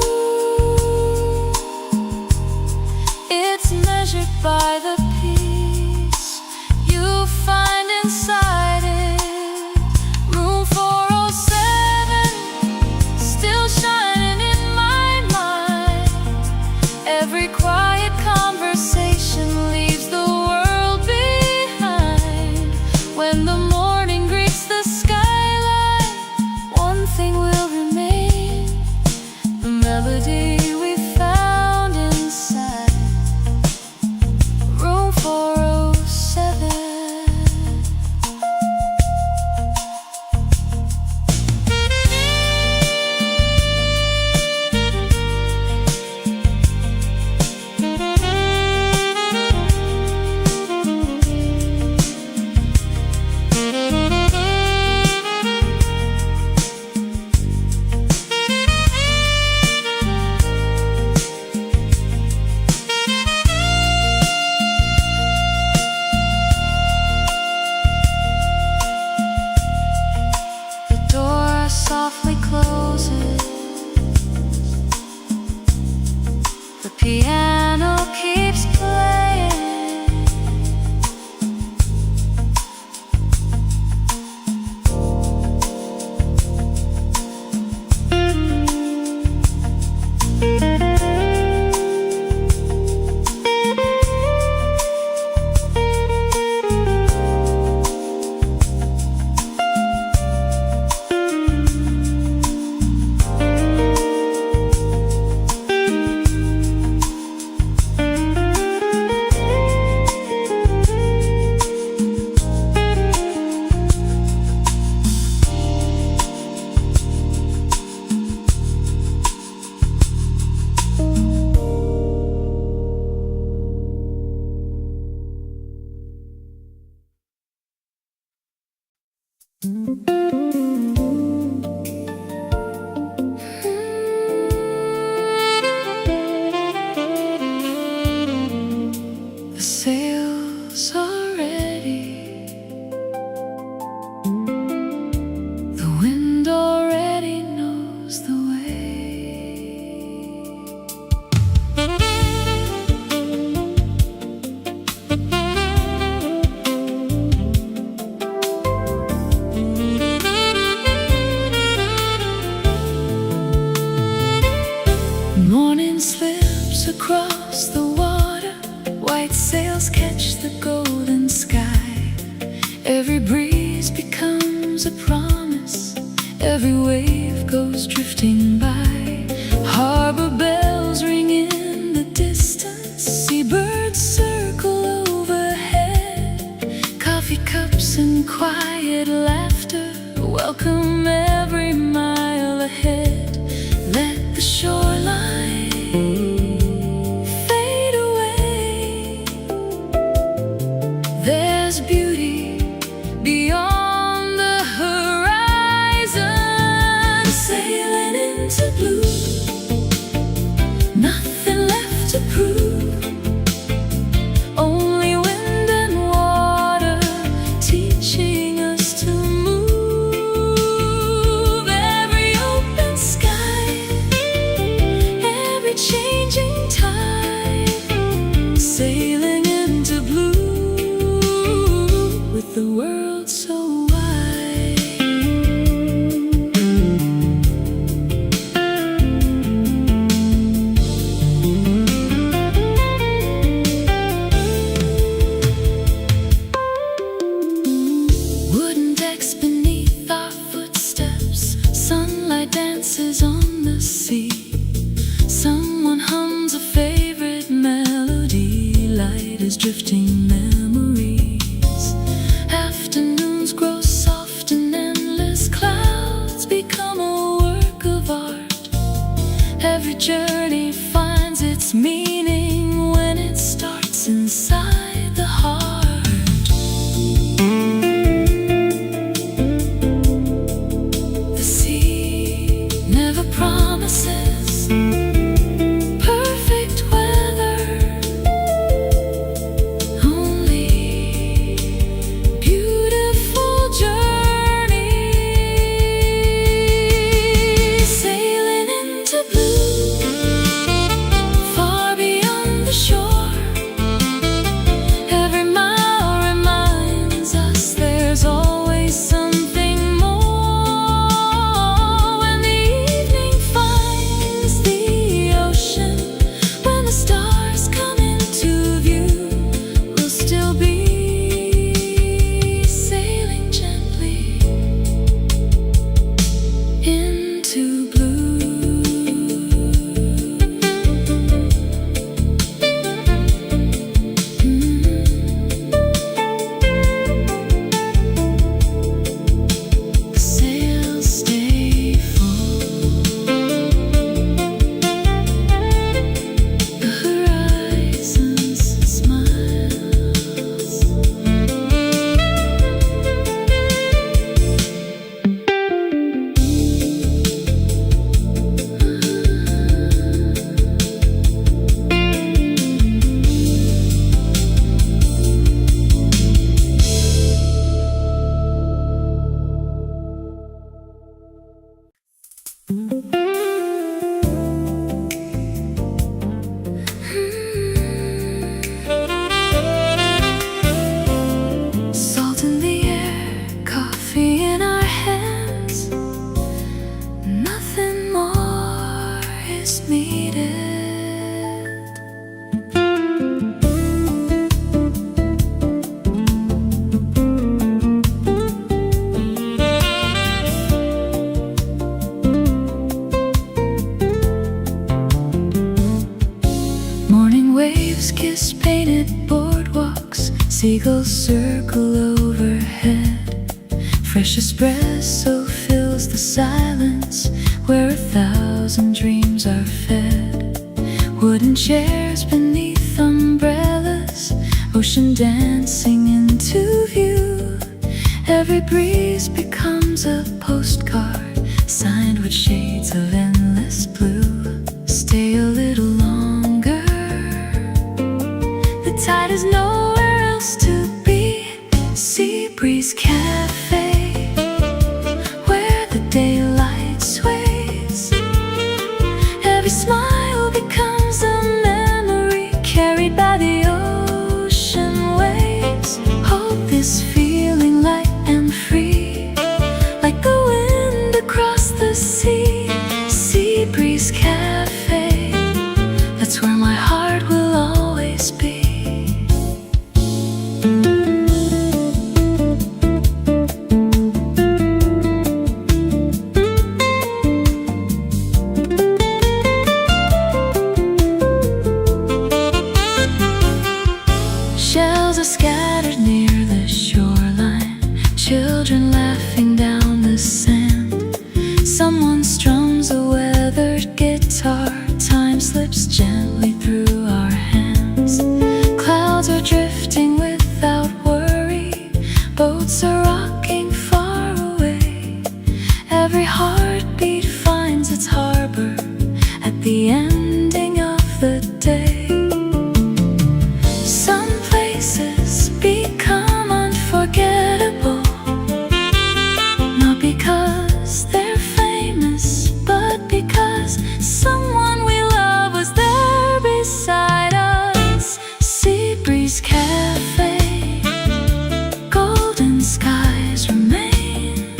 it's measured by the peace you find inside it. Room 407, still shining in my mind. Every quiet conversation leaves the world behind. When the morning greets the skyline, one thing will remain: the melody we found inside room 407. The door softly closes. The piano keeps playing. The sails are ready. The wind already knows the way. Morning slips across the water, white sails catch the golden sky. Every breeze becomes a promise, every wave goes drifting by. Harbor bells ring in the distance, seabirds circle overhead. Coffee cups and quiet laughter welcome every mile ahead. Let the shoreline fade away. There's beauty beyond the horizon. Sailing into blue, nothing left to prove. Only wind and water teaching us to move. Every open sky, every changing tide, sailing into blue with the world so wide. Wooden decks beneath our footsteps, sunlight dances on the sea. Someone hums a favorite melody, light is drifting memories. After boardwalks, seagulls circle overhead. Fresh espresso fills the silence where 1,000 dreams are fed. Wooden chairs beneath umbrellas, ocean dancing into view. Every breeze becomes a postcard signed with shades of endless blue. Stay a little longer, the tide is nowhere else to be. Sea breeze cafe, where the daylight sways. Every smile becomes a memory carried by the ocean waves. Hold this feeling light and free, like the wind across the sea. Sea breeze cafe, that's where my heart will always be. Shells are scattered near the shoreline, children laughing down the sand. Someone strums a weathered guitar, time slips gently through our hands. Clouds are drifting without worry, boats are rocking far away. Every heartbeat finds its harbor at the ending of the day. Some places become unforgettable, not because they're famous, but because someone we love was there beside us. Sea breeze cafe, golden skies remain.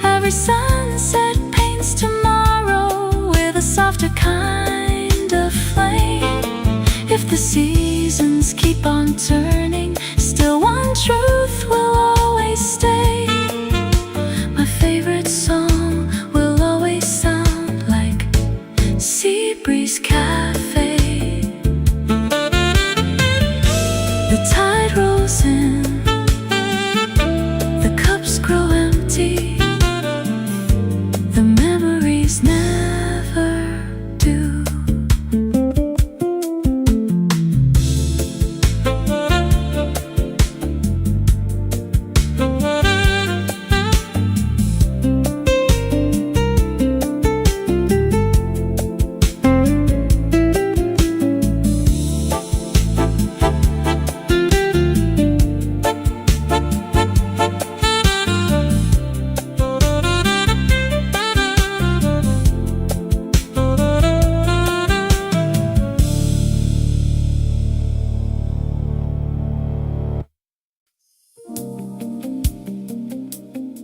Every sunset paints tomorrow with a softer kind of flame. If the seasons keep on turning, still one truth will always stay. My favorite song will always sound like Sea breeze cafe. The tide rolls in, the cups grow empty, the memories never do.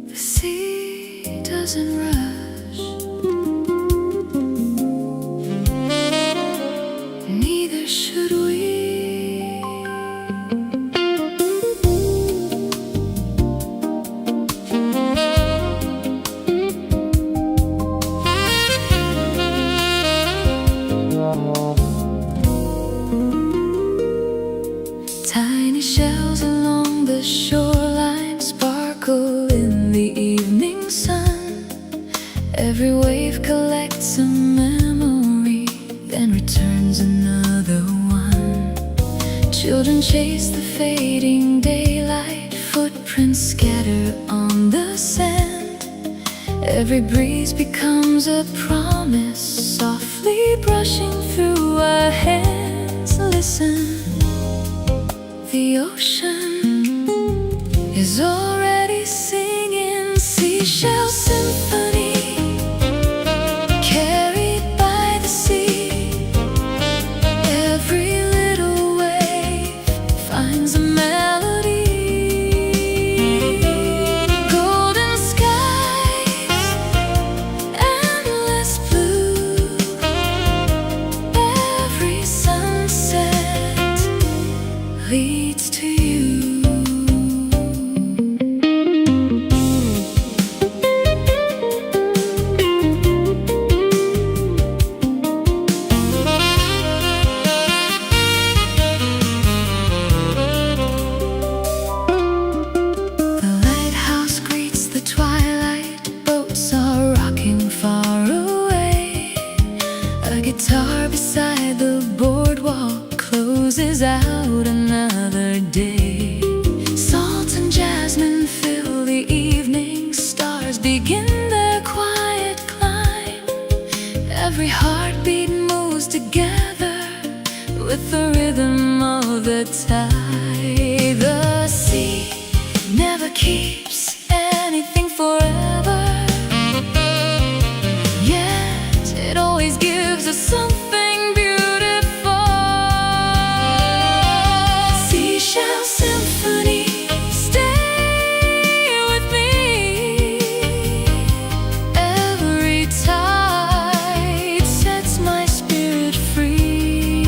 The sea doesn't rush, neither should we. Tiny shells along the shoreline sparkle in the evening sun. Every wave collects a memory, then returns another one. Children chase the fading daylight, footprints scatter on the sand. Every breeze becomes a promise, softly brushing through our hands. Listen, the ocean is already singing seashell symphony, carried by the sea. Every little wave finds a melody. Golden skies, endless blue. Every sunset leads to you. snoozes out another day. Salt and jasmine fill the evening, stars begin their quiet climb. Every heartbeat moves together with the rhythm of the tide. The sea never keeps anything forever, yet it always gives us something beautiful. Seashell symphony, stay with me. Every tide sets my spirit free.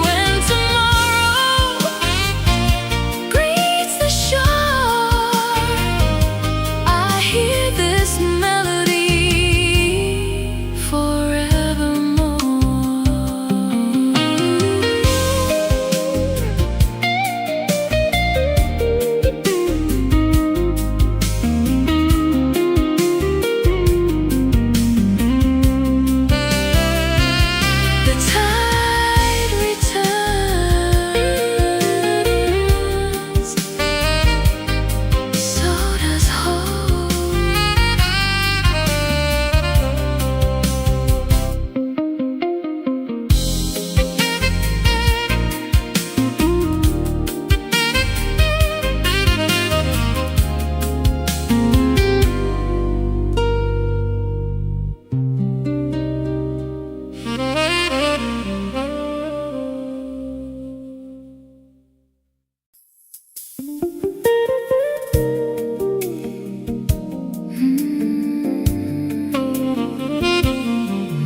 When tomorrow greets the shore, I hear this melody forevermore. The tide returns, so does hope.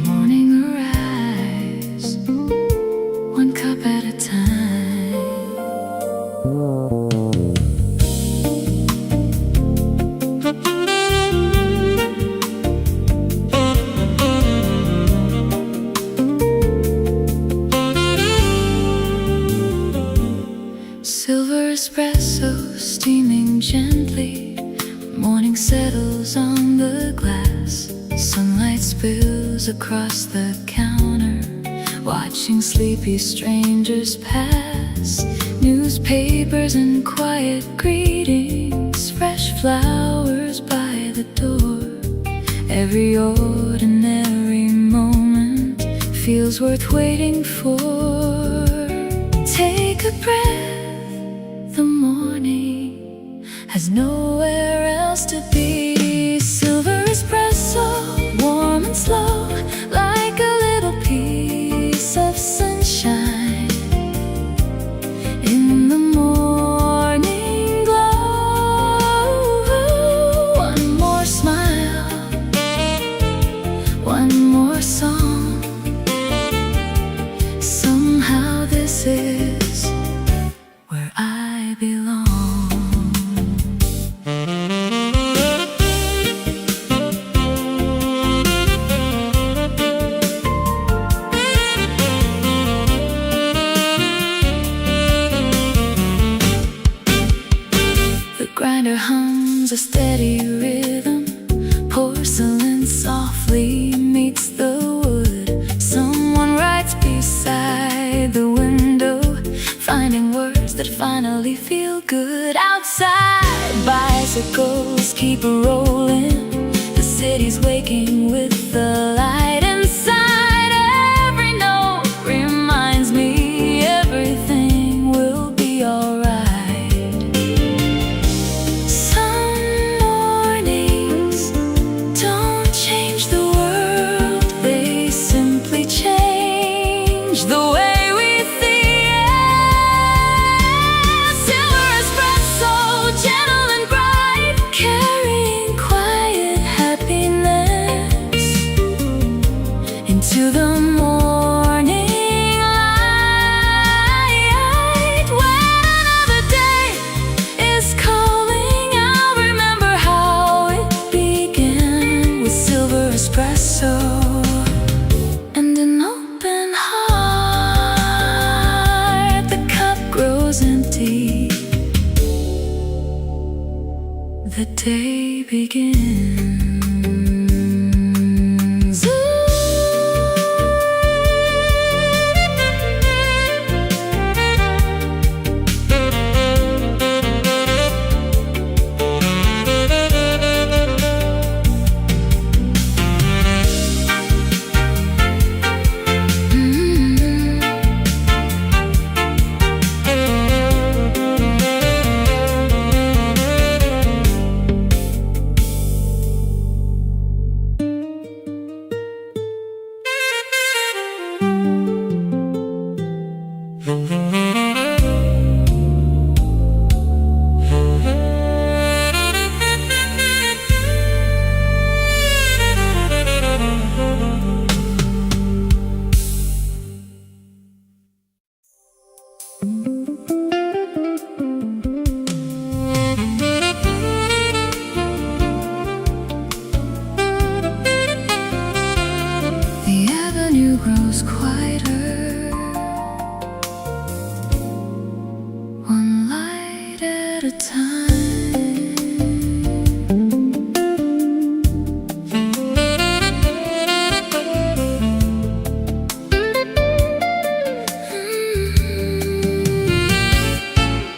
Morning arrives, one cup at a time. Silver espresso steaming gently. Morning settles on the glass. Sunlight spills across the counter, watching sleepy strangers pass. Newspapers and quiet greetings, fresh flowers by the door. Every ordinary moment feels worth waiting for. Take a breath, the morning has nowhere else to be. Silver espresso, warm and slow, like a little piece of sunshine in the morning glow. One more smile, one more song. Somehow this is where I belong. The grinder hums a steady rhythm. Porcelain softly meets the wood. Someone writes beside the window, finding words that finally feel good. Outside, bicycles keep rolling. The city's waking with the light inside. Every note reminds me everything will be alright. Some mornings don't change the world, they simply change the way we see it. Silver espresso, gentle and bright, carrying quiet happiness into the morning light. When another day is calling, I'll remember how it began with silver espresso and an open heart. The cup grows empty, the day begins. The avenue grows quieter, one light at a time.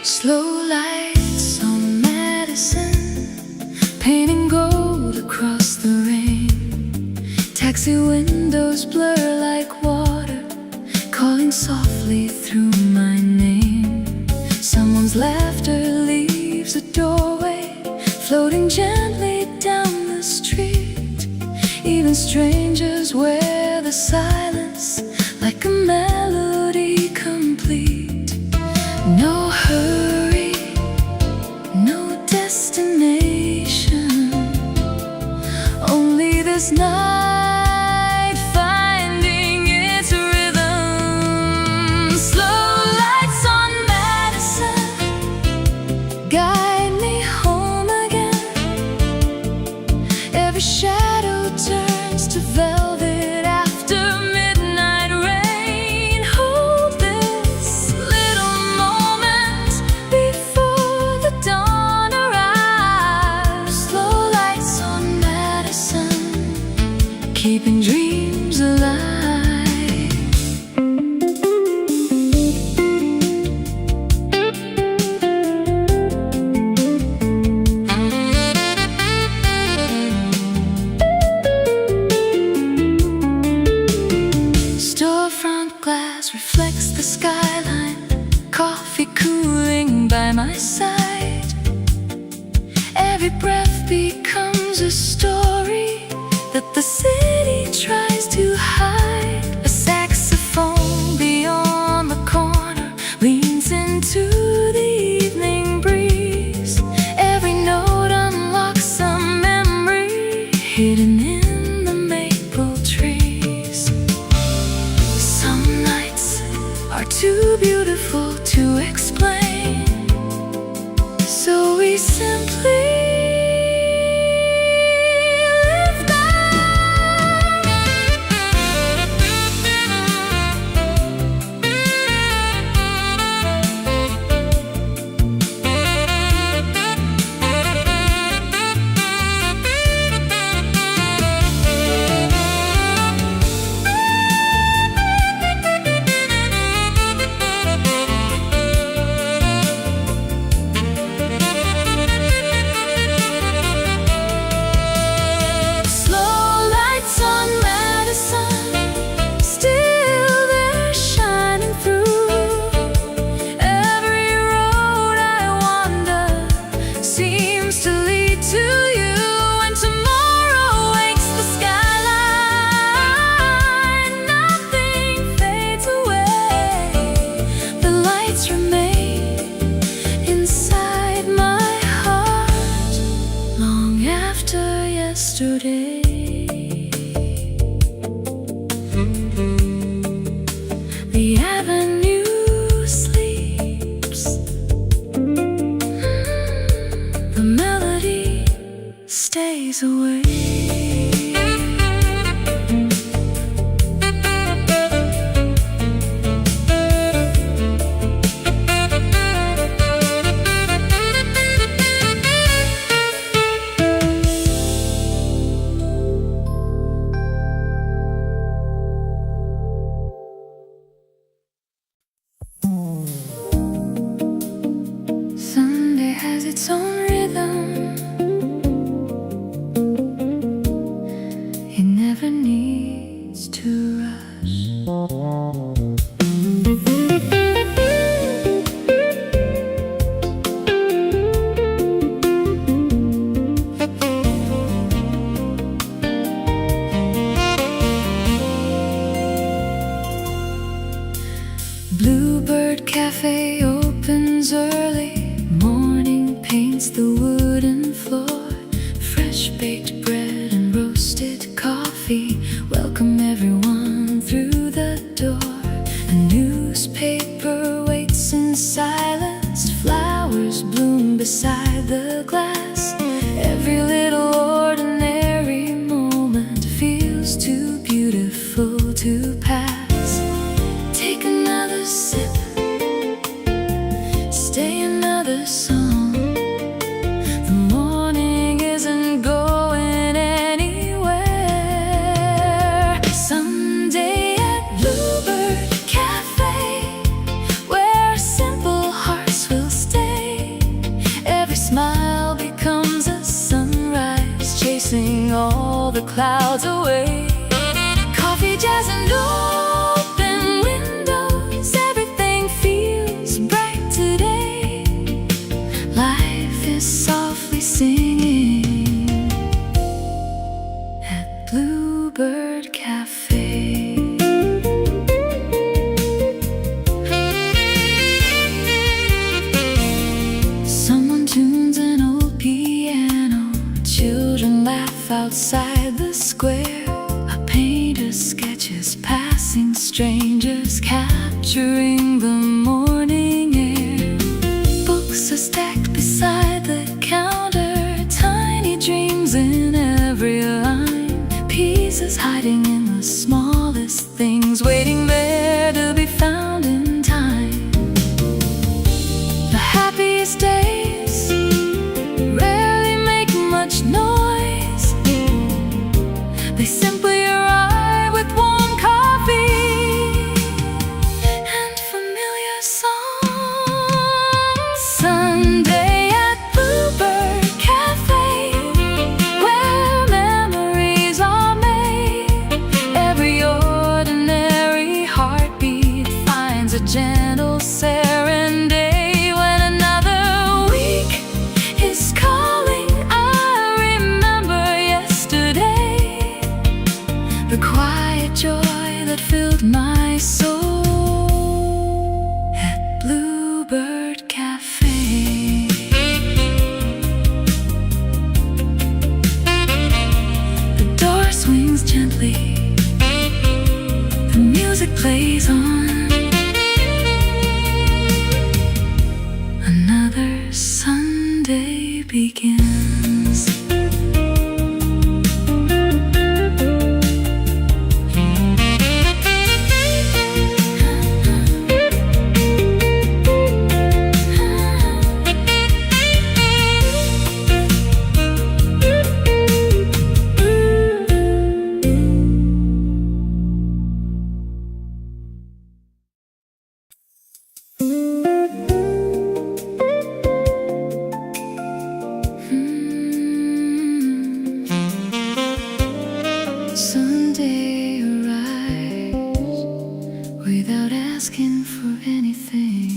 Slow lights on Madison, painting gold across the rain. Taxi windows blur like water, calling softly through my name. Someone's laughter leaves a doorway, floating gently down the street. Even strangers wear the silence like a melody complete. No hurry, no destination, only this night finding its rhythm. Slow lights on Madison guide me home again. Every shadow turns to velvet after midnight rain. Hold this little moment before the dawn arrives. Slow lights on Madison, keeping dreams alive. Storefront glass reflects the skyline, coffee cooling by my side. Every breath becomes a story that the city tries to hide. A saxophone beyond the corner leans into the evening breeze. Every note unlocks a memory hidden in the maple trees. Some nights are too beautiful to explain, so we simply live yesterday. The avenue sleeps. The melody stays away. Sunday has its own rhythm. It never needs to rush. Bluebird cafe opens early. Morning paints the wooden floor. Fresh baked bread and roasted coffee welcome everyone through the door. A newspaper waits in silence. Flowers bloom beside the glass. Every little ordinary moment feels too beautiful to pass. Take another sip, stay another song. The morning isn't going anywhere. Someday at Bluebird Cafe, where simple hearts will stay. Every smile becomes a sunrise, chasing all the clouds away. Coffee, jazz, and open windows, everything feels bright today. Life is softly singing at Bluebird Cafe. Someone tunes an old piano. Children laugh outside the square. A painter sketches passing strangers, capturing the morning air. Books are stacked beside the counter, tiny dreams in every line. Pieces hiding in the smallest things, waiting there to be found in time. The happiest days rarely make much noise. They simply arrive with warm coffee and familiar songs. Sunday at Bluebird Cafe, where memories are made. Every ordinary heartbeat finds a gentle serenade. When another week is calling, I remember yesterday, the quiet joy that filled my soul at Bluebird Cafe. The door swings gently, the music plays on. Another Sunday begins. Sunday arrives without asking for anything.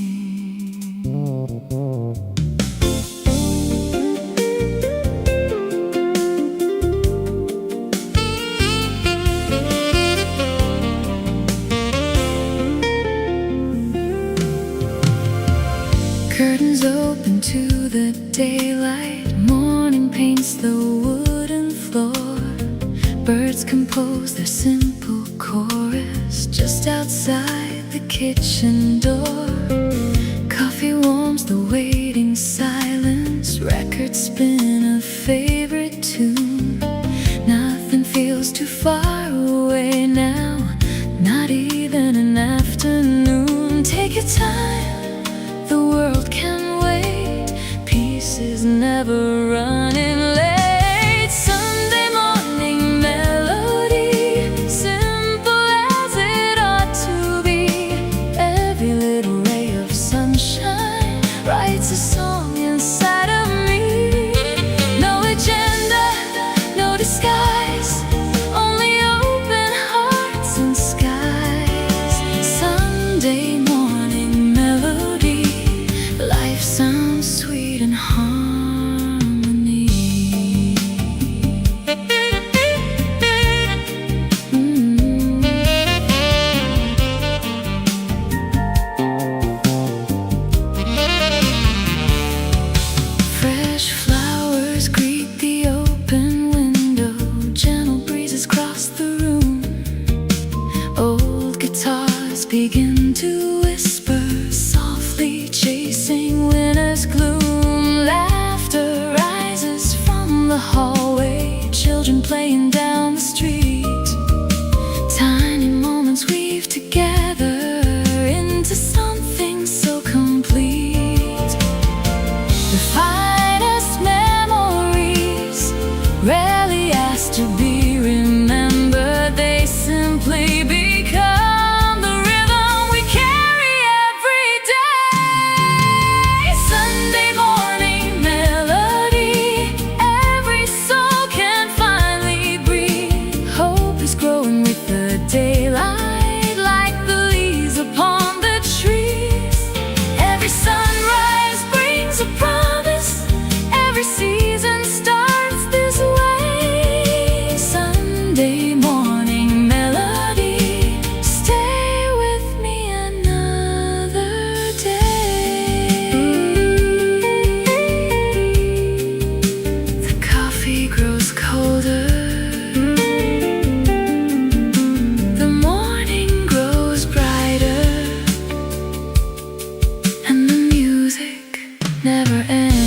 Curtains open to the daylight. Morning paints the wooden floor. Birds compose their simple chorus just outside the kitchen door. Coffee warms the waiting silence. Records spin a favorite tune. Nothing feels too far away now, not even an afternoon. Take your time, the world can wait. Peace is never running late. Sunday morning melody, simple as it ought to be. Every little ray of sunshine writes a song inside of me. No agenda, no disguise, only open hearts and skies. Sunday morning melody, life sounds sweet and harmony. children playing down the street. Tiny moments weave together into something so complete. The finest memories, rarely asked to be remembered, they simply become the rhythm we carry every day. Sunday morning melody, every soul can finally breathe. Hope is growing with the daylight, like the leaves upon the trees. Every sunrise brings a promise, every season starts this way. Sunday morning melody, stay with me another day. The coffee grows colder, the morning grows brighter, and the music never ends.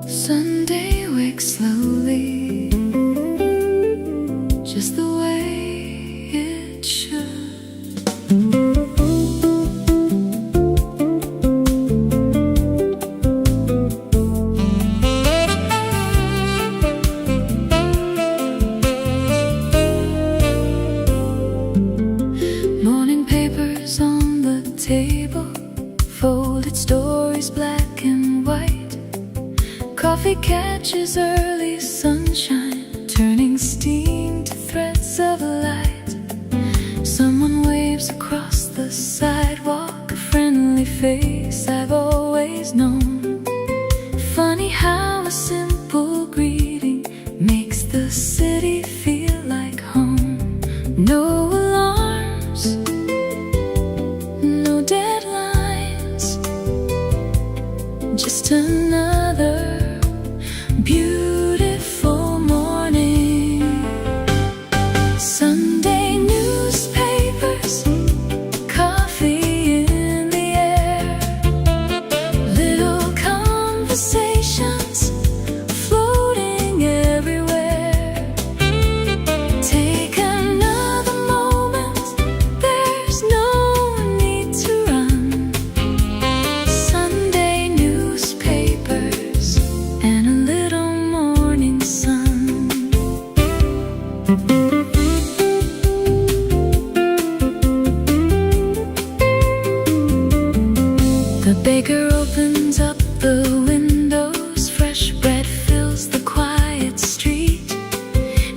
Sunday wakes slowly, just the way it should. Morning papers on the table, folded stories black and white. Coffee catches early sunshine, turning steam to threads of light. Someone waves across the sidewalk, a friendly face I've always known. Funny how a simple greeting makes the city feel like home. No alarms, no deadlines, just another beautiful morning. Sunday newspapers, coffee in the air, little conversations floating everywhere. Take another moment, there's no need to run. Sunday newspapers and a little morning sun. The baker opens up the windows, fresh bread fills the quiet street,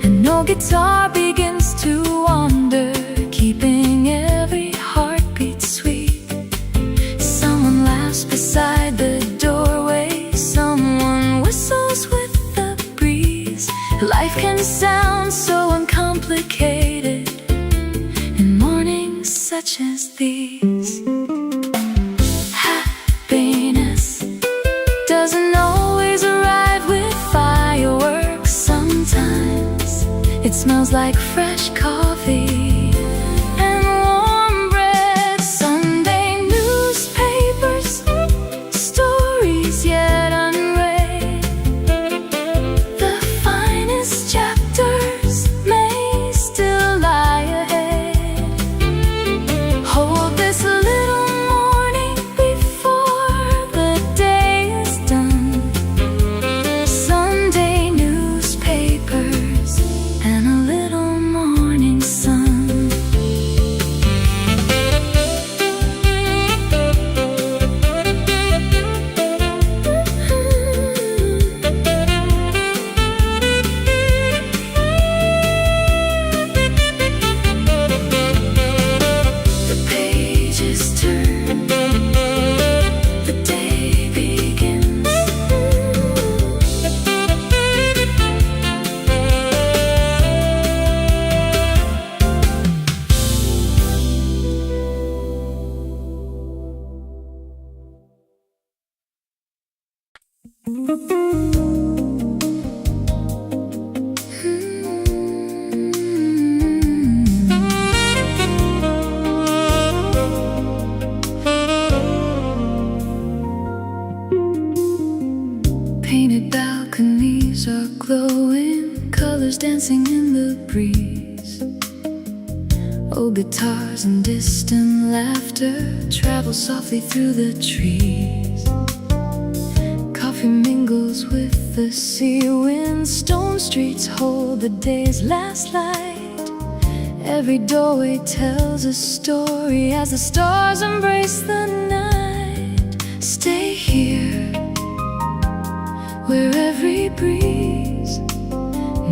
and no guitar begins to wander, keeping every heartbeat sweet. Someone laughs beside the doorway, someone whistles with the breeze. Life can sound so uncomplicated in mornings such as these. Happiness doesn't always arrive with fireworks. Sometimes it smells like fresh coffee and warm bread. Sunday newspapers, stories yet unread. The finest chapters may still lie ahead. Hold this little morning before the day is done. Sunday newspapers and a little morning sun. dancing in the breeze. Old guitars and distant laughter travel softly through the trees. Coffee mingles with the sea wind. Stone streets hold the day's last light. Every doorway tells a story as the stars embrace the night. Stay here, where every breeze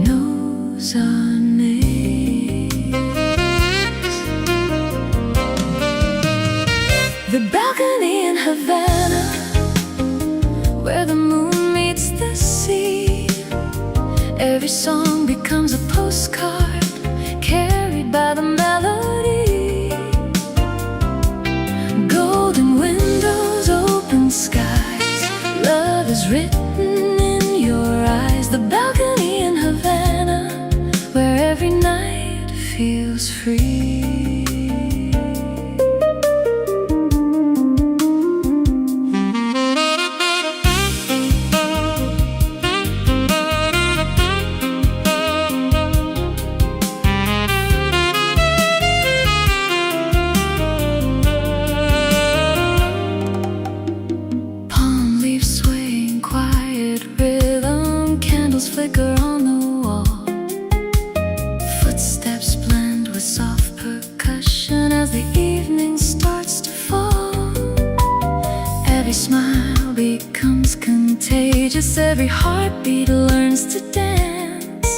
knows our names. The balcony in Havana, where the moon meets the sea. Every song becomes a postcard carried by the melody. Golden windows, open skies, love is written in your eyes. The balcony in Havana, where every night feels free. Flicker on the wall. Footsteps blend with soft percussion as the evening starts to fall. Every smile becomes contagious. Every heartbeat learns to dance.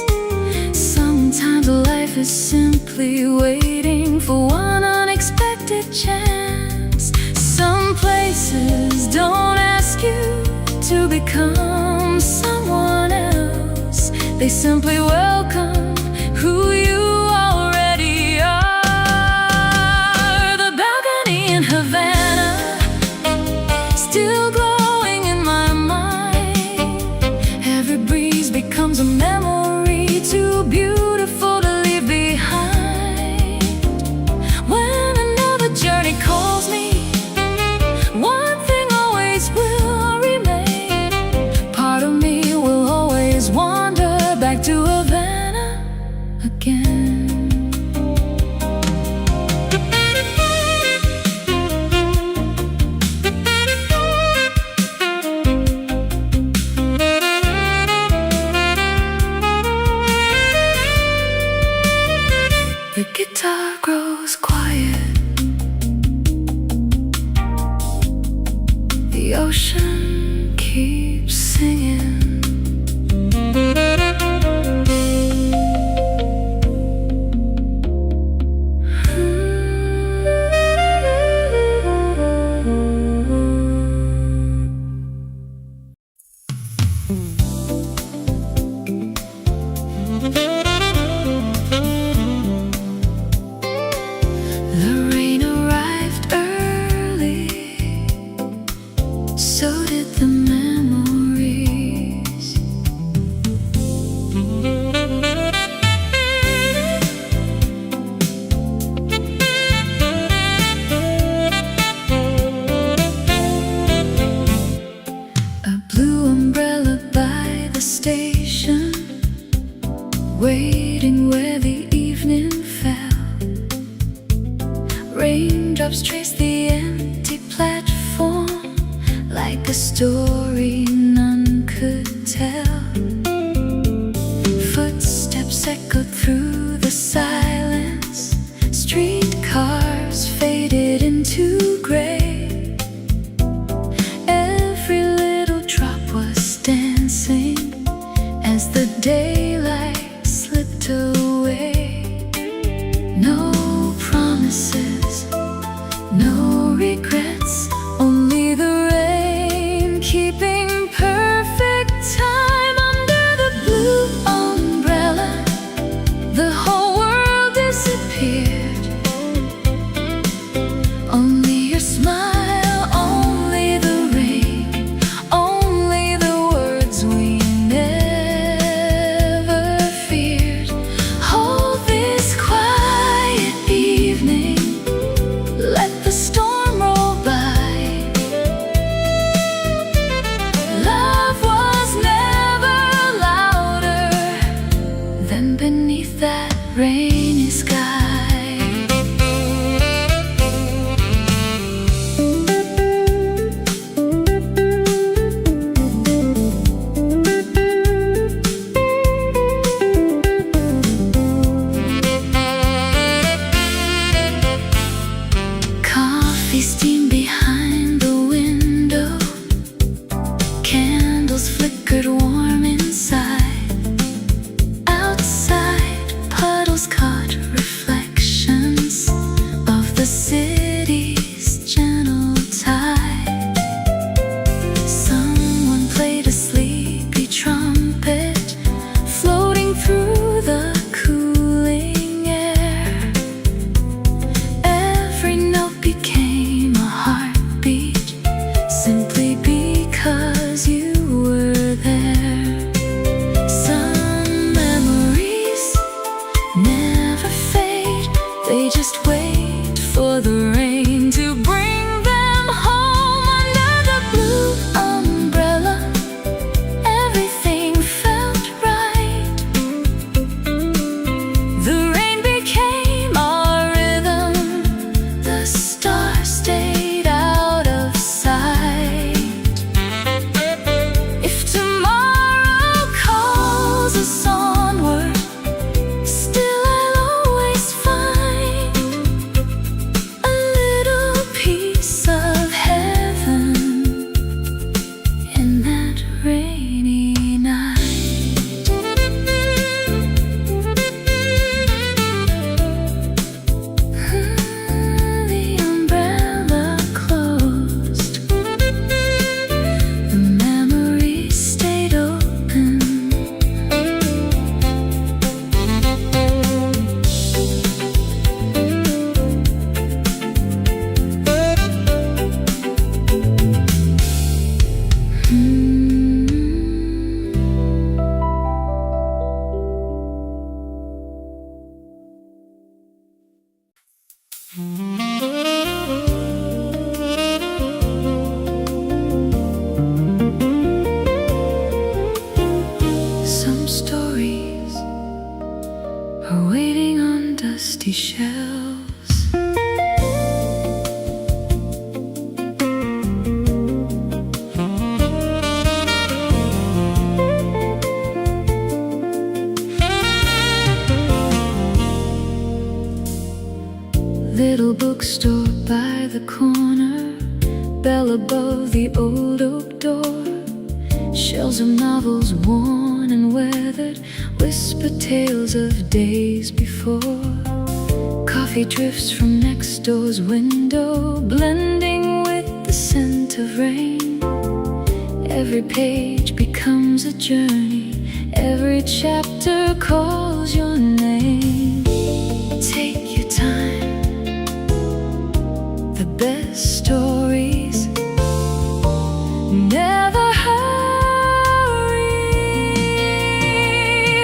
Sometimes life is simply waiting for one unexpected chance. Some places don't ask you to become someone else. They simply welcome who you already are. The balcony in Havana, still glowing in my mind. Every breeze becomes a memory too beautiful to leave behind. When another journey calls me, one thing always will remain. Part of me will always wander back to Havana again. The guitar grows quiet. The ocean keeps singing. The rain arrived early, so did the memories. A blue umbrella by the station, waiting where the evening fell. Raindrops trace the empty platform like a story none could tell. Footsteps echoed through the silence. Streetcars faded into gray. Every little drop was dancing as the daylight slipped away. No promises, no regrets, only the rain keeping perfect time under the blue umbrella. The whole world disappeared. Only your smile, only the rain, only the words we never feared. And beneath that rainy sky, coffee steam behind the window, candles flickered warm inside. Outside, puddles caught reflections of the city's gentle tide. Someone played a sleepy trumpet, floating through the cooling air. Every note became a heartbeat, simply because you were there. Some memories never fade, they just wait for the rain to bring them home. Under the blue umbrella, everything felt right. The rain became our rhythm, the stars stayed out of sight. If tomorrow calls us onward, still I'll always find a little piece of heaven in that rainy night. The umbrella closed, the memories stayed open. Some stories are waiting on dusty shelves. Little bookstore by the corner, bell above the old oak door. Shelves of novels worn and weathered whisper tales of days before. Coffee drifts from next door's window, blending with the scent of rain. Every page becomes a journey, every chapter calls your name. Take your time, the best stories never hurry.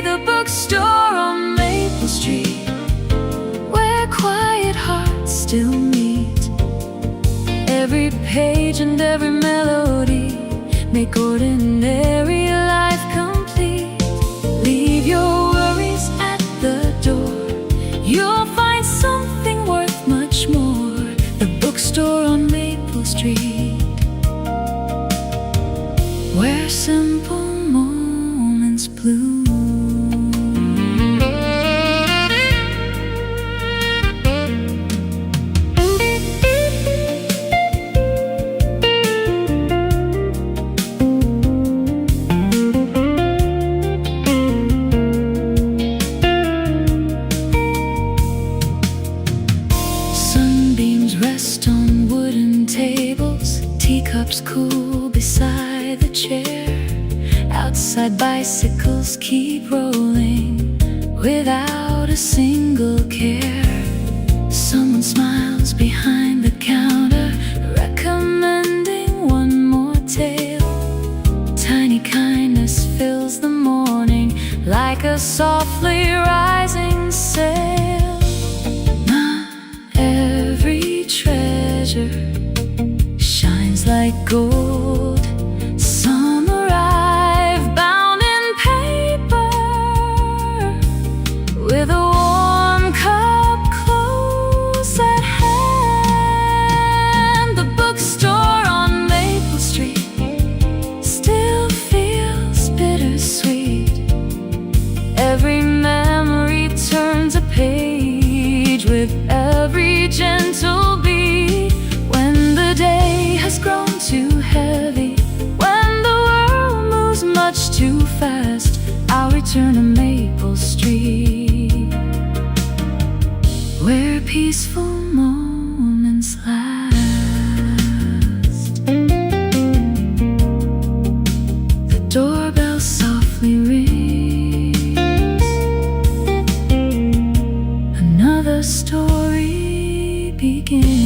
The bookstore on Maple Street, where quiet hearts still meet. Every page and every melody make ordinary life complete. Leave your worries at the door, you'll find something worth much more. The bookstore on Maple Street, where simple moments bloom. Sunbeams rest on wooden tables, teacups cool beside the chair. Outside, bicycles keep rolling without a single care. Someone smiles behind the counter, recommending one more tale. Tiny kindness fills the morning like a softly rising sail. Not every treasure shines like gold. Some arrive bound in paper, gentle beat. When the day has grown too heavy, when the world moves much too fast, I'll return to Maple Street, where peaceful moments last. The doorbell softly rings. Another story begins.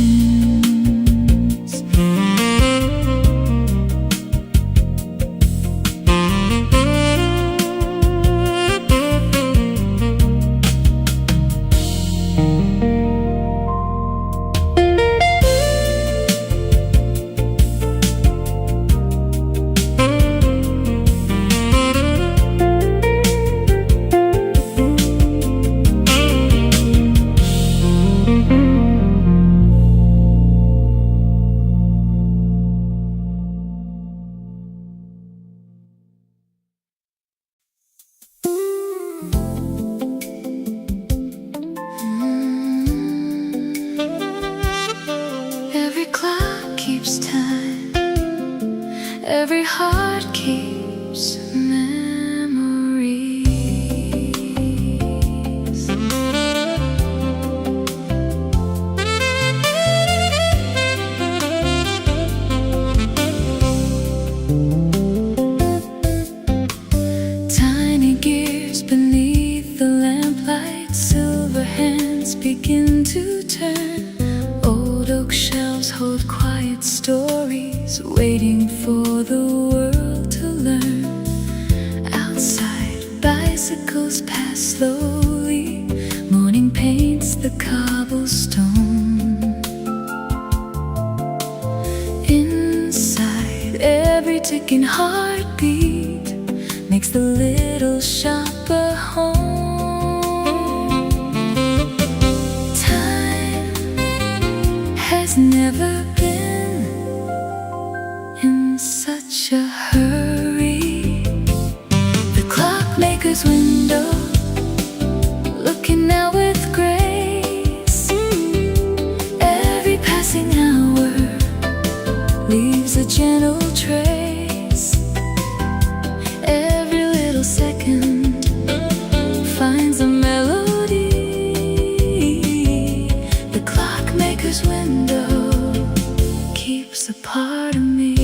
Every clock keeps time, every heart keeps memories. Tiny gears beneath the lamplight, silver hands begin to turn. Old oak shelves hold quiet stories, waiting for the world to learn. Outside, bicycles pass slowly, morning paints the cobblestone. Inside, every ticking heartbeat makes the little shop a home. Has never been in such a hurry. The clockmaker's window, looking out with grace. Every passing hour leaves a gentle trace. Every little second finds a melody. The clockmaker's window keeps a part of me.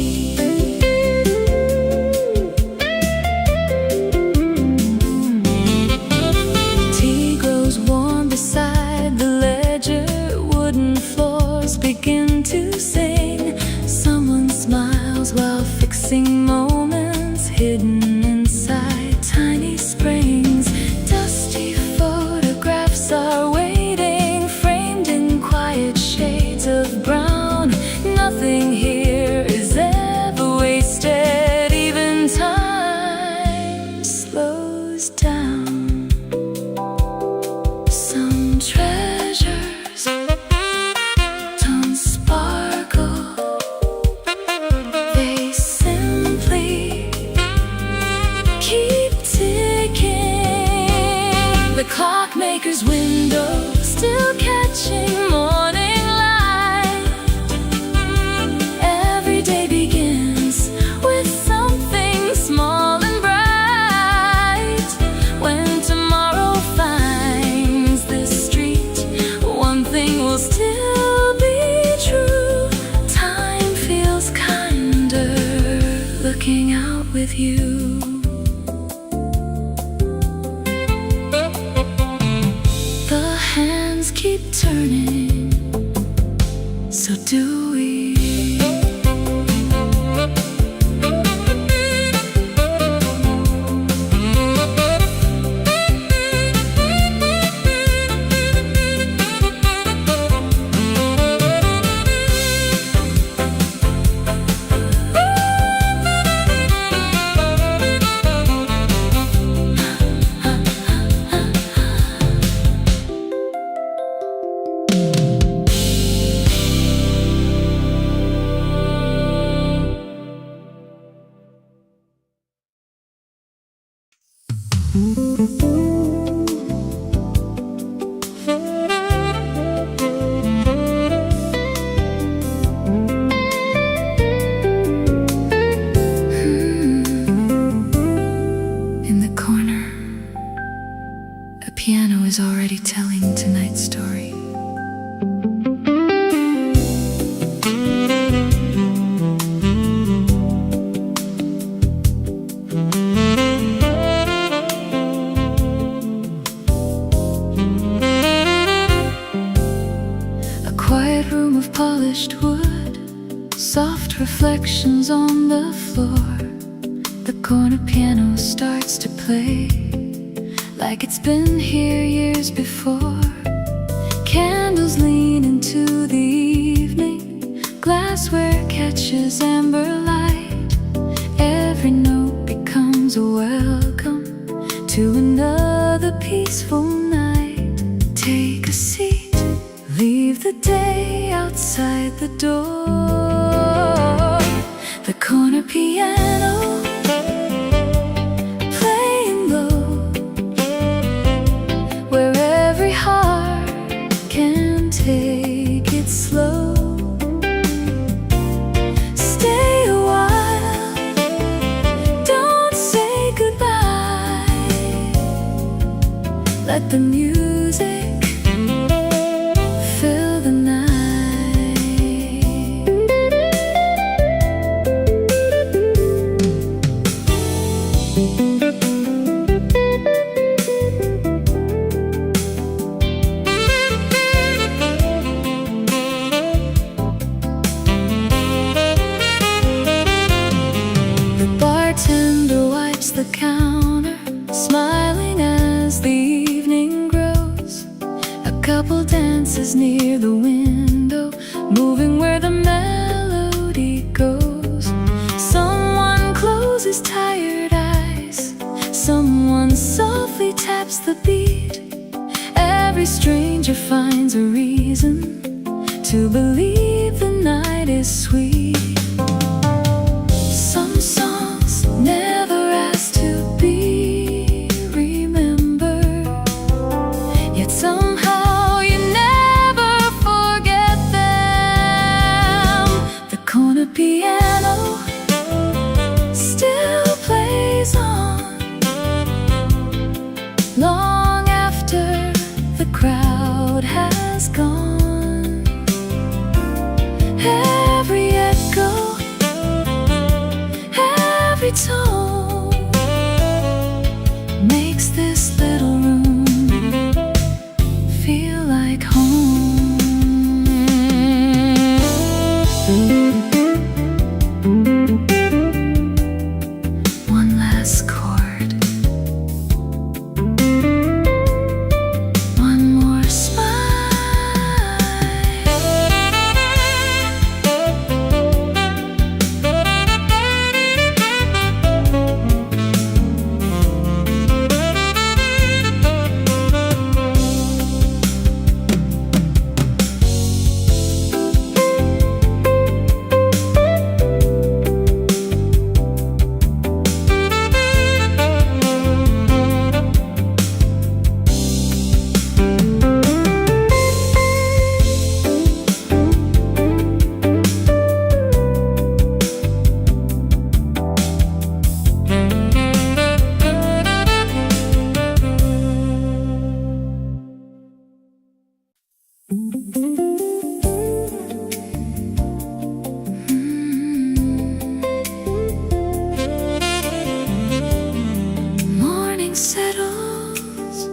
Tea grows warm beside the ledger, wooden floors begin to sing. Someone smiles while fixing moments hidden inside tiny springs. Dusty photographs are waiting, framed in quiet shades of brown. Nothing here is ever wasted, even time slows down. Some treasures don't sparkle, they simply keep ticking. The clockmaker's window still catching morning light. Every day begins with something small and bright. When tomorrow finds this street, one thing will still be true. Time feels kinder looking out with you. The hands keep turning, so do we. already telling tonight's story. A quiet room of polished wood, soft reflections on the floor. The corner piano starts to play like it's been here years before. Candles lean into the evening, glassware catches amber light. Every note becomes a welcome to another peaceful night. Take a seat, leave the day outside the door. The corner piano playing low, where every heart can take it slow. Stay a while, don't say goodbye. Let the music fill the night. The bartender wipes the counter, smiling as the evening grows. A couple dances near the window, moving where the melody goes. Someone closes tired eyes, someone softly taps the beat. Every stranger finds a reason to believe the night is sweet. Some songs never ask to be remembered, yet somehow you never forget them. The corner piano still plays on long after the crowd has gone. Every echo, every tone makes this little room feel like home. One last chord, one more smile. Morning settles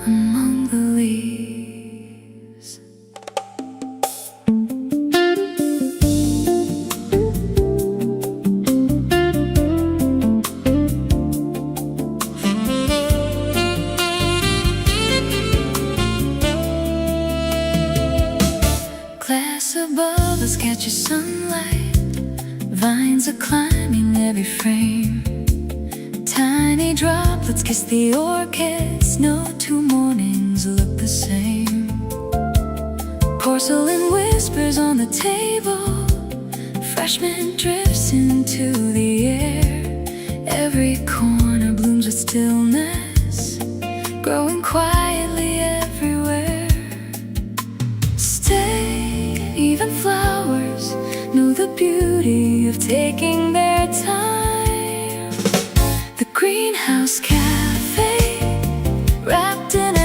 among the leaves. Glass above us catches sunlight, vines are climbing every frame. Tiny droplets kiss the orchids, no two mornings look the same. Porcelain whispers on the table, fresh mint drifts into the air. Every corner blooms with stillness, growing quietly everywhere. Stay, even flowers know the beauty of taking their time. The greenhouse cafe, wrapped in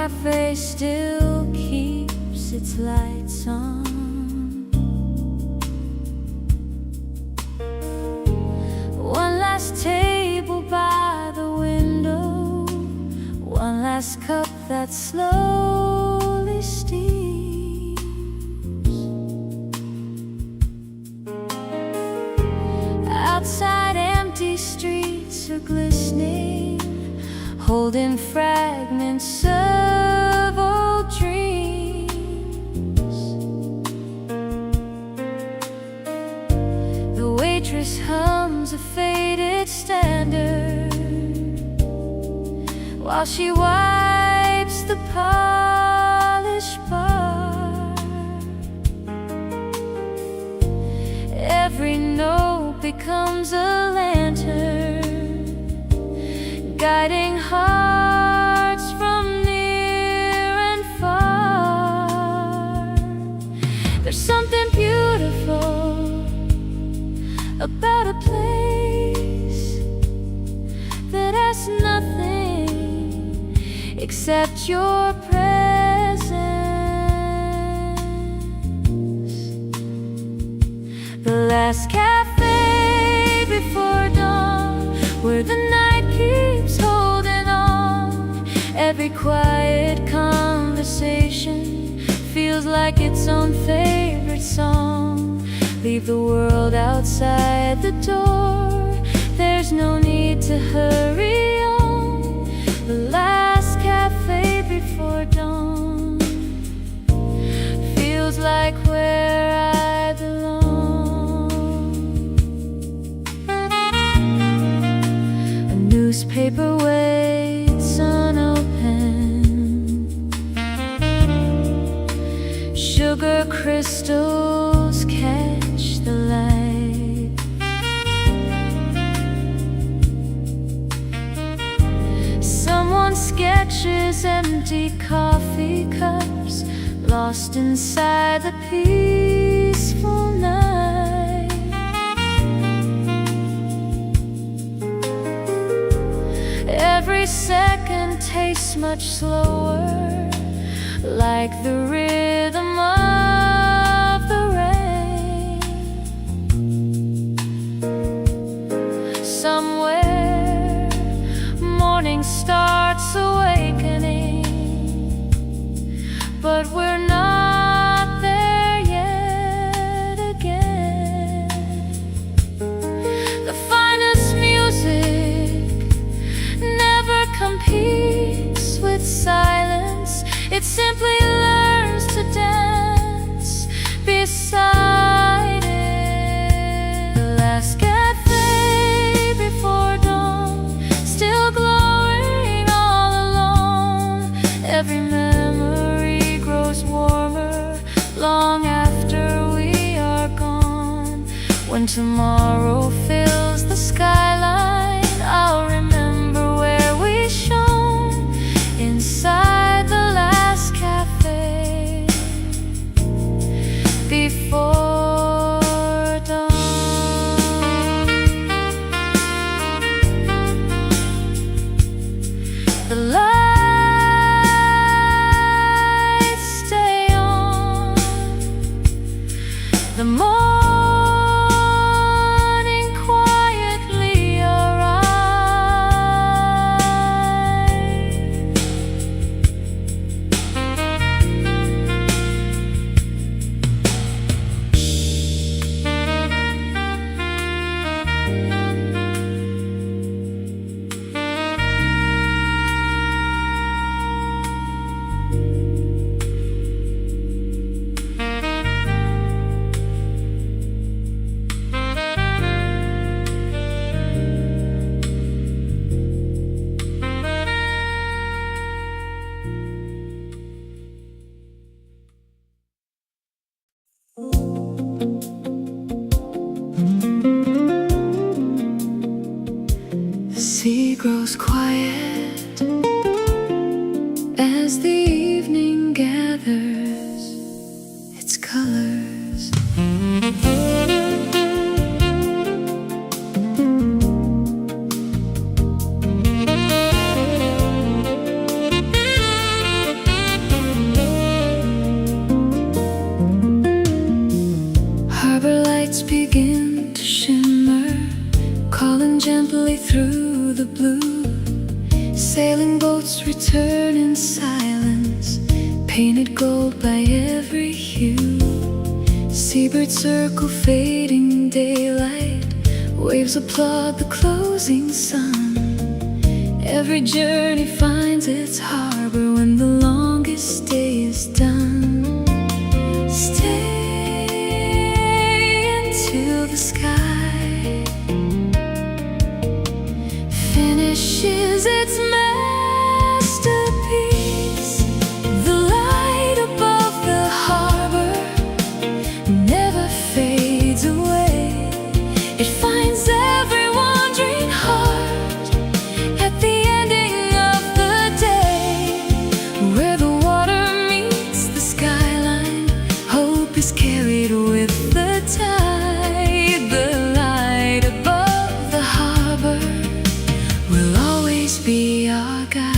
cafe still keeps its lights on. One last table by the window, one last cup that slowly steams. Outside, empty streets are glistening, holding fragments of old dreams. The waitress hums a faded standard while she wipes the polished bar. Every note becomes a lantern, guiding hearts from near and far. There's something beautiful about a place that has nothing except your presence. The last cafe before dawn, where the night keeps holding on. Every quiet conversation feels like its own favorite song. Leave the world outside the door, there's no need to hurry on. The last cafe before dawn feels like where I belong. A newspaper waits unopened, sugar crystals catch the light. Someone sketches empty coffee cups, lost inside the peaceful night. Every second tastes much slower, like the rhythm of the rain. Somewhere, morning starts awakening, but we're not there yet again. The finest music never competes with silence. It simply learns to dance beside it. The last cafe before dawn, still glowing all alone. Every memory grows warmer long after we are gone. When tomorrow fills the skyline, I'll remember where we shone inside the last cafe before dawn. The lights stay on, the morning quietly arrives. The sea grows quiet as the evening gathers its colors. gently through the blue. Sailing boats return in silence, painted gold by every hue. Seabirds circle fading daylight, waves applaud the closing sun. Every journey finds its harbor when the longest day is done. Stay until the sky finishes its masterpiece. The light above the harbor never fades away. It finds every wandering heart at the ending of the day. Where the water meets the skyline, hope is carried with the tide. The light above the harbor will always be our guide.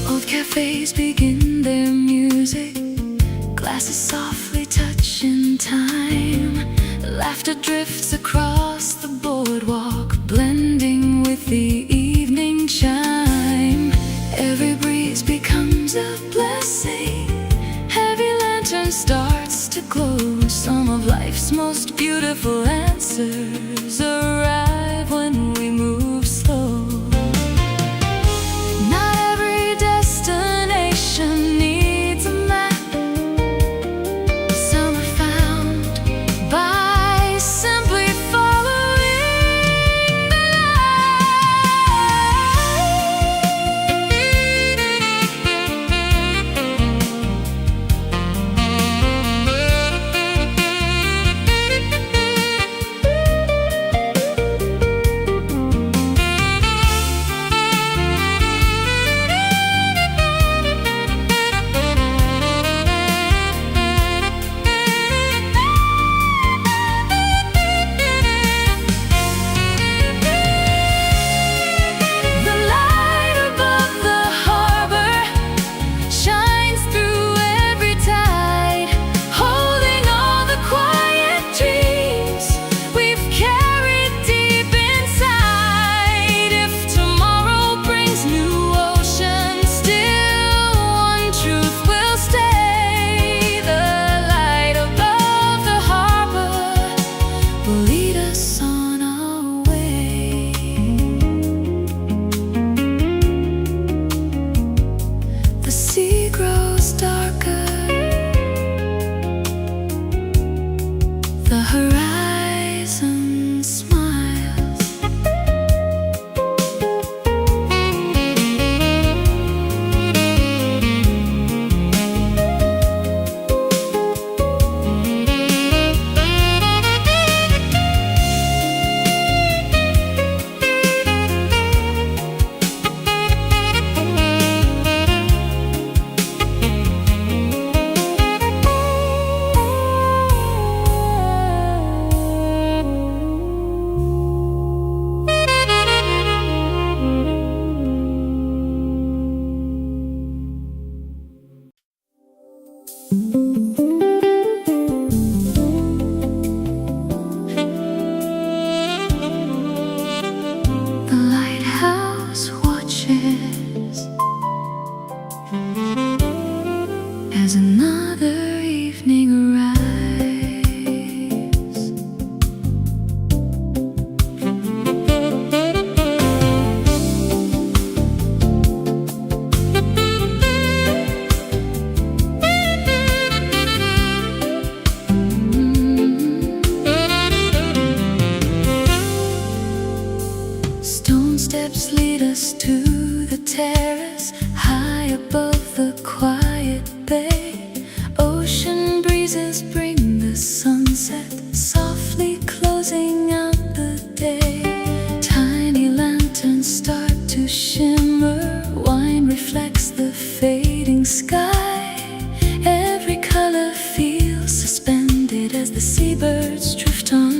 Old cafes begin their music, glasses softly touch in time. Laughter drifts across the boardwalk, blending with the evening chime. Every breeze becomes a blessing, heavy lantern starts to glow. Some of life's most beautiful answers arrive when we move slow. Not every destination needs a map. Some are found by simply following the The light above the harbor shines through every tide, holding all the quiet dreams we've carried deep inside. If tomorrow brings new oceans, still one truth will stay. The light above the harbor will lead us on our way. The sea grows darker, the horizon smiles. The lighthouse watches as another evening arrives. Stone steps lead us to the terrace, high above the quiet bay. Ocean breezes bring the sunset, softly closing out the day. Tiny lanterns start to shimmer, wine reflects the fading sky. Every color feels seabirds drift on